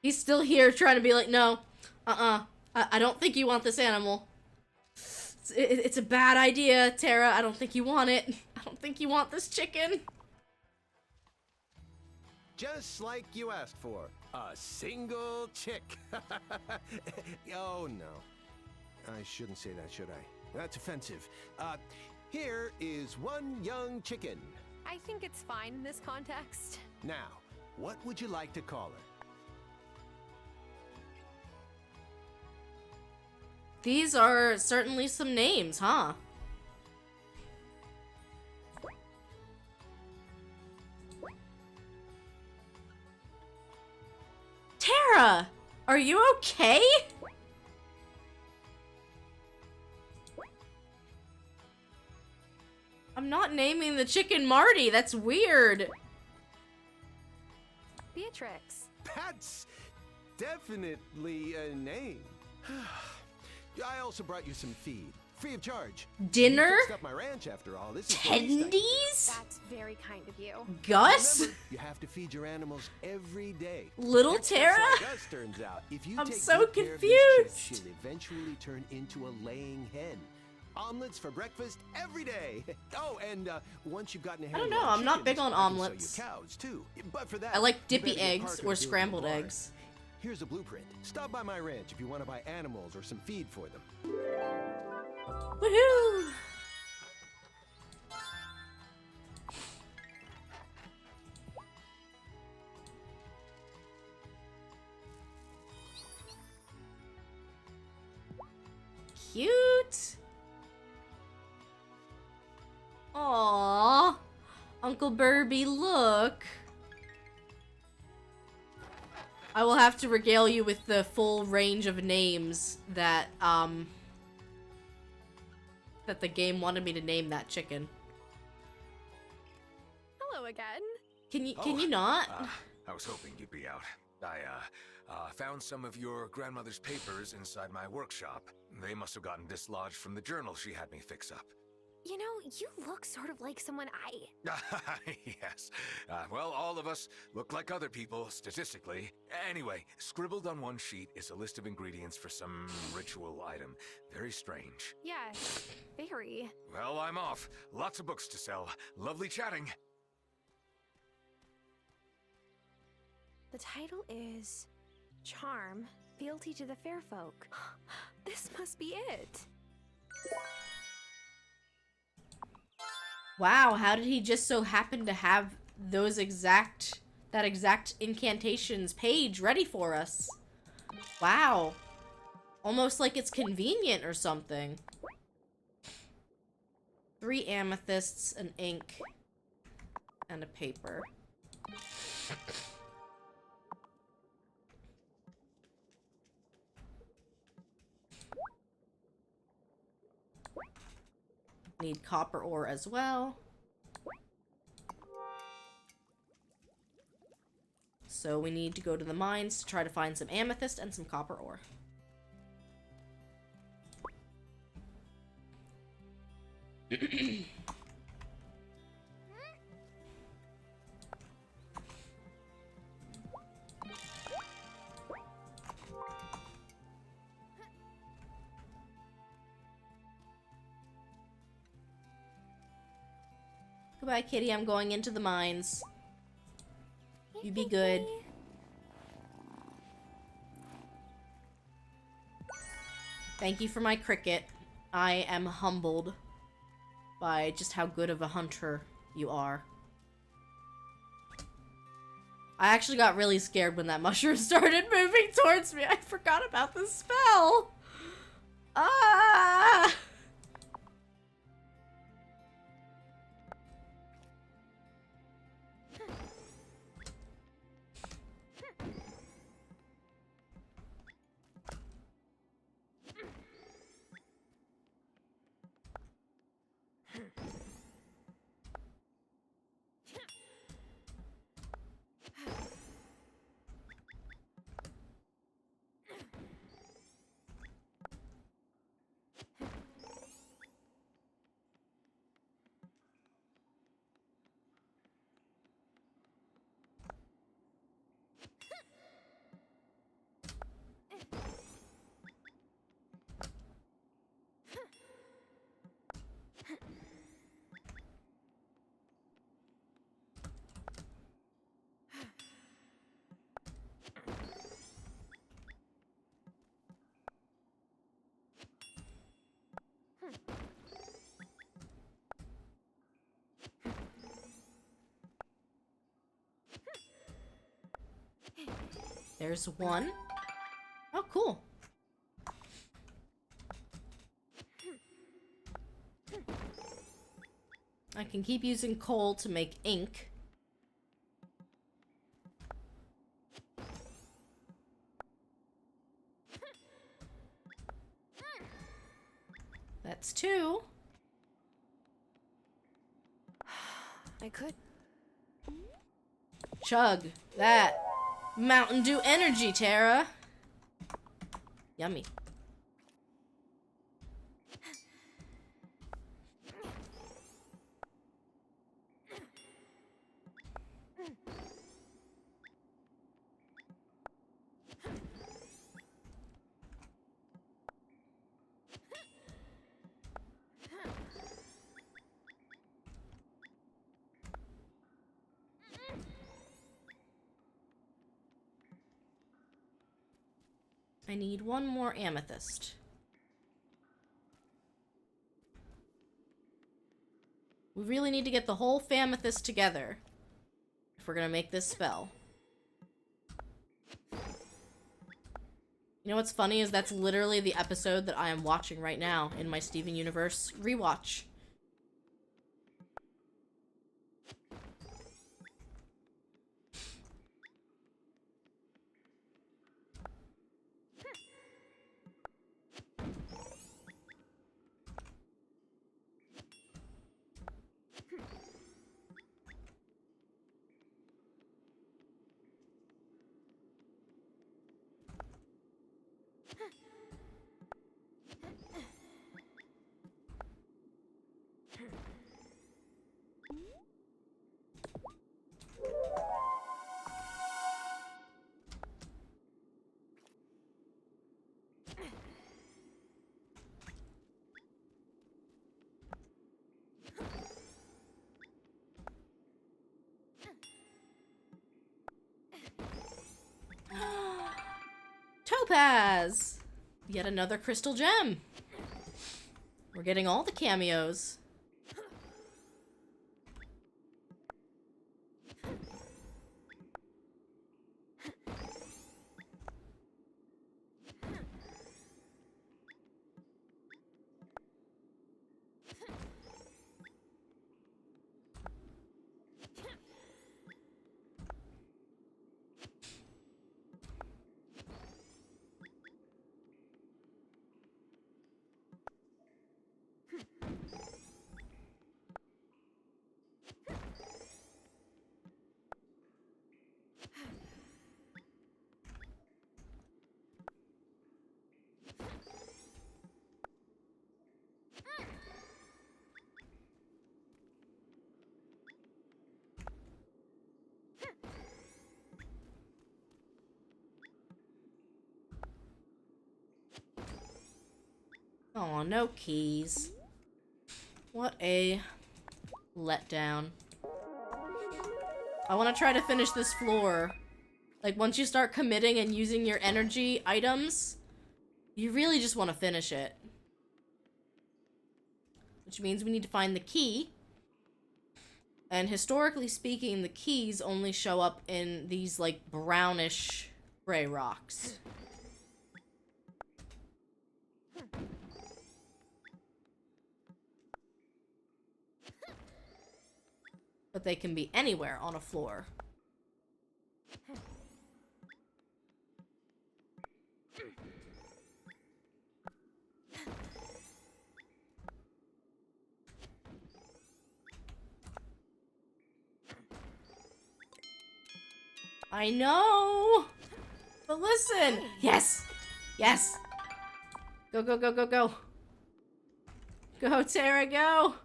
He's still here trying to be like, no, I don't think you want this animal. It's a bad idea, Tara. I don't think you want it. I don't think you want this chicken. Just like you asked for. A single chick. Oh, no. I shouldn't say that, should I? That's offensive. Here is one young chicken. I think it's fine in this context. Now, what would you like to call her? These are certainly some names, huh? Tara! Are you okay? I'm not naming the chicken Marty. That's weird. Beatrix. That's definitely a name. I also brought you some feed. free of charge. Dinner? You fixed up my ranch after all. This is the least I can do. Tendies? That's very kind of you. Gus? Remember, you have to feed your animals every day. Little They're just Tara? like us, turns out. If you I'm take so good care of this confused. chick, she'll eventually turn into a laying hen. Omelets for breakfast every day. Oh, and once you've gotten a I don't handle know, on I'm not big chickens, on I can omelets. sell you cows too. But for that, I like you dippy better get eggs Parker or to do it in the scrambled barn. eggs. Here's a blueprint. Stop by my ranch if you want to buy animals or some feed for them. Woohoo! Cute. Aww. Uncle Burby, look. I will have to regale you with the full range of names that, that the game wanted me to name that chicken. Hello again. Can you not? I was hoping you'd be out. I found some of your grandmother's papers inside my workshop. They must have gotten dislodged from the journal she had me fix up. You know, you look sort of like someone I... Yes. Well, all of us look like other people, statistically. Anyway, scribbled on one sheet is a list of ingredients for some ritual item. Very strange. Yeah, very. Well, I'm off. Lots of books to sell. Lovely chatting. The title is Charm, Fealty to the Fair Folk. This must be it. Wow, how did he just so happen to have that exact incantations page ready for us? Wow. Almost like it's convenient or something. 3 amethysts, an ink, and a paper. Need copper ore as well. So we need to go to the mines to try to find some amethyst and some copper ore. Goodbye, kitty. I'm going into the mines. You be good. Thank you for my cricket. I am humbled by just how good of a hunter you are. I actually got really scared when that mushroom started moving towards me. I forgot about the spell. Ah! There's one. Oh, cool. I can keep using coal to make ink. That's 2. I could. Chug that Mountain Dew energy, Tara. Yummy. I need one more amethyst. We really need to get the whole famethyst together if we're gonna make this spell. You know what's funny is that's literally the episode that I am watching right now in my Steven Universe rewatch. Topaz! Yet another crystal gem. We're getting all the cameos. Oh, no keys. What a letdown. I want to try to finish this floor. Like, once you start committing and using your energy items, you really just want to finish it. Which means we need to find the key. And historically speaking, the keys only show up in these, like, brownish gray rocks. But they can be anywhere on a floor. I know! But listen! Yes! Yes! Go, go, go, go, go! Go, Tara, go!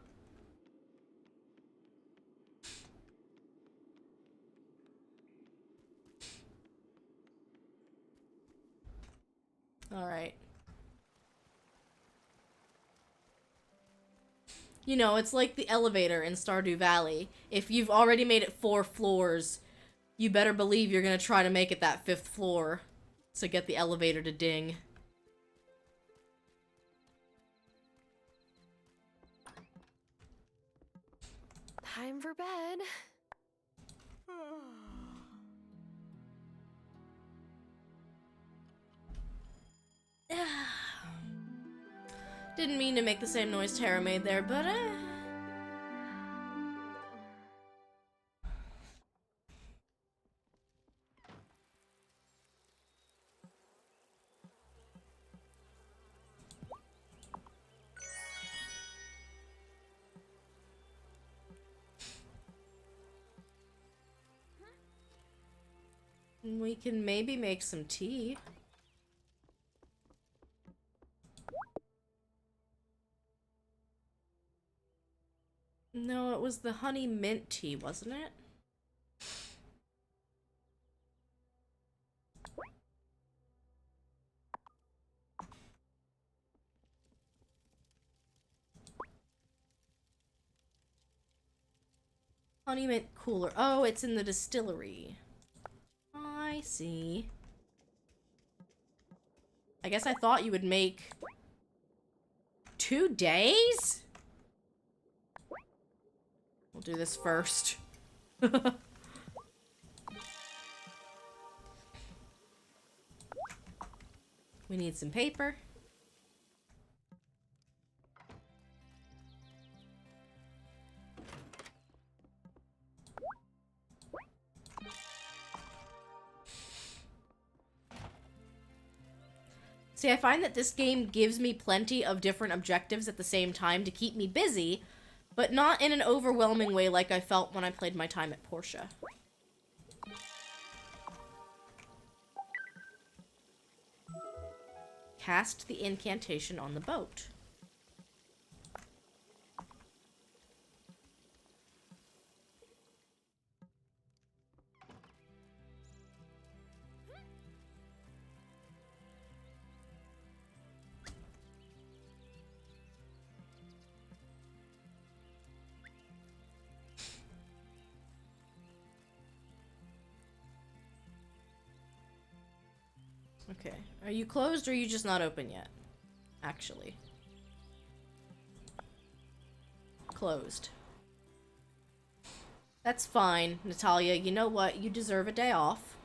Alright. You know, it's like the elevator in Stardew Valley. If you've already made it 4 floors, you better believe you're gonna try to make it that 5th floor to get the elevator to ding. Time for bed. Didn't mean to make the same noise Tara made there, but we can maybe make some tea. No, it was the honey mint tea, wasn't it? Honey mint cooler. Oh, it's in the distillery. I see. I guess I thought you would make 2 days? We'll do this first. We need some paper. See, I find that this game gives me plenty of different objectives at the same time to keep me busy, but not in an overwhelming way like I felt when I played my time at Portia. Cast the incantation on the boat. Okay. Are you closed or are you just not open yet? Actually. Closed. That's fine, Natalia. You know what? You deserve a day off.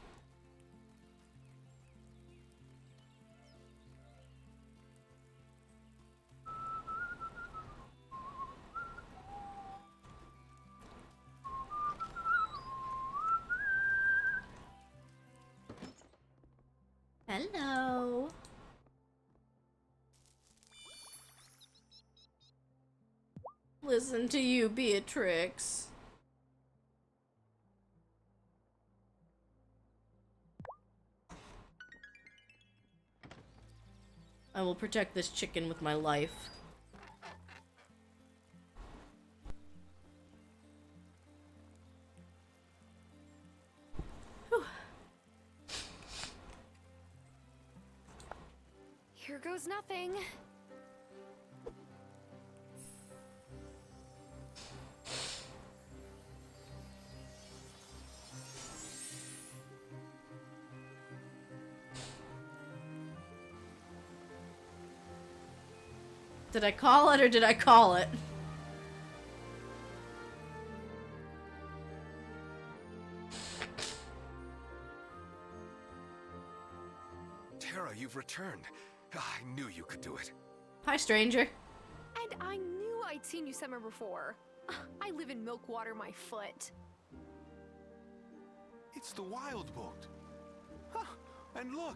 Hello. Listen to you, Beatrix. I will protect this chicken with my life. Here goes nothing. Did I call it or did I call it? Tara, you've returned. I knew you could do it. Hi, stranger. And I knew I'd seen you somewhere before. I live in Milkwater, my foot. It's the Wylde boat. Huh. And look,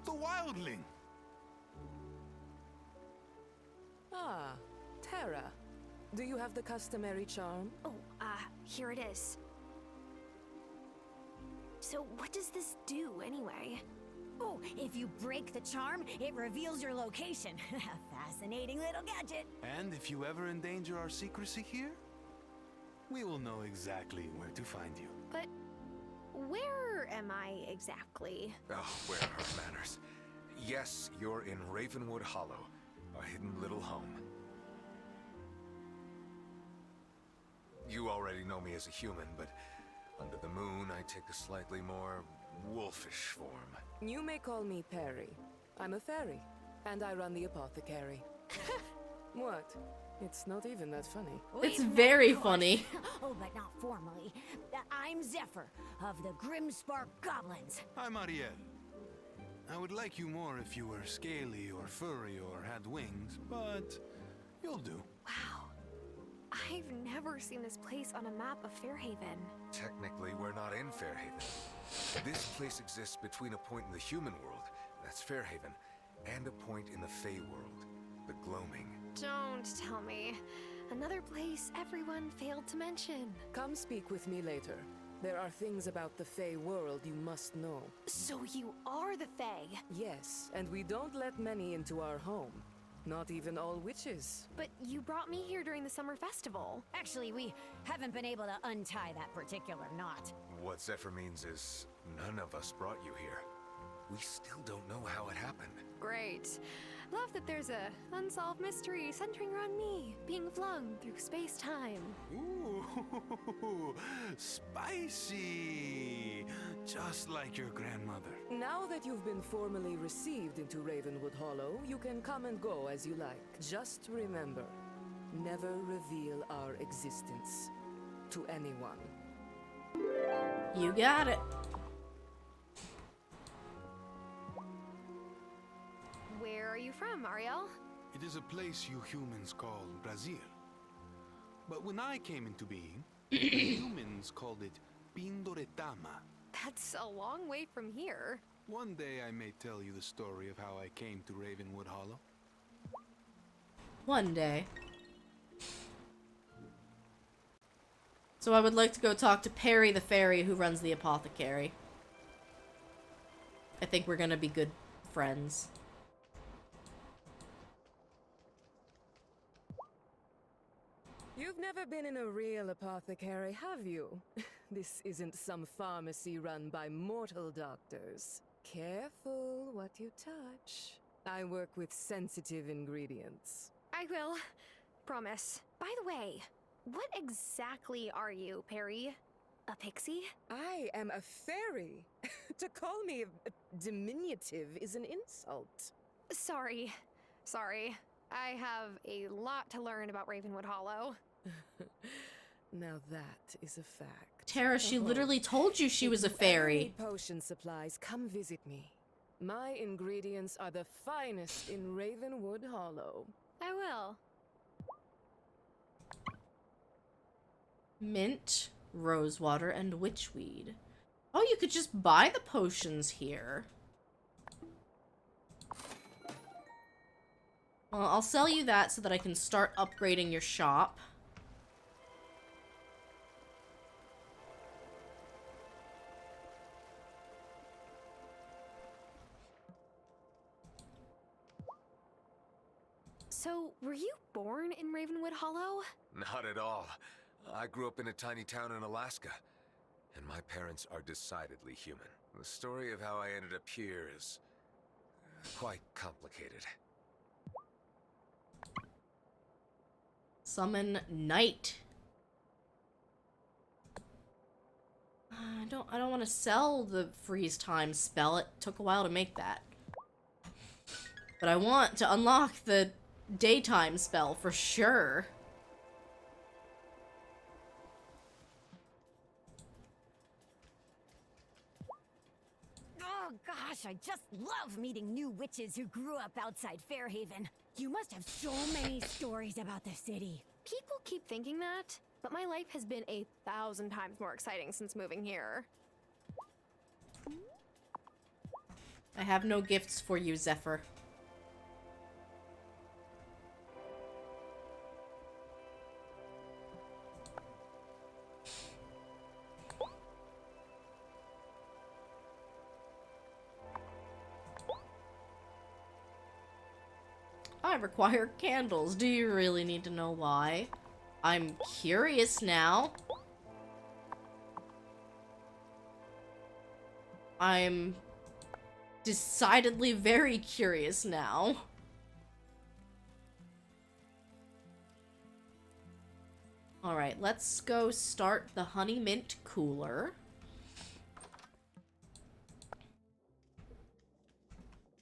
the wildling. Ah, Tara. Do you have the customary charm? Oh, here it is. So what does this do, anyway? Oh, if you break the charm, it reveals your location. Fascinating little gadget. And if you ever endanger our secrecy here, we will know exactly where to find you. But where am I exactly? Oh, where are manners? Yes, you're in Ravenwood Hollow, a hidden little home. You already know me as a human, but under the moon, I take a slightly more wolfish form. You may call me Perry. I'm a fairy, and I run the apothecary. What? It's not even that funny. It's very funny. Oh, but not formally. I'm Zephyr, of the Grimspark Goblins. I'm Ariel. I would like you more if you were scaly or furry or had wings, but you'll do. Wow. I've never seen this place on a map of Fairhaven. Technically, we're not in Fairhaven. This place exists between a point in the human world, that's Fairhaven, and a point in the Fey world, the Gloaming. Don't tell me. Another place everyone failed to mention. Come speak with me later. There are things about the Fey world you must know. So you are the Fey? Yes, and we don't let many into our home. Not even all witches. But you brought me here during the summer festival. Actually, we haven't been able to untie that particular knot. What Zephyr means is, none of us brought you here. We still don't know how it happened. Great. Love that there's a unsolved mystery centering around me, being flung through space-time. Ooh, spicy! Just like your grandmother. Now that you've been formally received into Ravenwood Hollow, you can come and go as you like. Just remember, never reveal our existence to anyone. You got it. Where are you from, Ariel? It is a place you humans call Brazil. But when I came into being, the humans called it Pindoretama. That's a long way from here. One day I may tell you the story of how I came to Ravenwood Hollow. One day. So I would like to go talk to Perry the fairy who runs the apothecary. I think we're gonna be good friends. You've never been in a real apothecary, have you? This isn't some pharmacy run by mortal doctors. Careful what you touch. I work with sensitive ingredients. I will. Promise. By the way, what exactly are you, Perry? A pixie? I am a fairy. To call me a diminutive is an insult. Sorry. I have a lot to learn about Ravenwood Hollow. Now that is a fact. Tara, she literally told you she was a fairy. If you ever need potion supplies, come visit me. My ingredients are the finest in Ravenwood Hollow. I will. Mint, rosewater, and witchweed. Oh, you could just buy the potions here. Well, I'll sell you that so that I can start upgrading your shop. So, were you born in Ravenwood Hollow? Not at all. I grew up in a tiny town in Alaska, and my parents are decidedly human. The story of how I ended up here is quite complicated. Summon Night. I don't want to sell the freeze time spell. It took a while to make that. But I want to unlock the daytime spell for sure. Oh gosh, I just love meeting new witches who grew up outside Fairhaven. You must have so many stories about the city. People keep thinking that, but my life has been 1,000 times more exciting since moving here. I have no gifts for you, Zephyr. I require candles. Do you really need to know why? I'm curious now. I'm decidedly very curious now. Alright, let's go start the honey mint cooler.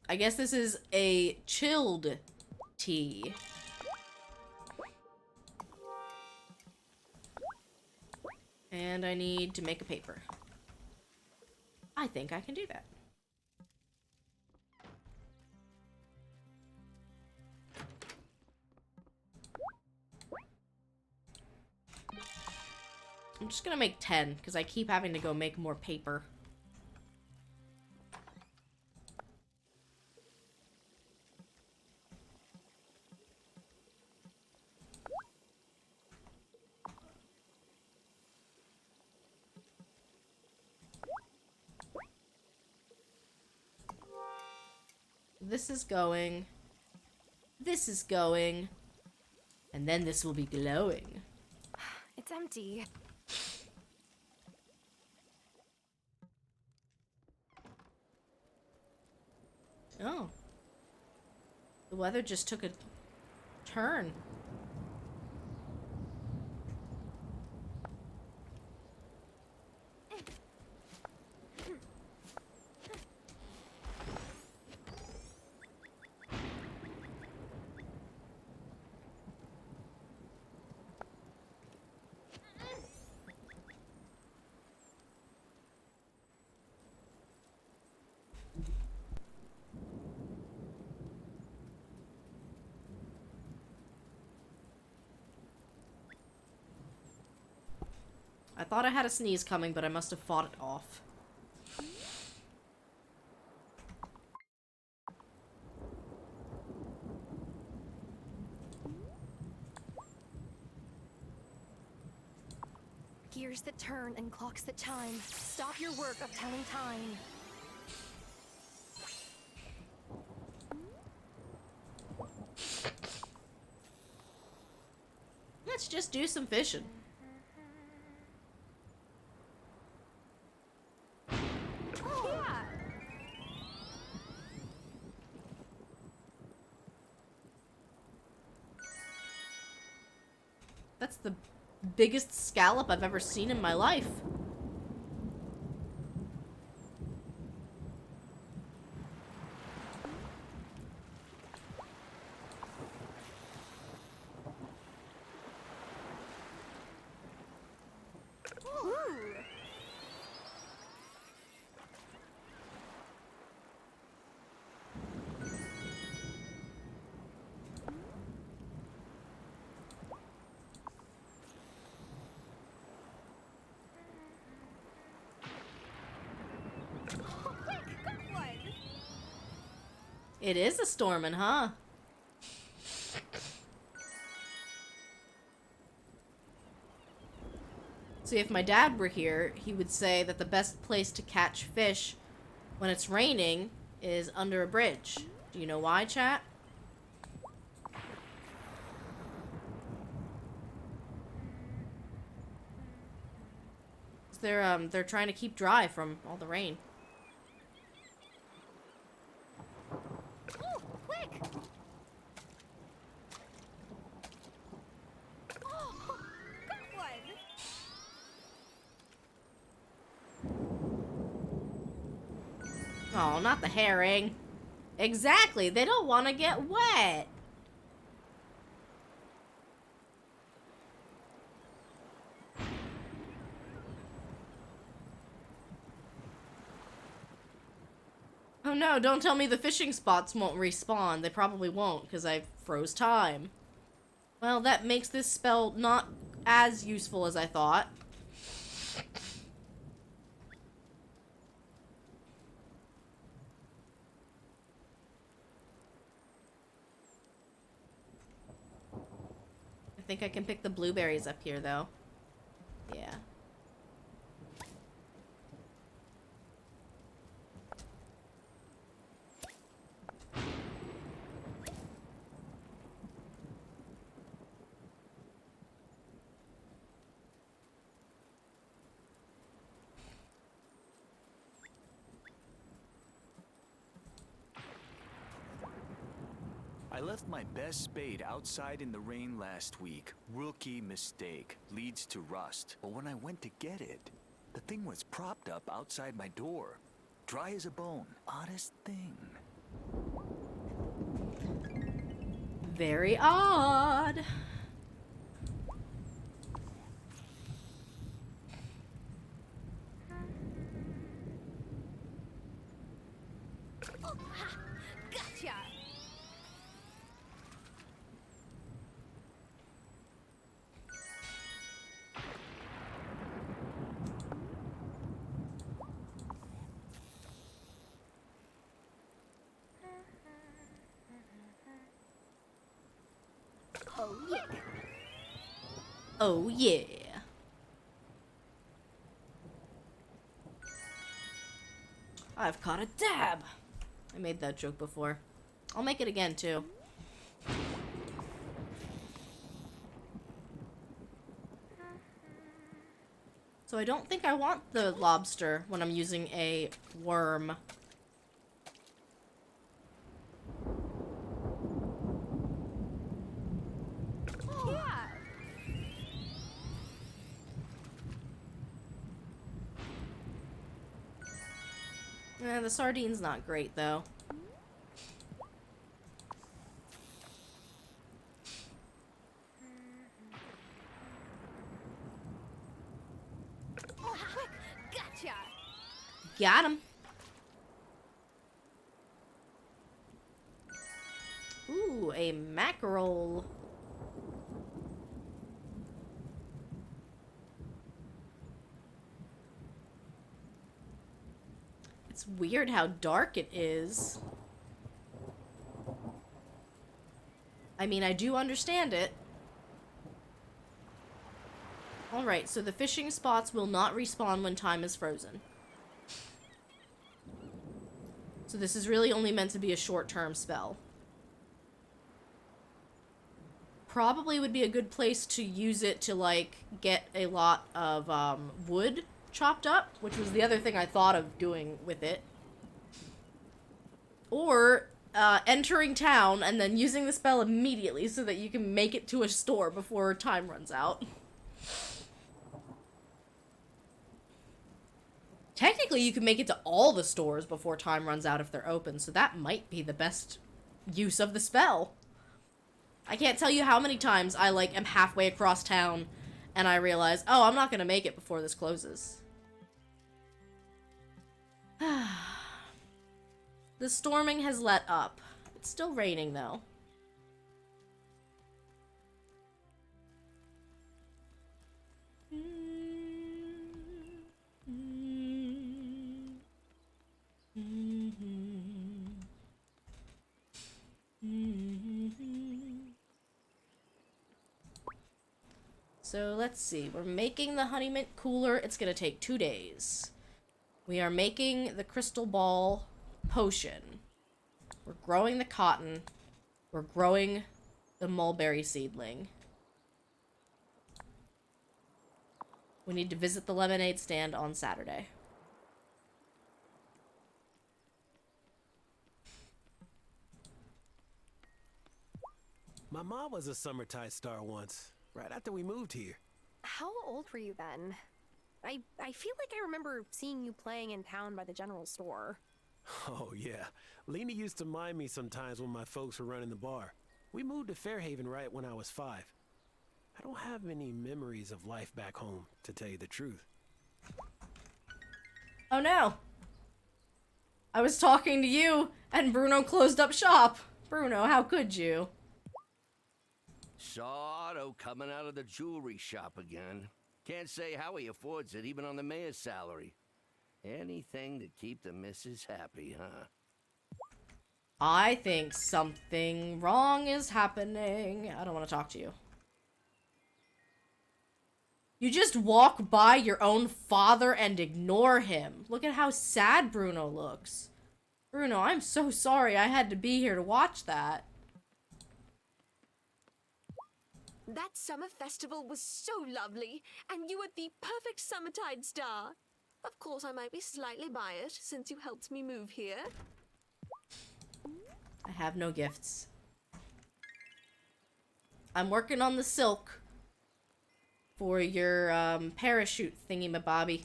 I guess this is a chilled tea. And I need to make a paper. I think I can do that. I'm just gonna make 10, because I keep having to go make more paper. This is going. This is going. And then this will be glowing. It's empty. Oh. The weather just took a turn. I thought I had a sneeze coming, but I must have fought it off. Gears that turn and clocks that chime. Stop your work of telling time. Let's just do some fishing. That's the biggest scallop I've ever seen in my life. It is a stormin', huh? See, if my dad were here, he would say that the best place to catch fish when it's raining is under a bridge. Do you know why, chat? They're trying to keep dry from all the rain. Oh, not the herring. Exactly, they don't want to get wet. Oh no, don't tell me the fishing spots won't respawn. They probably won't, because I froze time. Well, that makes this spell not as useful as I thought. I think I can pick the blueberries up here, though. Yeah. I left my best spade outside in the rain last week. Rookie mistake. Leads to rust. But when I went to get it, the thing was propped up outside my door. Dry as a bone. Oddest thing. Very odd. Gotcha! Oh yeah. Oh yeah. I've caught a dab. I made that joke before. I'll make it again too. So I don't think I want the lobster when I'm using a worm. The sardine's not great, though. Oh, quick! Gotcha! Got him. Ooh, a mackerel. It's weird how dark it is. I mean, I do understand it. Alright, so the fishing spots will not respawn when time is frozen. So this is really only meant to be a short-term spell. Probably would be a good place to use it to, like, get a lot of, wood chopped up, which was the other thing I thought of doing with it. Or, entering town and then using the spell immediately so that you can make it to a store before time runs out. Technically, you can make it to all the stores before time runs out if they're open, so that might be the best use of the spell. I can't tell you how many times I, like, am halfway across town and I realize, oh, I'm not gonna make it before this closes. The storming has let up. It's still raining, though. So let's see, we're making the honey mint cooler. It's gonna take 2 days. We are making the crystal ball potion. We're growing the cotton. We're growing the mulberry seedling. We need to visit the lemonade stand on Saturday. My mom was a summertide star once, right after we moved here. How old were you then? I feel like I remember seeing you playing in town by the general store. Oh, yeah. Lena used to mind me sometimes when my folks were running the bar. We moved to Fairhaven right when I was 5. I don't have many memories of life back home, to tell you the truth. Oh no! I was talking to you, and Bruno closed up shop. Bruno, how could you? Saw Otto coming out of the jewelry shop again. Can't say how he affords it, even on the mayor's salary. Anything to keep the missus happy, huh? I think something wrong is happening. I don't want to talk to you. You just walk by your own father and ignore him. Look at how sad Bruno looks. Bruno, I'm so sorry I had to be here to watch that. That summer festival was so lovely, and you were the perfect summertide star. Of course, I might be slightly biased since you helped me move here. I have no gifts. I'm working on the silk for your parachute thingy-mabobby.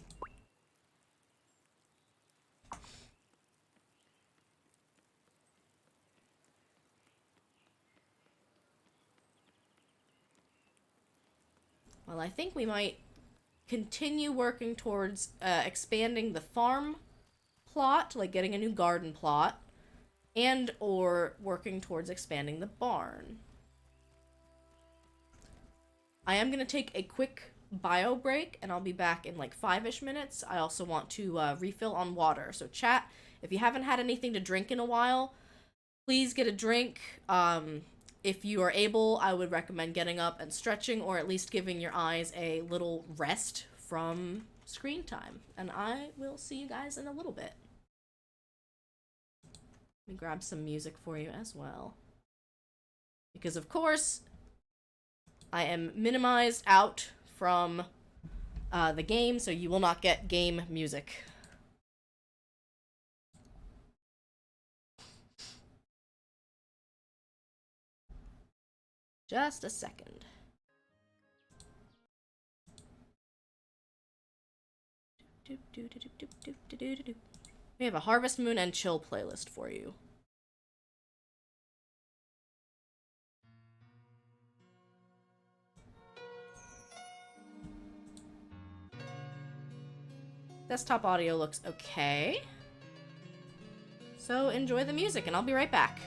Well, I think we might continue working towards expanding the farm plot, like getting a new garden plot, and or working towards expanding the barn. I am going to take a quick bio break, and I'll be back in like 5-ish minutes. I also want to refill on water. So chat, if you haven't had anything to drink in a while, please get a drink. If you are able, I would recommend getting up and stretching, or at least giving your eyes a little rest from screen time. And I will see you guys in a little bit. Let me grab some music for you as well. Because of course, I am minimized out from the game, so you will not get game music. Just a second. Here We have a Harvest Moon and Chill playlist for you. Desktop audio looks okay. So enjoy the music, and I'll be right back.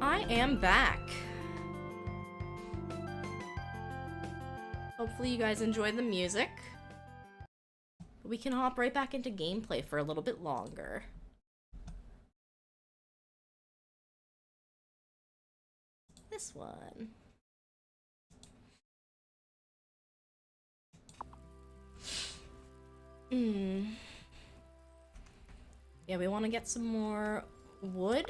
I am back. Hopefully you guys enjoyed the music. We can hop right back into gameplay for a little bit longer. This one. Yeah, we want to get some more wood.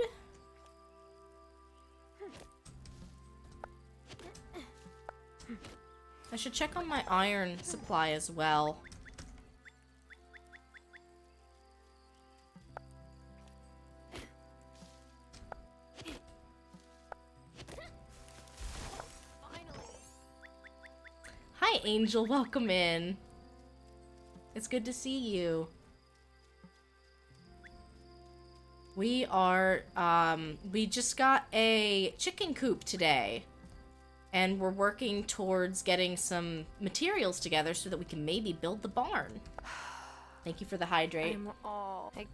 I should check on my iron supply as well. Hi, Angel. Welcome in. It's good to see you. We are, we just got a chicken coop today. And we're working towards getting some materials together so that we can maybe build the barn. Thank you for the hydrate. I'm all like...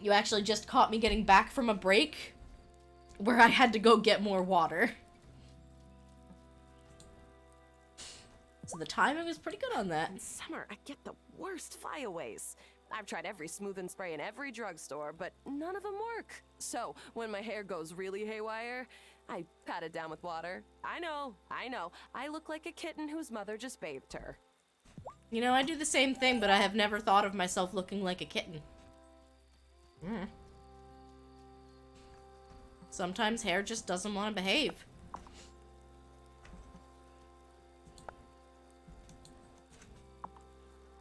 You actually just caught me getting back from a break where I had to go get more water. So the timing was pretty good on that. In summer, I get the worst flyaways. I've tried every smooth and spray in every drugstore, but none of them work. So when my hair goes really haywire, I pat it down with water. I know. I look like a kitten whose mother just bathed her. You know, I do the same thing, but I have never thought of myself looking like a kitten. Sometimes hair just doesn't want to behave.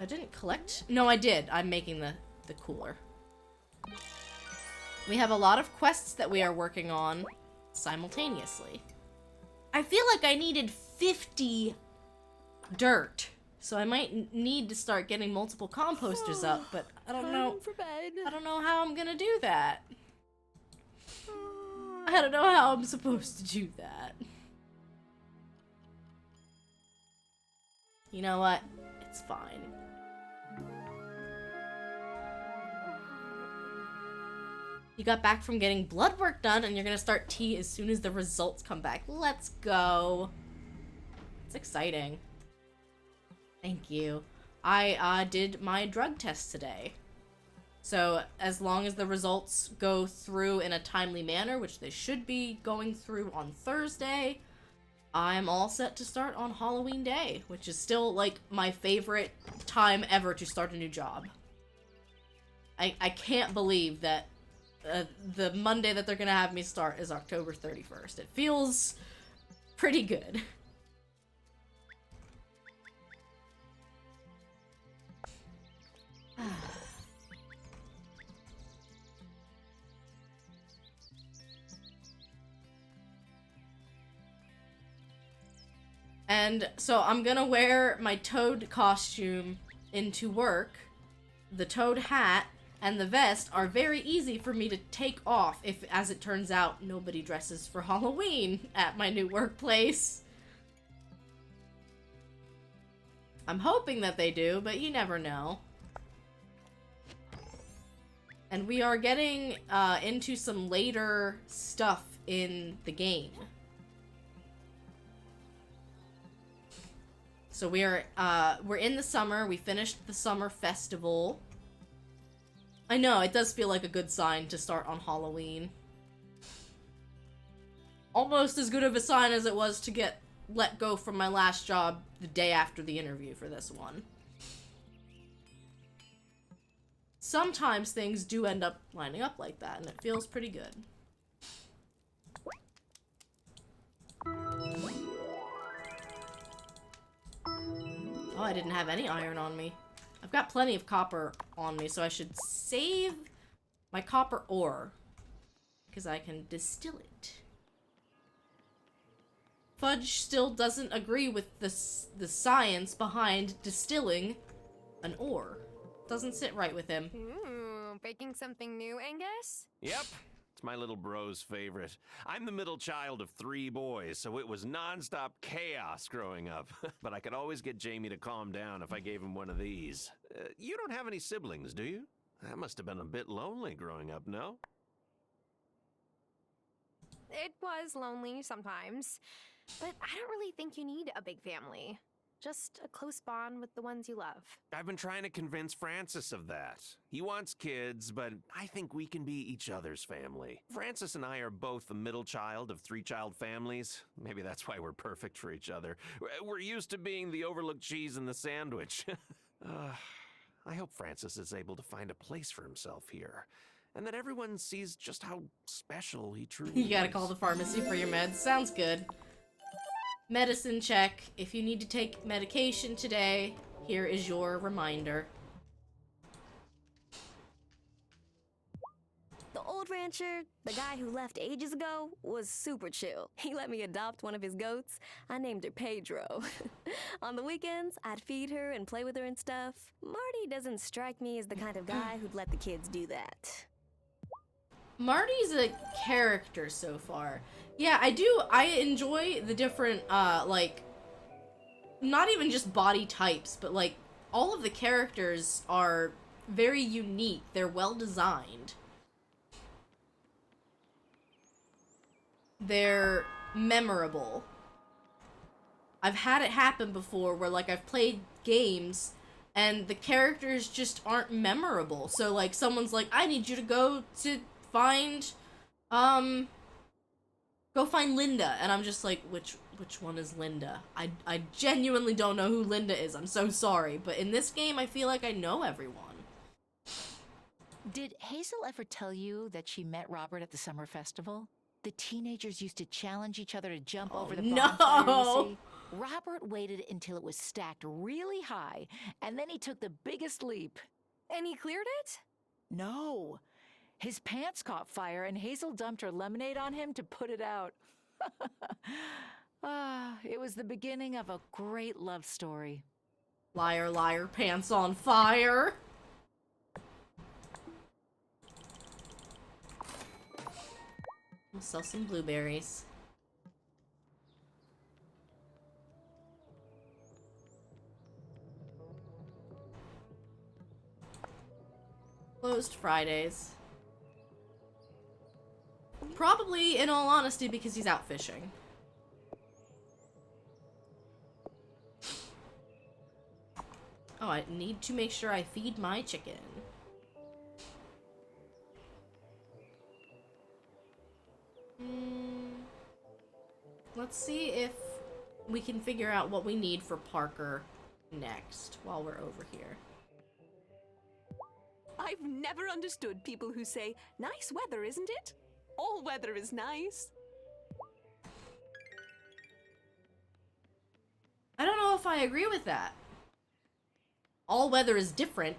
I didn't collect... No, I did. I'm making the cooler. We have a lot of quests that we are working on simultaneously. I feel like I needed 50 dirt, so I might need to start getting multiple composters up, but I don't know. I don't know how I'm gonna do that. I don't know how I'm supposed to do that. You know what? It's fine. You got back from getting blood work done and you're gonna start tea as soon as the results come back. Let's go. It's exciting. Thank you. I did my drug test today. So as long as the results go through in a timely manner, which they should be going through on Thursday, I'm all set to start on Halloween Day, which is still like my favorite time ever to start a new job. I can't believe that the Monday that they're gonna have me start is October 31st. It feels pretty good. And so I'm gonna wear my toad costume into work. The toad hat and the vest are very easy for me to take off if, as it turns out, nobody dresses for Halloween at my new workplace. I'm hoping that they do, but you never know. And we are getting into some later stuff in the game. So we're in the summer. We finished the summer festival. I know, it does feel like a good sign to start on Halloween. Almost as good of a sign as it was to get let go from my last job the day after the interview for this one. Sometimes things do end up lining up like that, and it feels pretty good. Oh, I didn't have any iron on me. I've got plenty of copper on me, so I should save my copper ore, because I can distill it. Fudge still doesn't agree with the science behind distilling an ore. Doesn't sit right with him. Ooh, baking something new, Angus? Yep. It's my little bro's favorite. I'm the middle child of 3 boys, so it was nonstop chaos growing up. But I could always get Jamie to calm down if I gave him one of these. You don't have any siblings, do you? That must have been a bit lonely growing up, no? It was lonely sometimes, but I don't really think you need a big family. Just a close bond with the ones you love. I've been trying to convince Francis of that. He wants kids, but I think we can be each other's family. Francis and I are both the middle child of 3-child families. Maybe that's why we're perfect for each other. We're used to being the overlooked cheese in the sandwich. I hope Francis is able to find a place for himself here. and that everyone sees just how special he truly You gotta is. call the pharmacy for your meds. Sounds good. Medicine check. If you need to take medication today, here is your reminder. The old rancher, the guy who left ages ago, was super chill. He let me adopt one of his goats. I named her Pedro. On the weekends, I'd feed her and play with her and stuff. Marty doesn't strike me as the kind of guy who'd let the kids do that. Marty's a character so far. Yeah, I enjoy the different, like, not even just body types, but, like, all of the characters are very unique. They're well designed. They're memorable. I've had it happen before where, like, I've played games and the characters just aren't memorable. So, like, someone's like, I need you to go find Linda. And I'm just like, which one is Linda? I genuinely don't know who Linda is. I'm so sorry. But in this game, I feel like I know everyone. Did Hazel ever tell you that she met Robert at the summer festival? The teenagers used to challenge each other to jump over the bonfire, you see? Robert waited until it was stacked really high, and then he took the biggest leap. And he cleared it? No. His pants caught fire, and Hazel dumped her lemonade on him to put it out. It was the beginning of a great love story. Liar, liar, pants on fire. We'll sell some blueberries. Closed Fridays. Probably, in all honesty, because he's out fishing. Oh, I need to make sure I feed my chicken. Let's see if we can figure out what we need for Parker next while we're over here. I've never understood people who say, nice weather, isn't it? All weather is nice. I don't know if I agree with that. All weather is different,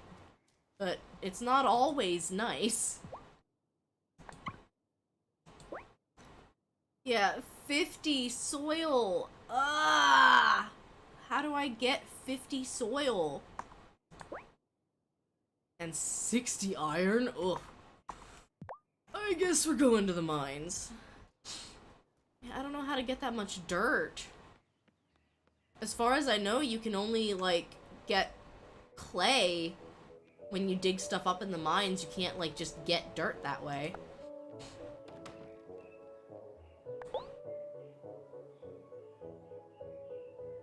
but it's not always nice. Yeah, 50 soil. Ah! How do I get 50 soil? And 60 iron? Ugh. I guess we're going to the mines. Yeah, I don't know how to get that much dirt. As far as I know, you can only, like, get clay when you dig stuff up in the mines. You can't, like, just get dirt that way.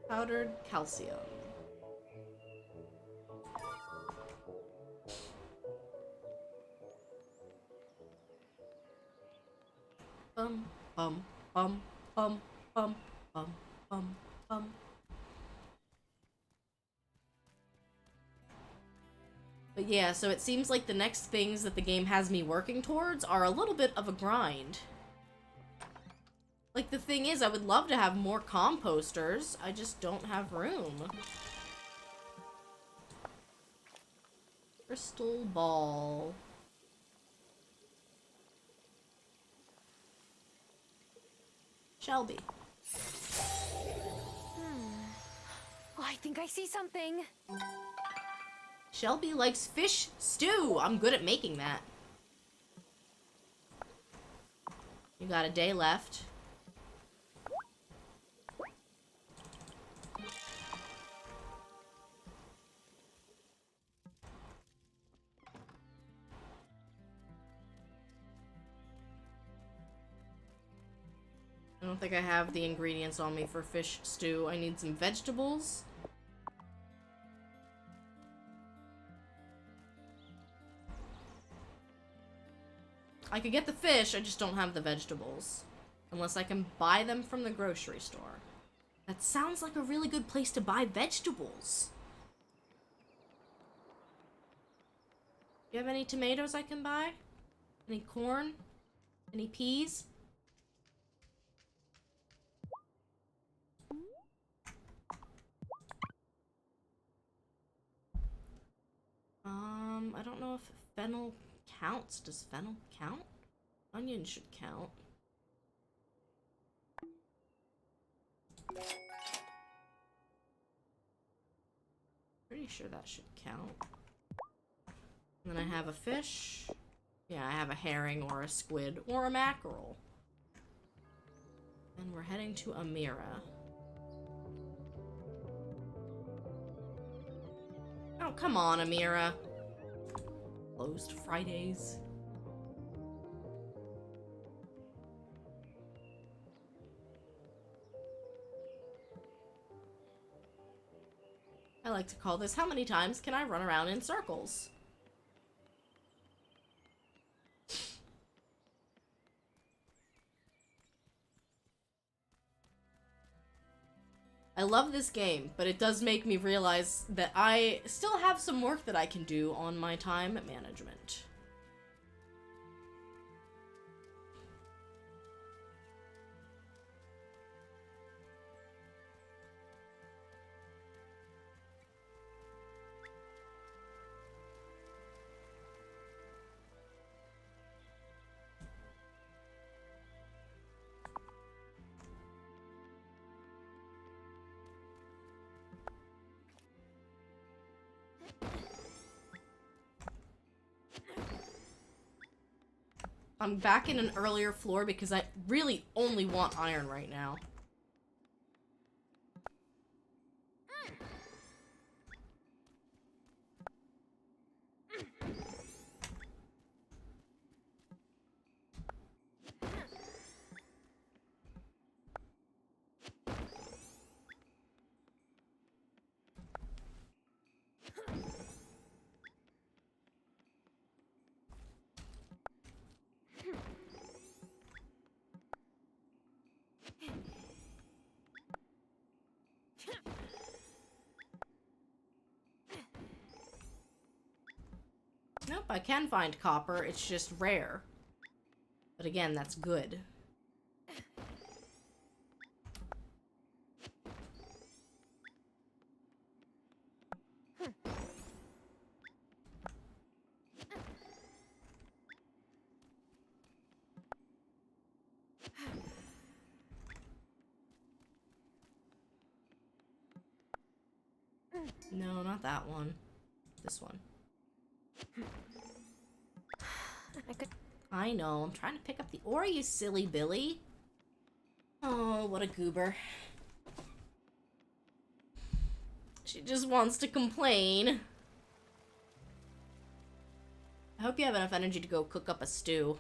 Powdered calcium. Bum, bum, bum, bum, bum, bum, bum, bum. But yeah, so it seems like the next things that the game has me working towards are a little bit of a grind. Like, the thing is, I would love to have more composters. I just don't have room. Crystal ball. Shelby. Oh, I think I see something. Shelby likes fish stew. I'm good at making that. You got a day left. I don't think I have the ingredients on me for fish stew. I need some vegetables. I could get the fish, I just don't have the vegetables. Unless I can buy them from the grocery store. That sounds like a really good place to buy vegetables. Do you have any tomatoes I can buy? Any corn? Any peas? I don't know if fennel counts. Does fennel count? Onion should count. Pretty sure that should count. And then I have a fish. Yeah, I have a herring or a squid or a mackerel. And we're heading to Amira. Oh, come on, Amira. Closed Fridays. I like to call this, how many times can I run around in circles? I love this game, but it does make me realize that I still have some work that I can do on my time management. I'm back in an earlier floor because I really only want iron right now. Nope, I can find copper, it's just rare. But again, that's good. No, not that one. This one. I know, I'm trying to pick up the ore, you silly Billy. Oh, what a goober. She just wants to complain. I hope you have enough energy to go cook up a stew.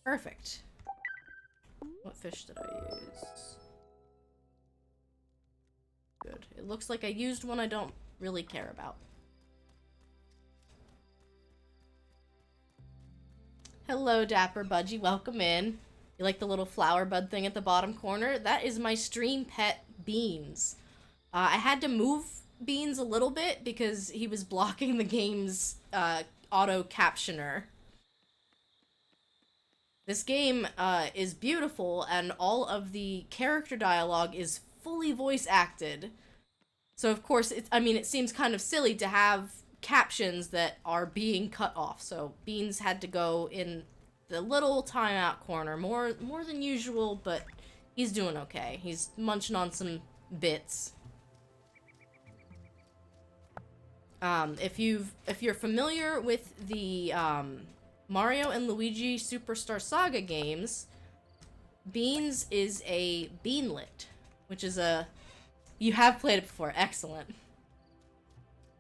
Perfect. What fish did I use? Good. It looks like I used one I don't really care about. Hello, Dapper Budgie. Welcome in. You like the little flower bud thing at the bottom corner? That is my stream pet, Beans. I had to move Beans a little bit because he was blocking the game's auto captioner. This game is beautiful, and all of the character dialogue is fully voice acted. So of course, it seems kind of silly to have captions that are being cut off. So Beans had to go in the little timeout corner, more than usual, but he's doing okay. He's munching on some bits. If you're familiar with the Mario and Luigi Superstar Saga games, Beans is a beanlet, which is you have played it before. Excellent.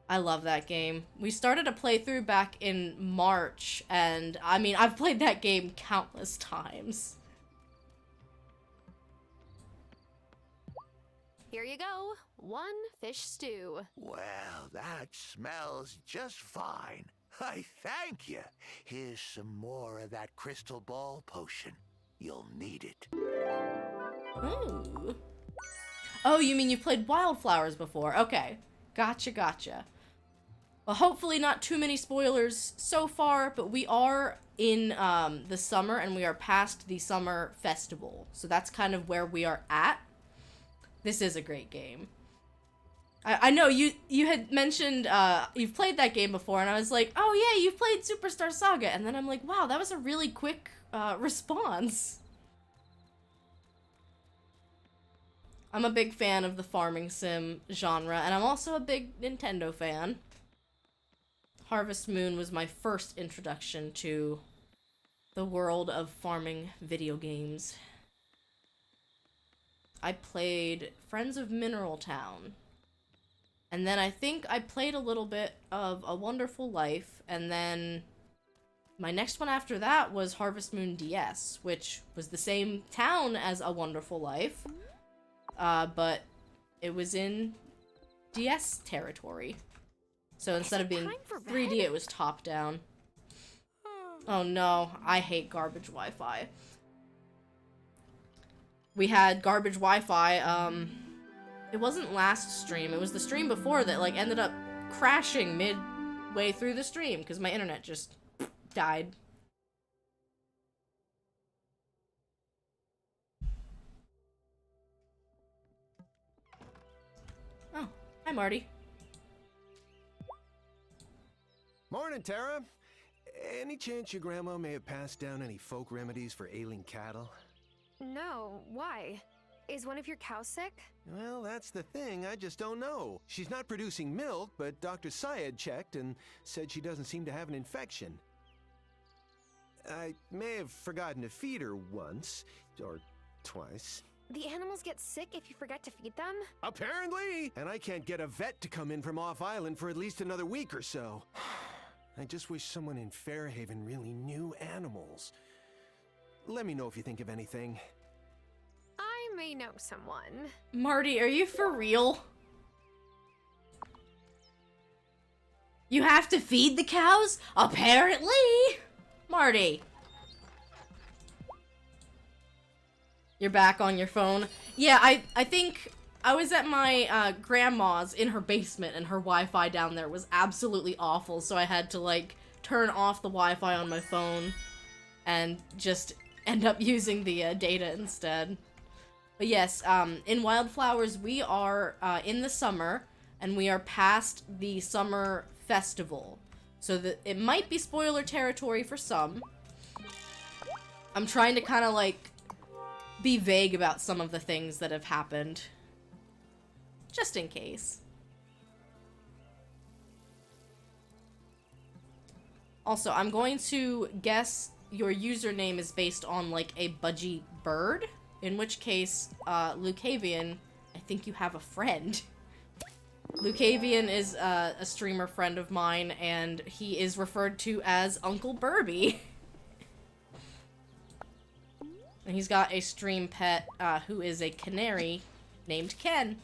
I love that game. We started a playthrough back in March, and I've played that game countless times. Here you go. One fish stew. Well, that smells just fine. I thank you. Here's some more of that crystal ball potion. You'll need it. Ooh. Oh, you mean you've played Wildflowers before? Okay. Gotcha. Well, hopefully not too many spoilers so far, but we are in the summer, and we are past the summer festival. So that's kind of where we are at. This is a great game. I know you had mentioned you've played that game before, and I was like, oh yeah, you've played Superstar Saga, and then I'm like, wow, that was a really quick response. I'm a big fan of the farming sim genre, and I'm also a big Nintendo fan. Harvest Moon was my first introduction to the world of farming video games. I played Friends of Mineral Town. And then I think I played a little bit of A Wonderful Life, and then my next one after that was Harvest Moon DS, which was the same town as A Wonderful Life, but it was in DS territory. So instead of being 3D, it was top-down. Oh no, I hate garbage Wi-Fi. We had garbage Wi-Fi, it wasn't last stream, it was the stream before that, like, ended up crashing midway through the stream, because my internet just died. Oh, hi Marty. Morning, Tara. Any chance your grandma may have passed down any folk remedies for ailing cattle? No, why? Is one of your cows sick? Well, that's the thing, I just don't know. She's not producing milk, but Dr. Syed checked and said she doesn't seem to have an infection. I may have forgotten to feed her once, or twice. The animals get sick if you forget to feed them? Apparently! And I can't get a vet to come in from off-island for at least another week or so. I just wish someone in Fairhaven really knew animals. Let me know if you think of anything. I may know someone. Marty, are you for real? You have to feed the cows? Apparently! Marty. You're back on your phone. Yeah, I think I was at my grandma's in her basement, and her Wi-Fi down there was absolutely awful, so I had to, like, turn off the Wi-Fi on my phone and just end up using the data instead. But yes, in Wildflowers, we are in the summer, and we are past the summer festival. So that it might be spoiler territory for some. I'm trying to kind of, like, be vague about some of the things that have happened. Just in case. Also, I'm going to guess your username is based on, like, a budgie bird. In which case, Lucavian, I think you have a friend. Lucavian is a streamer friend of mine, and he is referred to as Uncle Burby. And he's got a stream pet who is a canary named Ken.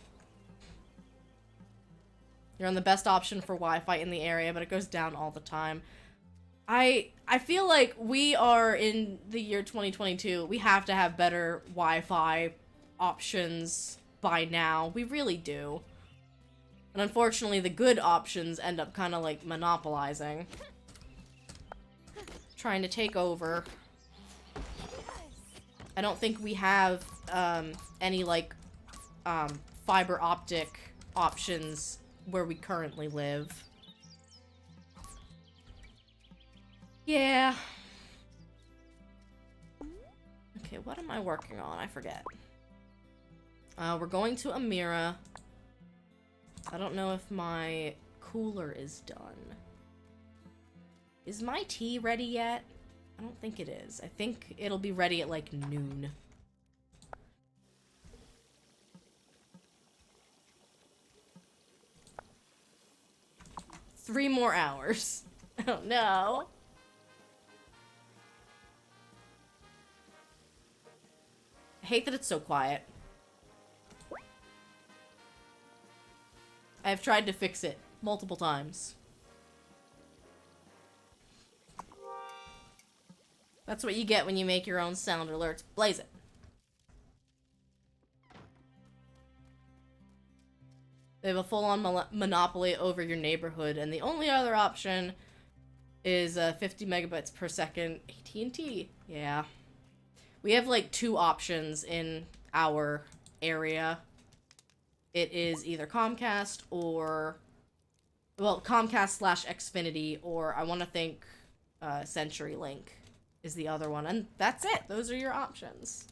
You're on the best option for Wi-Fi in the area, but it goes down all the time. I feel like we are in the year 2022. We have to have better Wi-Fi options by now. We really do. And unfortunately, the good options end up kind of like monopolizing. Trying to take over. I don't think we have any like fiber optic options where we currently live. Yeah. Okay, what am I working on? I forget. We're going to Amira. I don't know if my cooler is done. Is my tea ready yet? I don't think it is. I think it'll be ready at like noon. Three more hours. Oh no. I hate that it's so quiet. I've tried to fix it multiple times. That's what you get when you make your own sound alerts. Blaze it. They have a full-on monopoly over your neighborhood, and the only other option is 50 megabits per second AT&T. Yeah. We have like 2 options in our area. It is either Comcast or... well, Comcast / Xfinity, or I want to think CenturyLink is the other one. And that's it. Those are your options.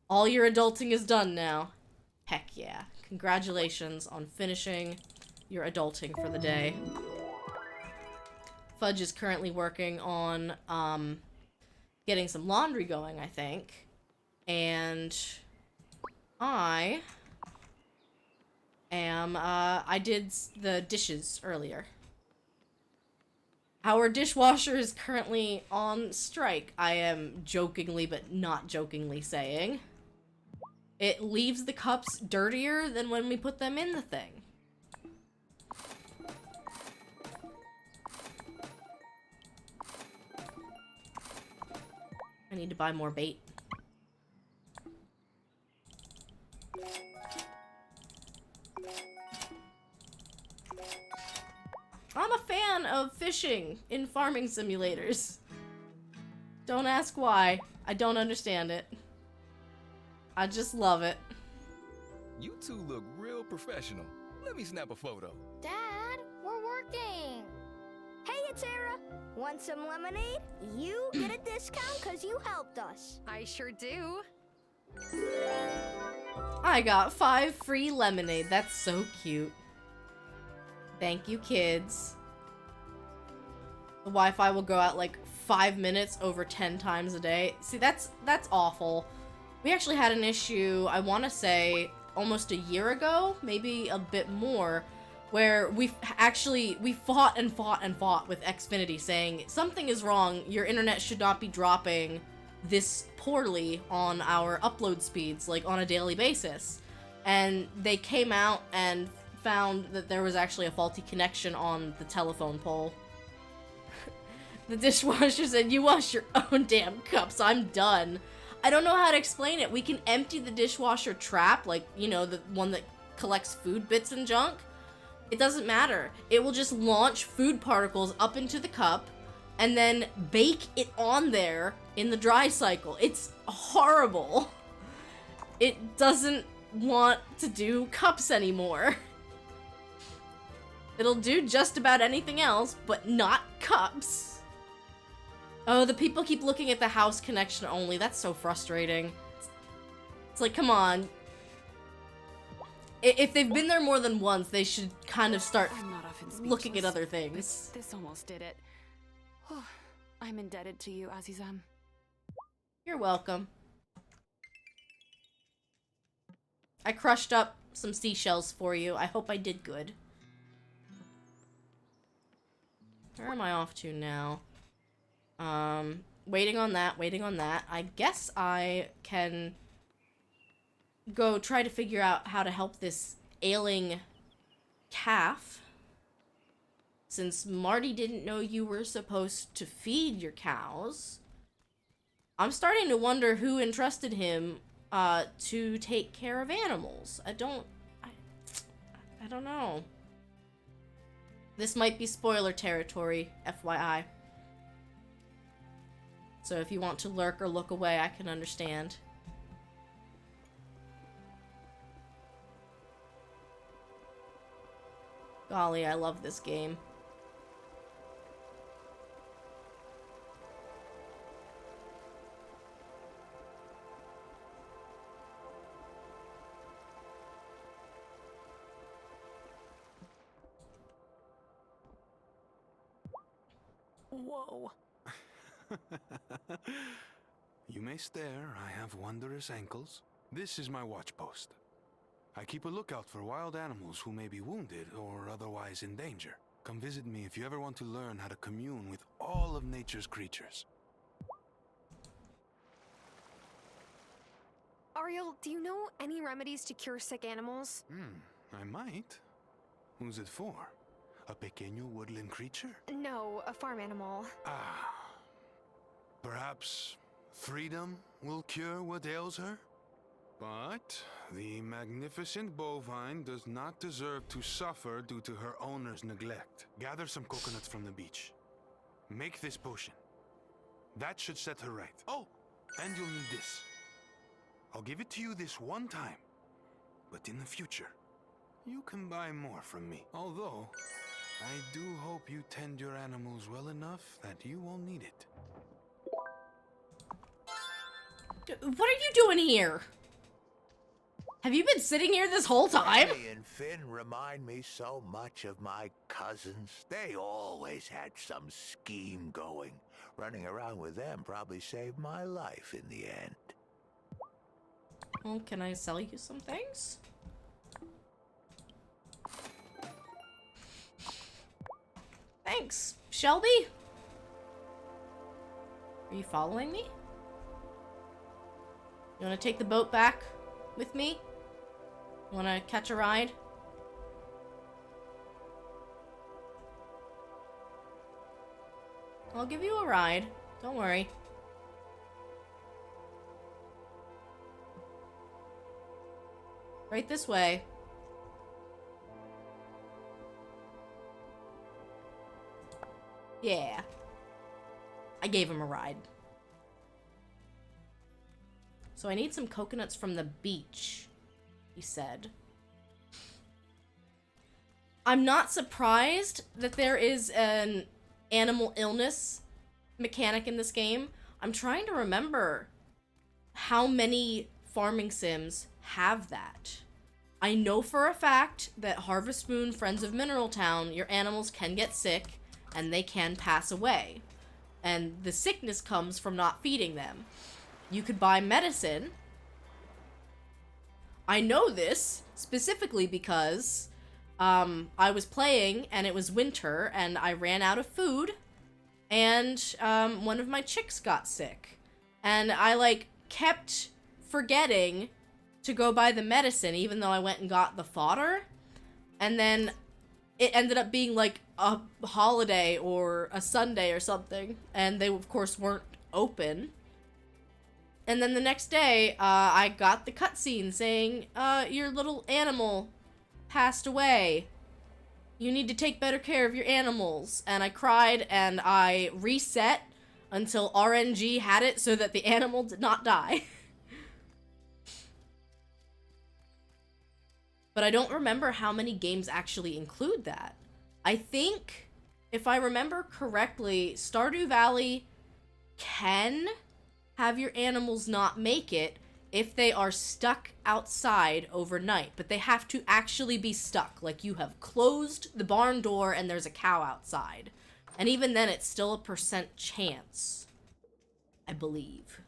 All your adulting is done now. Heck yeah. Congratulations on finishing your adulting for the day. Fudge is currently working on getting some laundry going, I think. And I did the dishes earlier. Our dishwasher is currently on strike. I am jokingly but not jokingly saying. It leaves the cups dirtier than when we put them in the thing. I need to buy more bait. I'm a fan of fishing in farming simulators. Don't ask why. I don't understand it. I just love it. You two look real professional. Let me snap a photo. Dad, we're working. Hey, it's Sarah. Want some lemonade? You get a discount because you helped us. I sure do. I got 5 free lemonade. That's so cute. Thank you, kids. The Wi-Fi will go out like 5 minutes over 10 times a day. See, that's awful. We actually had an issue, I want to say, almost a year ago, maybe a bit more, where we fought and fought and fought with Xfinity saying, something is wrong, your internet should not be dropping this poorly on our upload speeds, like on a daily basis. And they came out and found that there was actually a faulty connection on the telephone pole. The dishwasher said, you wash your own damn cups, I'm done. I don't know how to explain it. We can empty the dishwasher trap, like, you know, the one that collects food bits and junk. It doesn't matter. It will just launch food particles up into the cup and then bake it on there in the dry cycle. It's horrible. It doesn't want to do cups anymore. It'll do just about anything else, but not cups. Oh, the people keep looking at the house connection only. That's so frustrating. It's like, come on. If they've been there more than once, they should kind of start looking at other things. This almost did it. I'm indebted to you, Azizam. You're welcome. I crushed up some seashells for you. I hope I did good. Where am I off to now? Waiting on that, waiting on that. I guess I can go try to figure out how to help this ailing calf. Since Marty didn't know you were supposed to feed your cows, I'm starting to wonder who entrusted him to take care of animals. I don't know. This might be spoiler territory, FYI. So if you want to lurk or look away, I can understand. Golly, I love this game. Whoa. You may stare, I have wondrous ankles. This is my watch post. I keep a lookout for wild animals who may be wounded or otherwise in danger. Come visit me if you ever want to learn how to commune with all of nature's creatures. Ariel, do you know any remedies to cure sick animals? I might. Who's it for? A pequeño woodland creature? No, a farm animal. Perhaps freedom will cure what ails her? But the magnificent bovine does not deserve to suffer due to her owner's neglect. Gather some coconuts from the beach. Make this potion. That should set her right. Oh, and you'll need this. I'll give it to you this one time. But in the future, you can buy more from me. Although, I do hope you tend your animals well enough that you won't need it. What are you doing here? Have you been sitting here this whole time? Fanny and Finn remind me so much of my cousins. They always had some scheme going. Running around with them probably saved my life in the end. Well, can I sell you some things? Thanks, Shelby. Are you following me? You want to take the boat back with me? You want to catch a ride? I'll give you a ride. Don't worry. Right this way. Yeah. I gave him a ride. So I need some coconuts from the beach, he said. I'm not surprised that there is an animal illness mechanic in this game. I'm trying to remember how many farming sims have that. I know for a fact that Harvest Moon, Friends of Mineral Town, your animals can get sick and they can pass away. And the sickness comes from not feeding them. You could buy medicine. I know this specifically because I was playing and it was winter and I ran out of food and one of my chicks got sick. And I kept forgetting to go buy the medicine even though I went and got the fodder. And then it ended up being like a holiday or a Sunday or something. And they, of course, weren't open. And then the next day, I got the cutscene saying, your little animal passed away. You need to take better care of your animals. And I cried and I reset until RNG had it so that the animal did not die. But I don't remember how many games actually include that. I think, if I remember correctly, Stardew Valley can have your animals not make it if they are stuck outside overnight. But they have to actually be stuck. Like you have closed the barn door and there's a cow outside. And even then it's still a % chance, I believe.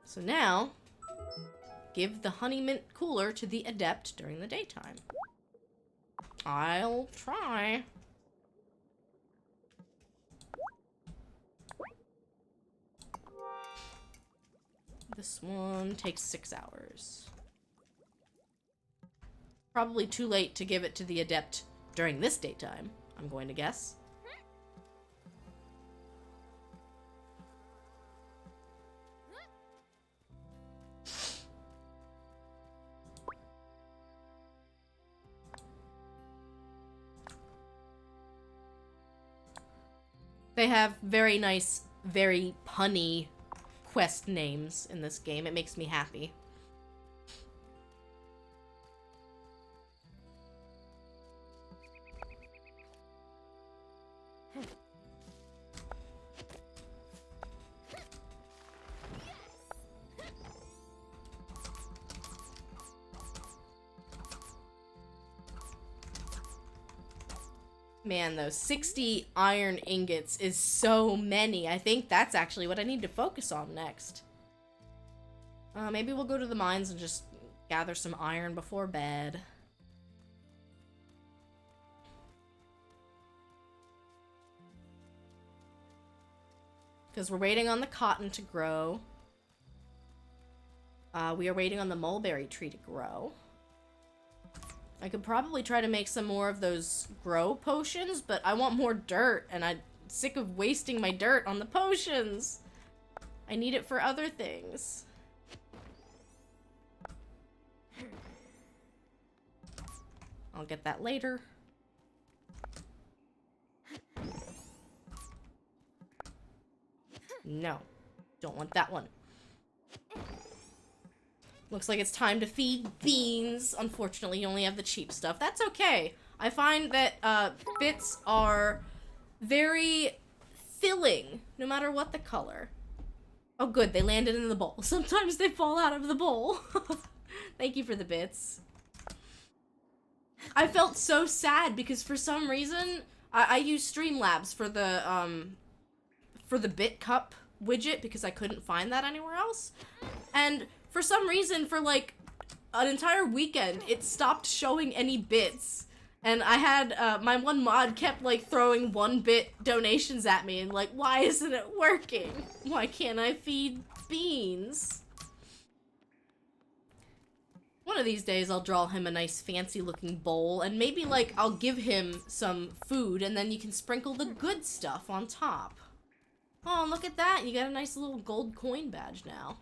So now, give the honey mint cooler to the adept during the daytime. I'll try. This one takes 6 hours. Probably too late to give it to the adept during this daytime, I'm going to guess. They have very nice, very punny quest names in this game. It makes me happy. Man, those 60 iron ingots is so many. I think that's actually what I need to focus on next. Maybe we'll go to the mines and just gather some iron before bed. Because we're waiting on the cotton to grow. We are waiting on the mulberry tree to grow. I could probably try to make some more of those grow potions, but I want more dirt, and I'm sick of wasting my dirt on the potions. I need it for other things. I'll get that later. No. Don't want that one. Looks like it's time to feed beans. Unfortunately, you only have the cheap stuff. That's okay. I find that bits are very filling, no matter what the color. Oh good, they landed in the bowl. Sometimes they fall out of the bowl. Thank you for the bits. I felt so sad because for some reason, I used Streamlabs for the bit cup widget because I couldn't find that anywhere else. And for some reason, for like an entire weekend, it stopped showing any bits. And I had, my one mod kept like throwing 1-bit donations at me and like, why isn't it working? Why can't I feed beans? One of these days I'll draw him a nice fancy looking bowl and maybe like I'll give him some food and then you can sprinkle the good stuff on top. Oh, look at that. You got a nice little gold coin badge now.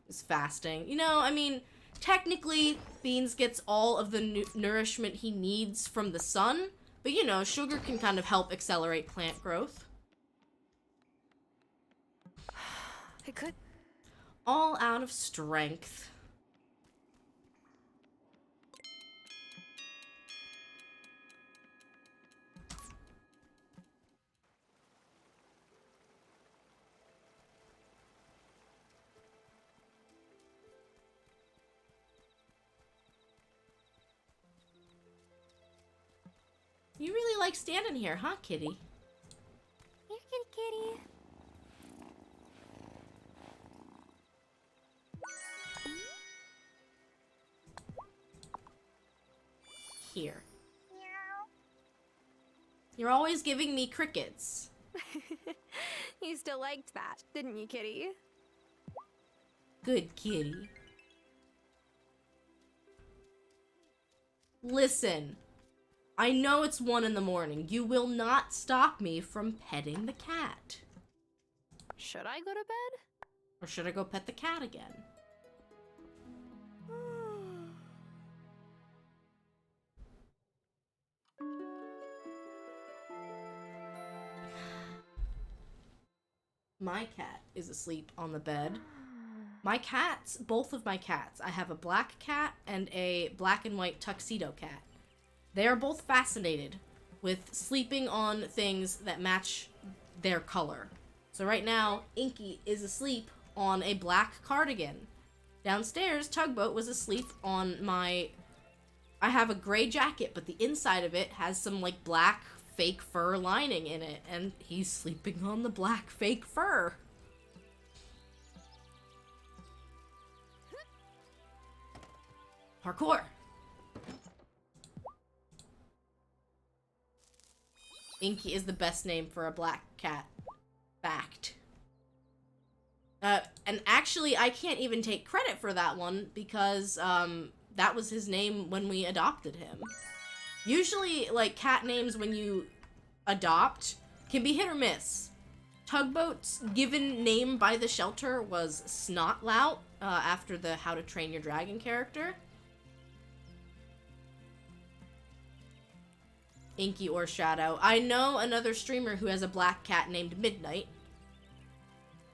Is fasting. You know, I mean, technically, Beans gets all of the nourishment he needs from the sun, but you know, sugar can kind of help accelerate plant growth. I could. All out of strength. You really like standing here, huh, kitty? Here, kitty. Here. You're always giving me crickets. You still liked that, didn't you, kitty? Good kitty. Listen. I know it's 1 in the morning. You will not stop me from petting the cat. Should I go to bed? Or should I go pet the cat again? My cat is asleep on the bed. My cats, both of my cats, I have a black cat and a black and white tuxedo cat. They are both fascinated with sleeping on things that match their color. So right now, Inky is asleep on a black cardigan. Downstairs, Tugboat was asleep on my... I have a gray jacket, but the inside of it has some like black fake fur lining in it, and he's sleeping on the black fake fur. Parkour! Inky is the best name for a black cat. Fact. And actually, I can't even take credit for that one because, that was his name when we adopted him. Usually, like, cat names when you adopt can be hit or miss. Tugboat's given name by the shelter was Snotlout, after the How to Train Your Dragon character. Inky or Shadow. I know another streamer who has a black cat named Midnight.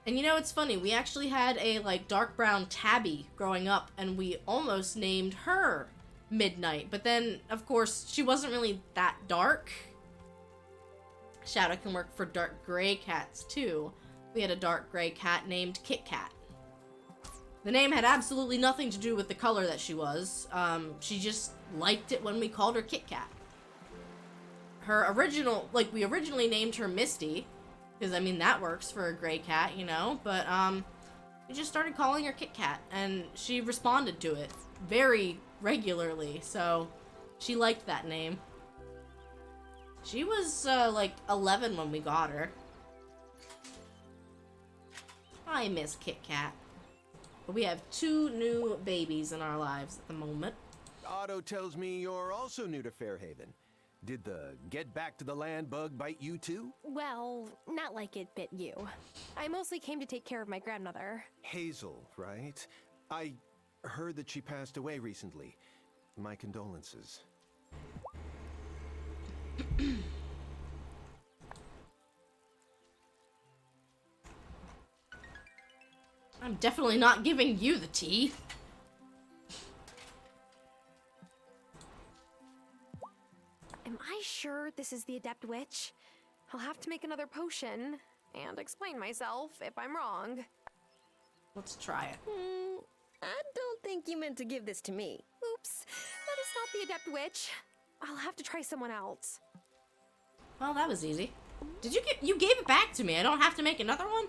And you know, it's funny, we actually had a, like, dark brown tabby growing up, and we almost named her Midnight. But then, of course, she wasn't really that dark. Shadow can work for dark gray cats, too. We had a dark gray cat named Kit Kat. The name had absolutely nothing to do with the color that she was. She just liked it when we called her Kit Kat. Her original, like, we originally named her Misty, because, I mean, that works for a gray cat, you know, but, we just started calling her Kit Kat, and she responded to it very regularly, so she liked that name. She was, like, 11 when we got her. I miss Kit Kat. But we have 2 new babies in our lives at the moment. Otto tells me you're also new to Fairhaven. Did the get back to the land bug bite you too? Well, not like it bit you. I mostly came to take care of my grandmother. Hazel, right? I heard that she passed away recently. My condolences. I'm definitely not giving you the tea. Am I sure this is the Adept Witch? I'll have to make another potion and explain myself if I'm wrong. Let's try it. I don't think you meant to give this to me. Oops, that is not the Adept Witch. I'll have to try someone else. Well, that was easy. Did you gave it back to me? I don't have to make another one?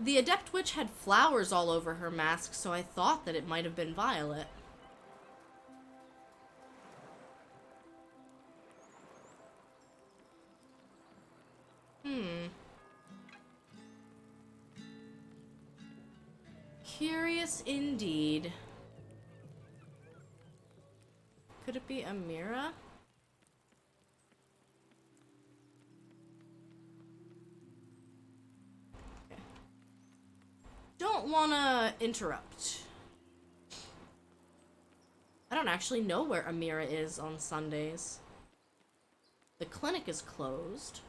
The Adept Witch had flowers all over her mask, so I thought that it might have been Violet. Curious indeed. Could it be Amira? Okay. Don't wanna interrupt. I don't actually know where Amira is on Sundays. The clinic is closed.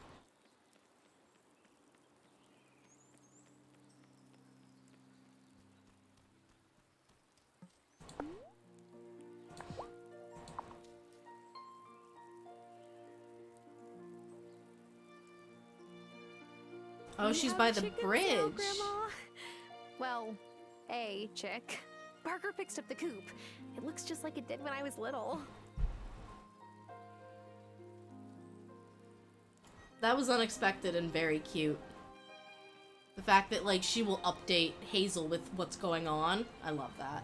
Oh, she's by the bridge. Grandma? Well, a chick. Barker fixed up the coop. It looks just like it did when I was little. That was unexpected and very cute. The fact that, like, she will update Hazel with what's going on. I love that.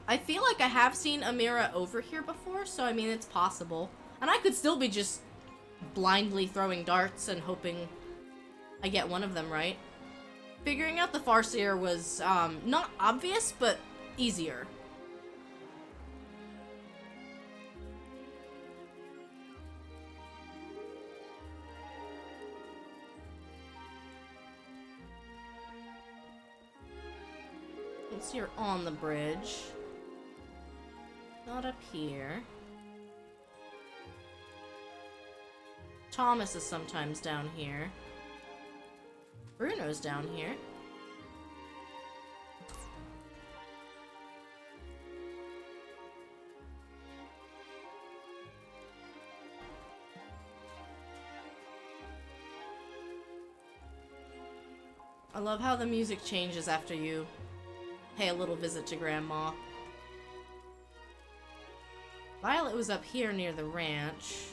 I feel like I have seen Amira over here before, so I mean, it's possible. And I could still be just blindly throwing darts and hoping I get one of them right. Figuring out the Farseer was, not obvious, but easier. Once you're on the bridge. Not up here. Thomas is sometimes down here. Bruno's down here. I love how the music changes after you pay a little visit to Grandma. Violet was up here near the ranch.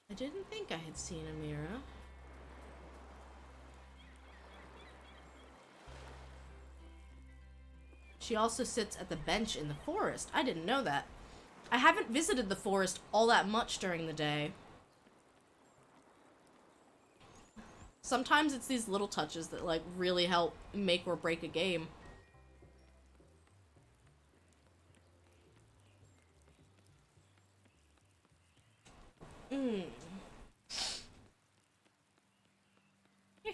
I didn't think I had seen Amira. She also sits at the bench in the forest. I didn't know that. I haven't visited the forest all that much during the day. Sometimes it's these little touches that, like, really help make or break a game. Here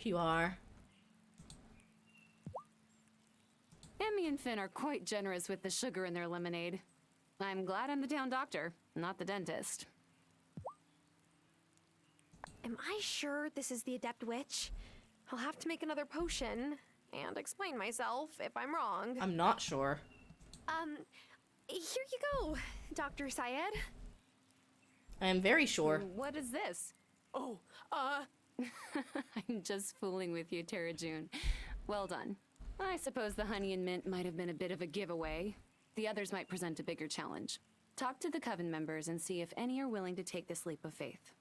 you are. Emmy and Finn are quite generous with the sugar in their lemonade. I'm glad I'm the town doctor, not the dentist. Am I sure this is the Adept Witch? I'll have to make another potion and explain myself if I'm wrong. I'm not sure. Here you go, Dr. Syed. I am very sure. What is this? Oh, I'm just fooling with you, Tara June. Well done. I suppose the honey and mint might have been a bit of a giveaway. The others might present a bigger challenge. Talk to the Coven members and see if any are willing to take this leap of faith.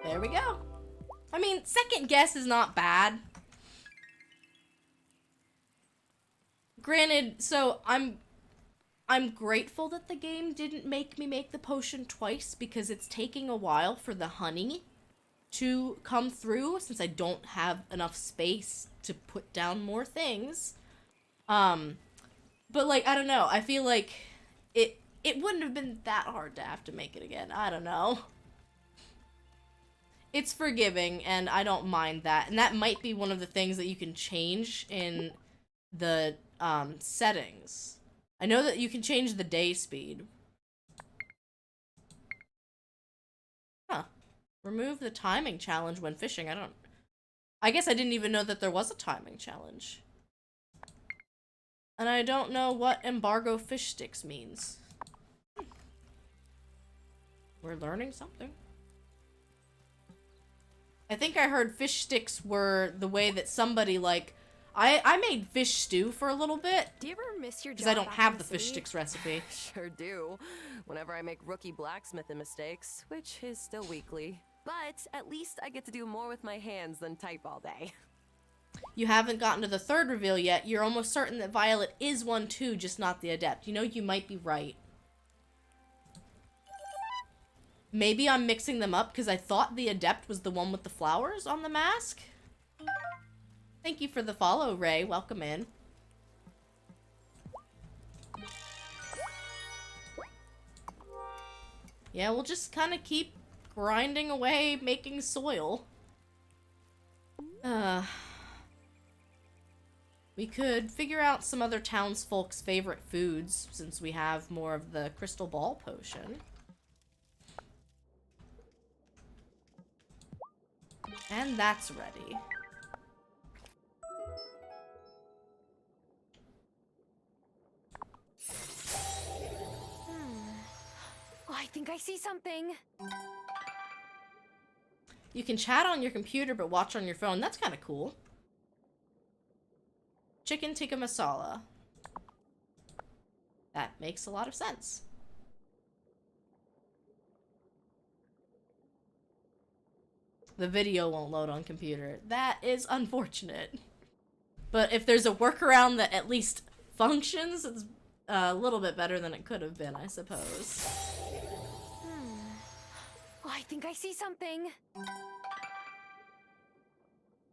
There we go. I mean, second guess is not bad. Granted, so I'm grateful that the game didn't make me make the potion twice because it's taking a while for the honey to come through since I don't have enough space to put down more things. But like, I don't know. I feel like it wouldn't have been that hard to have to make it again. I don't know. It's forgiving, and I don't mind that. And that might be one of the things that you can change in the settings. I know that you can change the day speed. Huh. Remove the timing challenge when fishing. I guess I didn't even know that there was a timing challenge. And I don't know what embargo fish sticks means. We're learning something. I think I heard fish sticks were the way that somebody, like, I made fish stew for a little bit. Do you ever miss your job? Because I don't back have in the fish city? sticks recipe. Sure do. Whenever I make rookie blacksmithing mistakes, which is still weekly. But at least I get to do more with my hands than type all day. You haven't gotten to the third reveal yet. You're almost certain that Violet is one too, just not the adept. You know, you might be right. Maybe I'm mixing them up because I thought the adept was the one with the flowers on the mask. Thank you for the follow, Ray. Welcome in. Yeah, we'll just kind of keep grinding away, making soil. We could figure out some other townsfolk's favorite foods since we have more of the crystal ball potion. And that's ready. Oh, I think I see something. You can chat on your computer but watch on your phone. That's kind of cool. Chicken tikka masala. That makes a lot of sense. The video won't load on computer. That is unfortunate. But if there's a workaround that at least functions, it's a little bit better than it could have been, I suppose. Oh, I think I see something.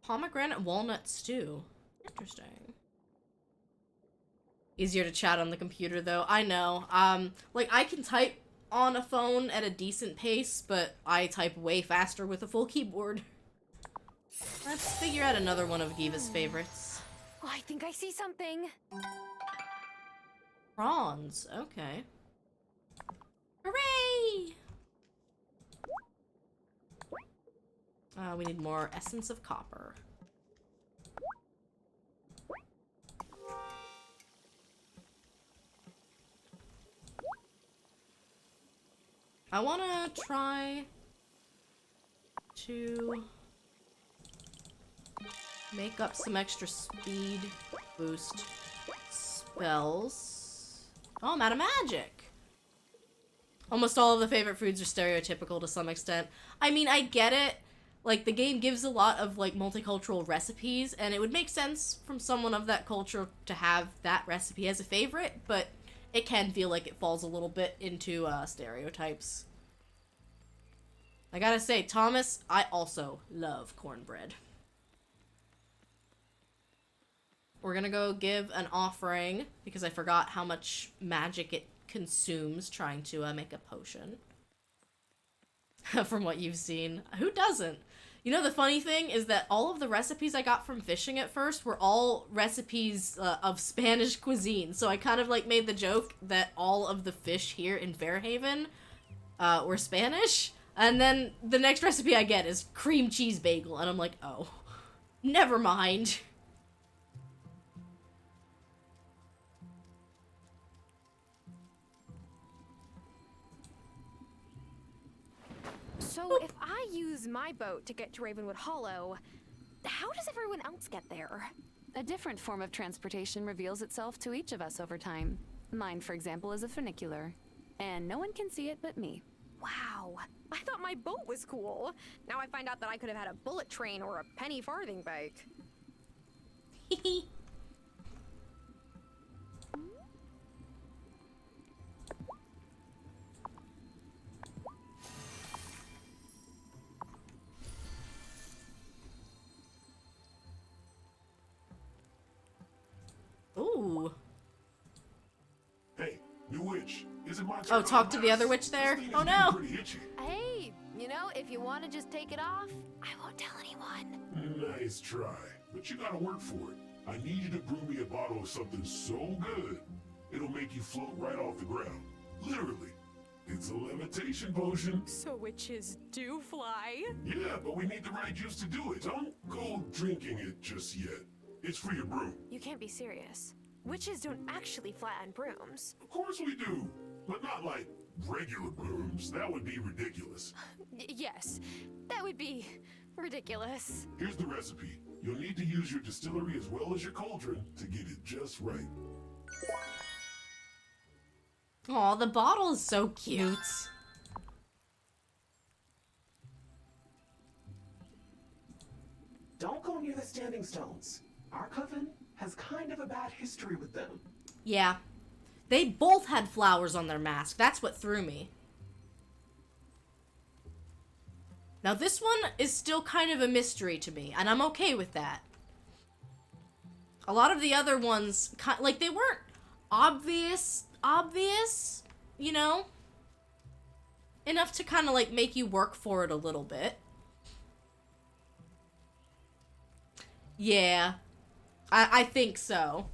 Pomegranate walnut stew. Interesting. Easier to chat on the computer, though. I know. Like, I can type on a phone at a decent pace, but I type way faster with a full keyboard. Let's figure out another one of Giva's favorites. Oh, I think I see something. Prawns. Okay. Hooray! We need more essence of copper. I want to try to make up some extra speed boost spells. Oh, I'm out of magic. Almost all of the favorite foods are stereotypical to some extent. I mean, I get it. Like, the game gives a lot of, like, multicultural recipes, and it would make sense from someone of that culture to have that recipe as a favorite, but it can feel like it falls a little bit into stereotypes. I gotta say, Thomas, I also love cornbread. We're gonna go give an offering, because I forgot how much magic it consumes trying to make a potion. From what you've seen. Who doesn't? You know, the funny thing is that all of the recipes I got from fishing at first were all recipes of Spanish cuisine. So I kind of like made the joke that all of the fish here in Fairhaven were Spanish. And then the next recipe I get is cream cheese bagel. And I'm like, oh, never mind. So if I use my boat to get to Ravenwood Hollow, how does everyone else get there? A different form of transportation reveals itself to each of us over time. Mine, for example, is a funicular, and no one can see it but me. Wow. I thought my boat was cool. Now I find out that I could have had a bullet train or a penny farthing bike. Ooh. Hey, new witch. Is it my turn? Oh, talk to the other witch there? Oh no. Hey, you know, if you want to just take it off, I won't tell anyone. Nice try, but you gotta work for it. I need you to brew me a bottle of something so good, it'll make you float right off the ground. Literally. It's a levitation potion. So witches do fly? Yeah, but we need the right juice to do it. Don't go drinking it just yet. It's for your brew. You can't be serious. Witches don't actually fly on brooms. Of course we do, but not like regular brooms. That would be ridiculous. Yes, that would be ridiculous. Here's the recipe. You'll need to use your distillery as well as your cauldron to get it just right. Aw, the bottle is so cute. Don't go near the standing stones. Our coven has kind of a bad history with them. Yeah. They both had flowers on their mask. That's what threw me. Now this one is still kind of a mystery to me, and I'm okay with that. A lot of the other ones, like, they weren't obvious, you know? Enough to kind of, like, make you work for it a little bit. Yeah. I think so.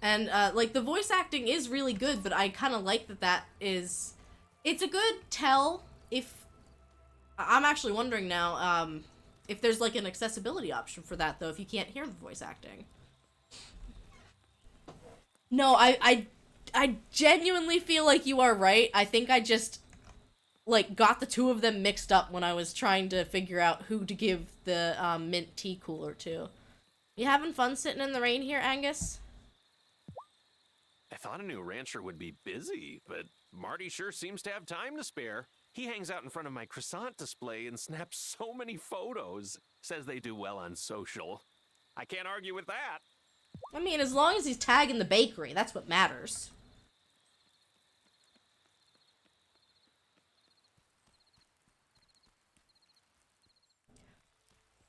And, like, the voice acting is really good, but I kind of like that is... It's a good tell if... I'm actually wondering now, if there's, like, an accessibility option for that, though, if you can't hear the voice acting. No, I genuinely feel like you are right. I think I just, like, got the two of them mixed up when I was trying to figure out who to give the, mint tea cooler to. You having fun sitting in the rain here, Angus? I thought a new rancher would be busy, but Marty sure seems to have time to spare. He hangs out in front of my croissant display and snaps so many photos. Says they do well on social. I can't argue with that. I mean, as long as he's tagging the bakery, that's what matters.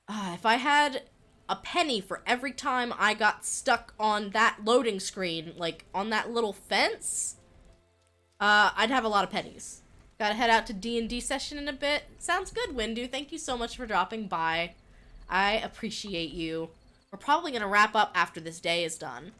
If I had a penny for every time I got stuck on that loading screen, like, on that little fence, I'd have a lot of pennies. Gotta head out to D&D session in a bit. Sounds good, Windu. Thank you so much for dropping by. I appreciate you. We're probably gonna wrap up after this day is done.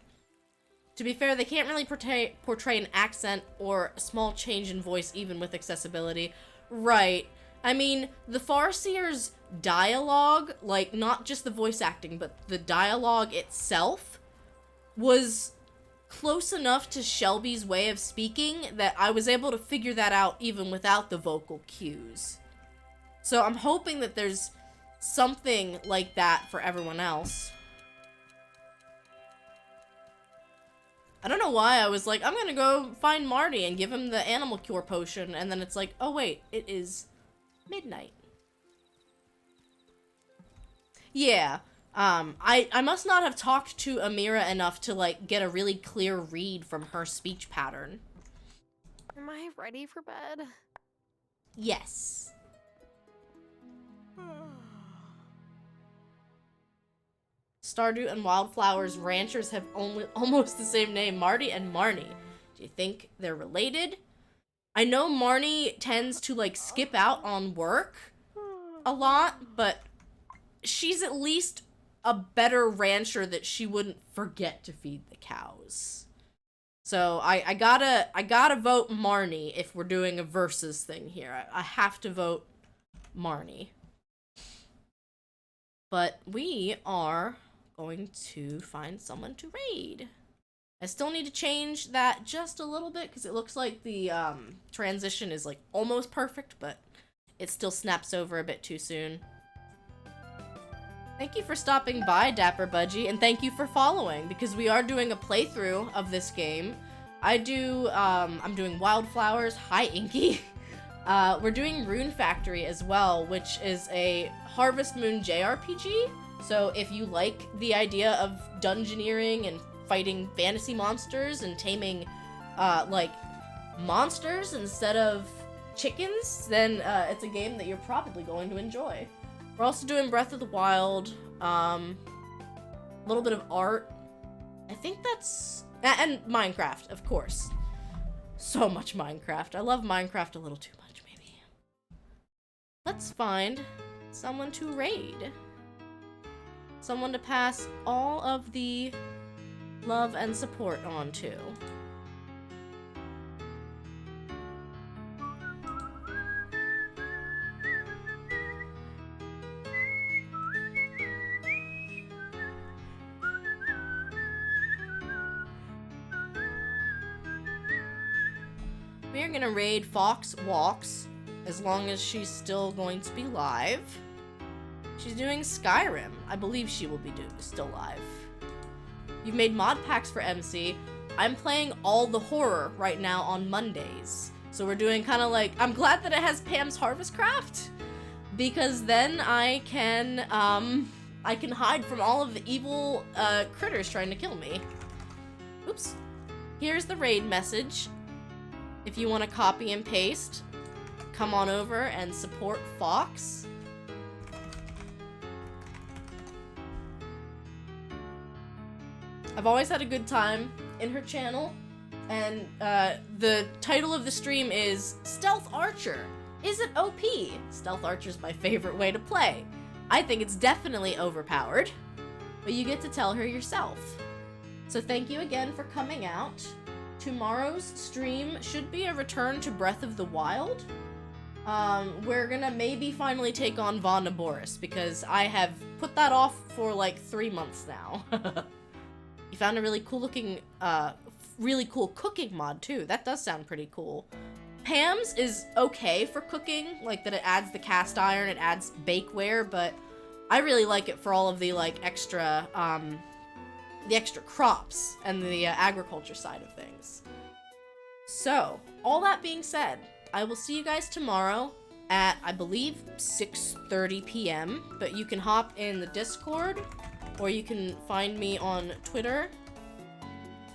To be fair, they can't really portray an accent or a small change in voice even with accessibility. Right. I mean, the Farseer's dialogue, like, not just the voice acting, but the dialogue itself, was close enough to Shelby's way of speaking that I was able to figure that out even without the vocal cues. So I'm hoping that there's something like that for everyone else. I don't know why I was like, I'm gonna go find Marty and give him the animal cure potion, and then it's like, oh wait, it is midnight. Yeah, I must not have talked to Amira enough to, like, get a really clear read from her speech pattern. Am I ready for bed? Yes. Stardew and Wildflower's ranchers have almost the same name, Marty and Marnie. Do you think they're related? I know Marnie tends to, like, skip out on work a lot, but she's at least a better rancher that she wouldn't forget to feed the cows. So I gotta vote Marnie if we're doing a versus thing here. I have to vote Marnie. But we are going to find someone to raid. I still need to change that just a little bit because it looks like the transition is, like, almost perfect, but it still snaps over a bit too soon. Thank you for stopping by, Dapper Budgie, and thank you for following, because we are doing a playthrough of this game. I'm doing Wildflowers. Hi, Inky. We're doing Rune Factory as well, which is a Harvest Moon JRPG. So if you like the idea of dungeoneering and fighting fantasy monsters and taming, like, monsters instead of chickens, then it's a game that you're probably going to enjoy. We're also doing Breath of the Wild, a little bit of art. I think that's... and Minecraft, of course. So much Minecraft. I love Minecraft a little too much, maybe. Let's find someone to raid. Someone to pass all of the love and support on to. We're gonna raid Fox Walks, as long as she's still going to be live. She's doing Skyrim. I believe she will be still live. You've made mod packs for MC. I'm playing all the horror right now on Mondays. So we're doing kind of like, I'm glad that it has Pam's Harvest Craft, because then I can hide from all of the evil critters trying to kill me. Oops. Here's the raid message. If you want to copy and paste, come on over and support Fox. I've always had a good time in her channel, and the title of the stream is Stealth Archer. Is it OP? Stealth Archer's my favorite way to play. I think it's definitely overpowered, but you get to tell her yourself. So thank you again for coming out. Tomorrow's stream should be a return to Breath of the Wild. We're gonna maybe finally take on Vonda Boris, because I have put that off for like 3 months now. You found a really cool looking, really cool cooking mod too. That does sound pretty cool. Pam's is okay for cooking, like that it adds the cast iron, it adds bakeware, but I really like it for all of the like extra, the extra crops and the agriculture side of things. So, all that being said, I will see you guys tomorrow at, I believe, 6:30 p.m., but you can hop in the Discord, or you can find me on Twitter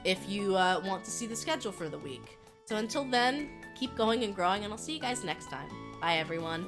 if you want to see the schedule for the week. So until then, keep going and growing, and I'll see you guys next time. Bye, everyone.